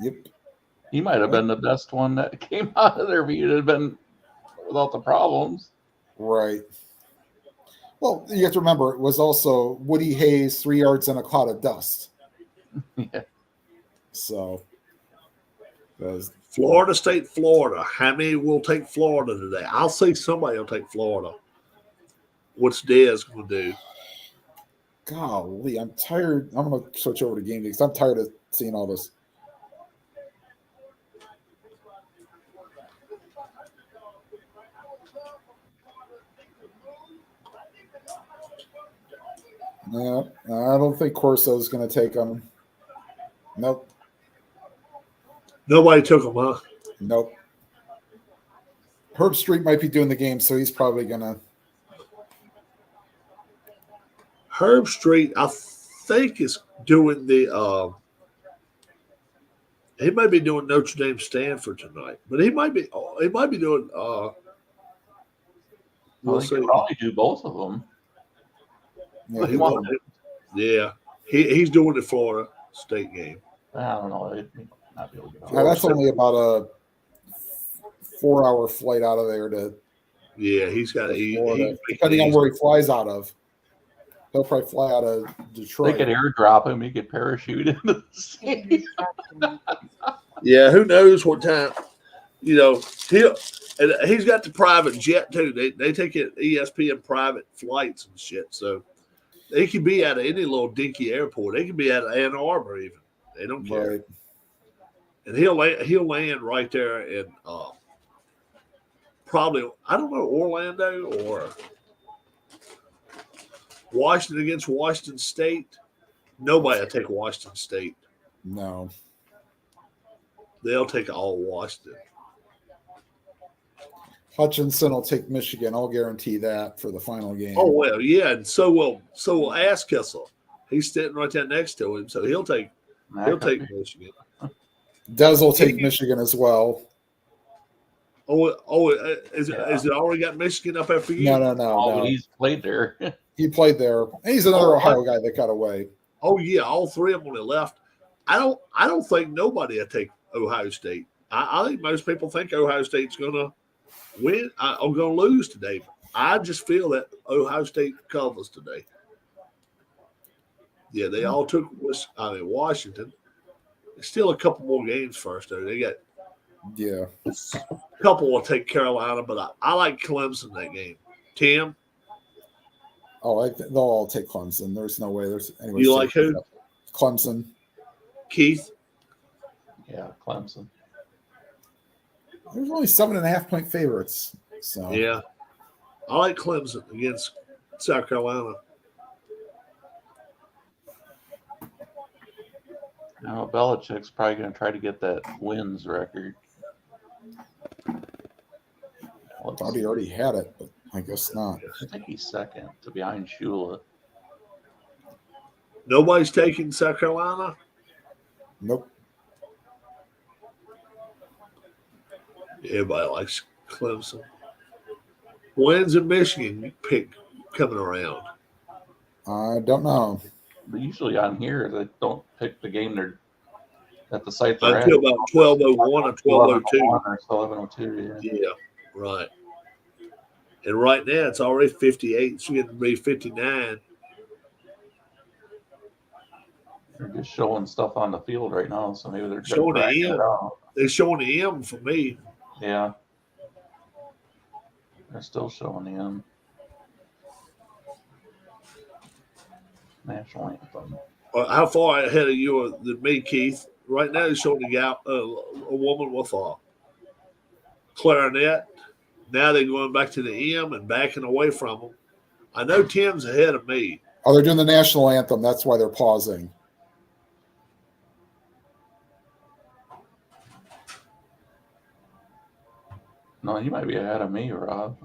Yep. He might have been the best one that came out of there if he'd have been without the problems. Right. Well, you have to remember it was also Woody Hayes, 3 yards in a cloud of dust. Yeah. So, Florida State, Florida. How many will take Florida today? I'll say somebody will take Florida. What's Dez going to do? golly, I'm tired. I'm going to switch over to game because I'm tired of seeing all this. No, I don't think Corso is going to take them. Nope. Nobody took them, huh? Nope. Herb Street might be doing the game, so he's probably going to. Herb Street, I think, is doing the. He might be doing Notre Dame Stanford tonight, but he might be doing. Well, he could probably do both of them. Yeah, He won't. Yeah, he's doing the Florida State game. I don't know. It may not be able to get now, that's only about a 4-hour flight out of there to Yeah, he's got Florida, depending on where he flies out of. He'll probably fly out of Detroit. They could airdrop him. He could parachute into the sea. Yeah, who knows what time? You know, he's got the private jet too. They take it ESPN private flights and shit. So they could be at any little dinky airport. They could be at Ann Arbor even. They don't care. Right. And he'll land right there in probably, I don't know, Orlando or Washington against Washington State. Nobody will take Washington State. No. They'll take all Washington. Hutchinson will take Michigan. I'll guarantee that for the final game. Oh well, yeah, and so will Asskessel. He's sitting right there next to him, so he'll take Michigan. Dez will take Michigan as well. Is it already got Michigan up there for you? No. But he's played there. He played there. He's another Ohio guy that got away. Oh yeah, all three of them on the left. I don't think nobody will take Ohio State. I think most people think Ohio State's gonna win. I'm gonna lose today. I just feel that Ohio State covers today. Yeah, they all took Washington. There's still a couple more games first though. They got Yeah. a couple will take Carolina, but I like Clemson that game. Tim, Oh, they'll all take Clemson. There's no way. Anyway. You like who? Clemson. Keith. Yeah, Clemson. There's only 7.5-point favorites. So Yeah, I like Clemson against South Carolina. Now Belichick's probably going to try to get that wins record. probably already had it, but I guess not. I think he's second to behind Shula. Nobody's taking South Carolina. Nope. Everybody likes Clemson. When's in Michigan pick coming around? I don't know. But usually on here, they don't pick the game they're at the site they're Until at. about 12:01 or 12:02. Or 11:02, yeah. Yeah, right. And right now it's already 58. It's going to be 59. They're just showing stuff on the field right now, so maybe they're just Showing the dragging M. it out. They're showing the M for me. Yeah. They're still showing the M. National anthem. How far ahead of you than me, Keith? right now he's showing a woman with a clarinet. Now they're going back to the M and backing away from them. I know Tim's ahead of me. Oh, they're doing the national anthem. That's why they're pausing. No, he might be ahead of me, Rob.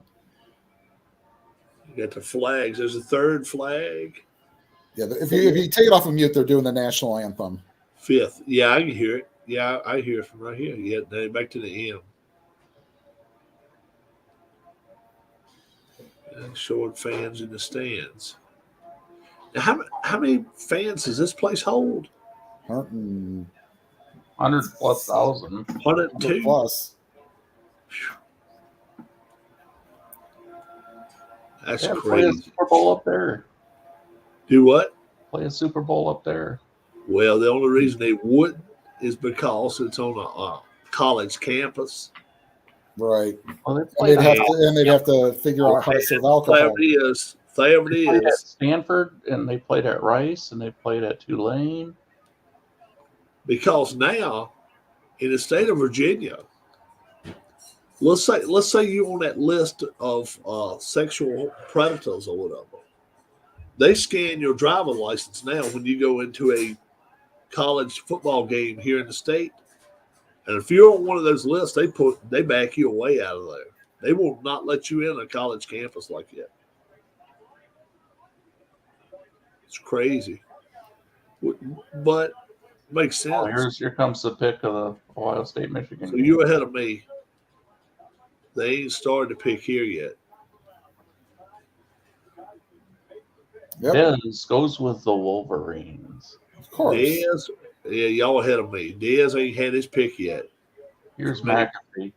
You got the flags. There's a third flag. Yeah, if you take it off of mute, they're doing the national anthem. Fifth. Yeah, I can hear it. Yeah, I hear it from right here. Yeah, then back to the M. And showing fans in the stands. Now, how many fans does this place hold? 100 100+ thousand. 102. plus. That's Yeah, play a crazy. Super Bowl up there. Do what? Play a Super Bowl up there. Well, the only reason they wouldn't is because it's on a college campus. Right. Well, they And played they'd have to figure out how to serve alcohol. There it is. There it They played at is. Stanford, and they played at Rice, and they played at Tulane. Because now, in the state of Virginia, let's say you're on that list of sexual predators or whatever. They scan your driver's license now when you go into a college football game here in the state. And if you're on one of those lists, they back you away out of there. They will not let you in a college campus like that. It's crazy, but makes sense. Oh, here comes the pick of the Ohio State Michigan. So you're ahead of me. They ain't started to pick here yet. Yep, Dez goes with the Wolverines. of course. Dez, yeah, y'all ahead of me. Dez ain't had his pick yet. Here's McAfee.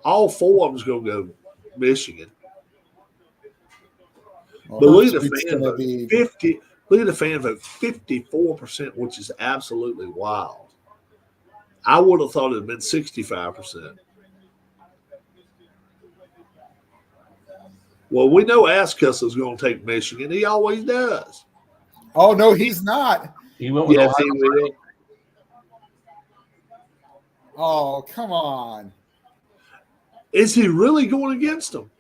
All four of them's gonna go Michigan. Well, But look at Herbstreit's the fan gonna vote. be 50. Look at the fan vote. 54%, which is absolutely wild. I would have thought it'd been 65%. Well, we know Askus is going to take Michigan. He always does. Oh no, he's not. He went with Yes, Ohio he will. Oh, come on. Is he really going against them?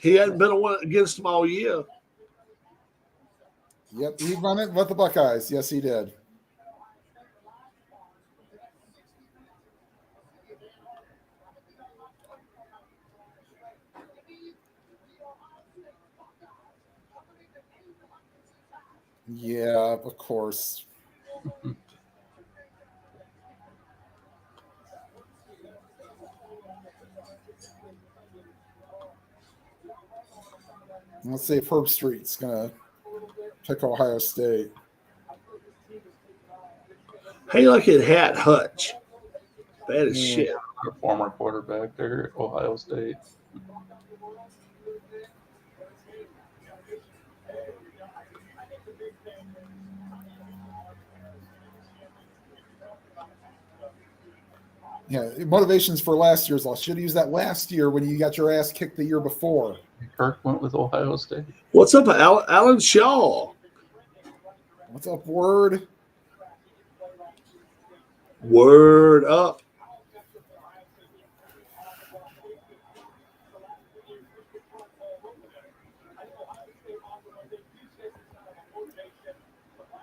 He hadn't been against them all year. Yep, he run it with the Buckeyes. Yes, he did. Yeah, of course. Let's see if Herbstreit's gonna pick Ohio State. Hey, look at Hat Hutch. That is Yeah. shit. The former quarterback there at Ohio State. Yeah, motivations for last year's loss. Should have used that last year when you got your ass kicked the year before. Kirk went with Ohio State. What's up, Alan Shaw? What's up, Word? Word up.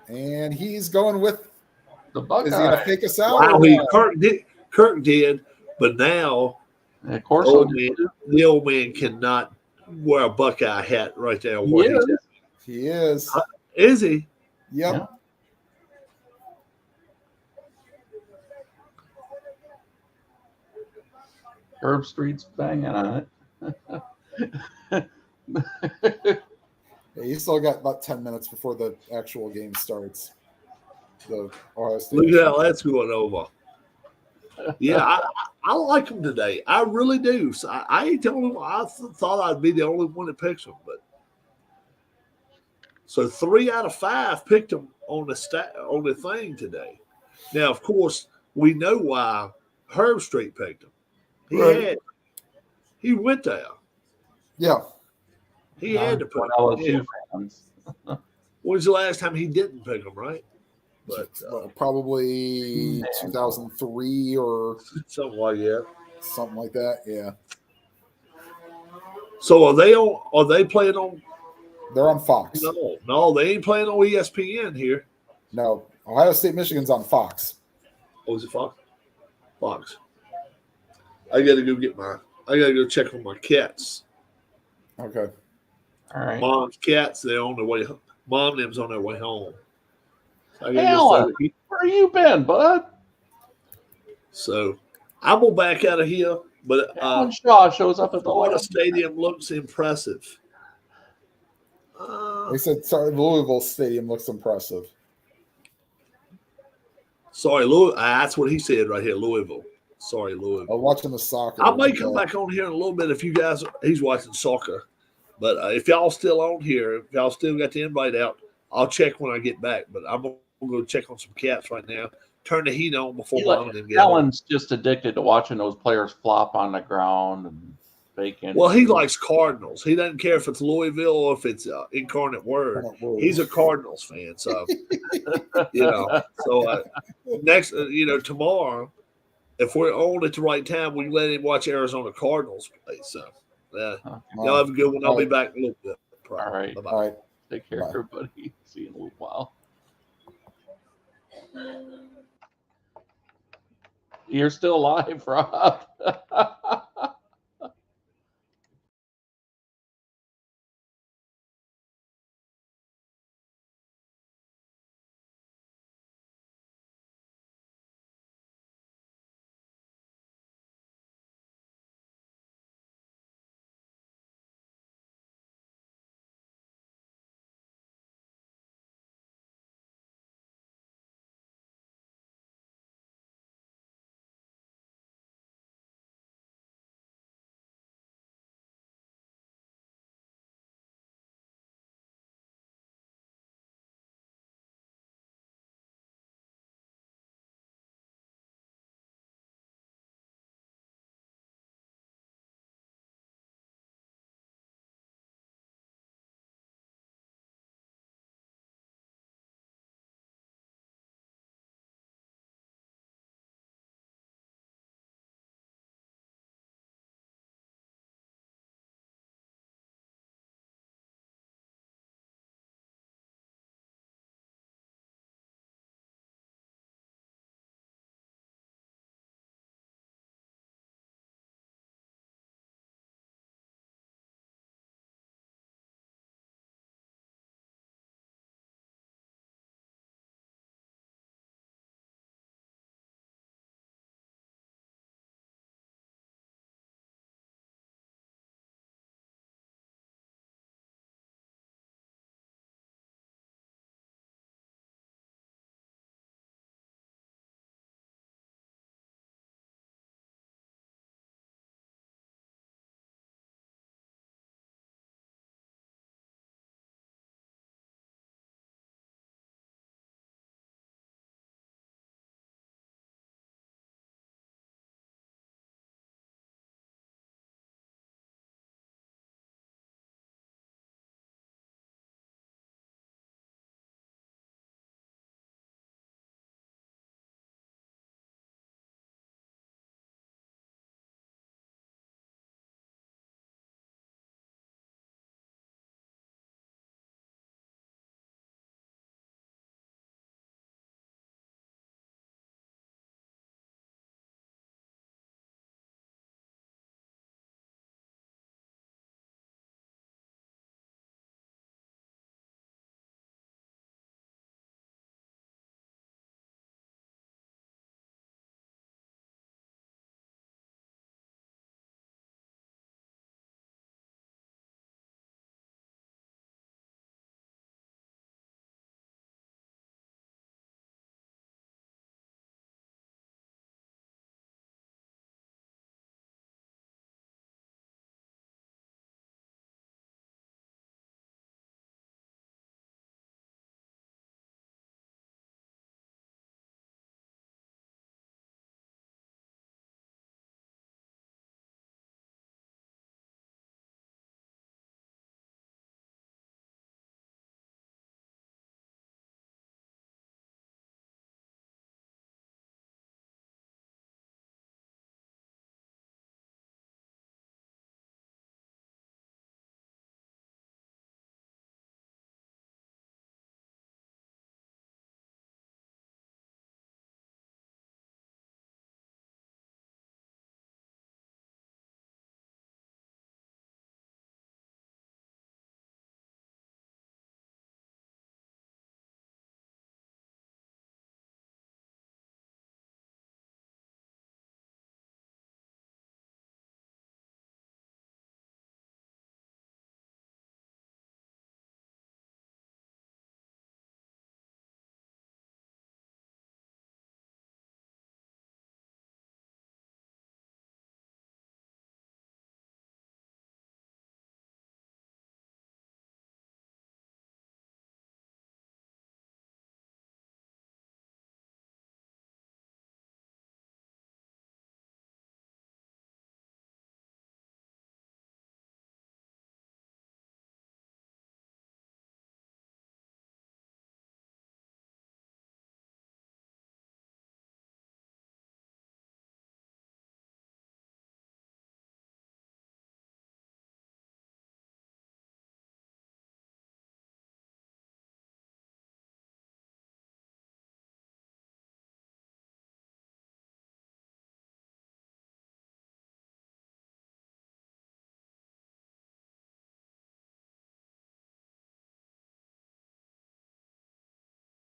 And he's going with. The Is he going to Buckeyes. fake us out? Wow, or what? Kirk did, but now And of course, the old man cannot wear a Buckeye hat right there. He Where he's is. at. He is. Is he? Yep. Yeah. Herbstreit's banging on it. Yeah, you still got about 10 minutes before the actual game starts. The Ohio State. Look at how that's going over. Yeah, I like him today. I really do. So I ain't telling him. I thought I'd be the only one that picks him, but so 3 out of 5 picked him on the thing today. Now, of course, we know why Herbstreit picked him. He went there. Yeah. He had to pick him. LSU Yeah. fans. When was the last time he didn't pick him? Right? but Probably 2003 or something like that. something like that. Yeah, So are they playing on? they're on Fox. No, they ain't playing on ESPN here. No, Ohio State, Michigan's on Fox. Oh, is it Fox? Fox. I gotta go check on my cats. Okay. All right. Mom's cats, they're on their way. Mom and them's on their way home. So I gotta Hey, go Alan, where you been, bud? So I'm gonna back out of here, but Alan Shaw shows up at the Florida last. Stadium looks impressive. They said sorry, Louisville Stadium looks impressive. Sorry, Louis. That's what he said right here, Louisville. Sorry, Louisville. Watching the soccer. I may come back on here in a little bit if you guys. He's watching soccer, but if y'all still on here, if y'all still got the invite out, I'll check when I get back. But I'm gonna go check on some cats right now. Turn the heat on before Mom and them get home. Alan's just addicted to watching those players flop on the ground and bacon. Well, he likes Cardinals. He doesn't care if it's Louisville or if it's Incarnate Word. He's a Cardinals fan, so So next, tomorrow, if we're on at the right time, we let him watch Arizona Cardinals play. So, y'all have a good one. I'll be back in a little bit. All right. Bye-bye. All right. Take care, everybody. See you in a little while. You're still alive, Rob.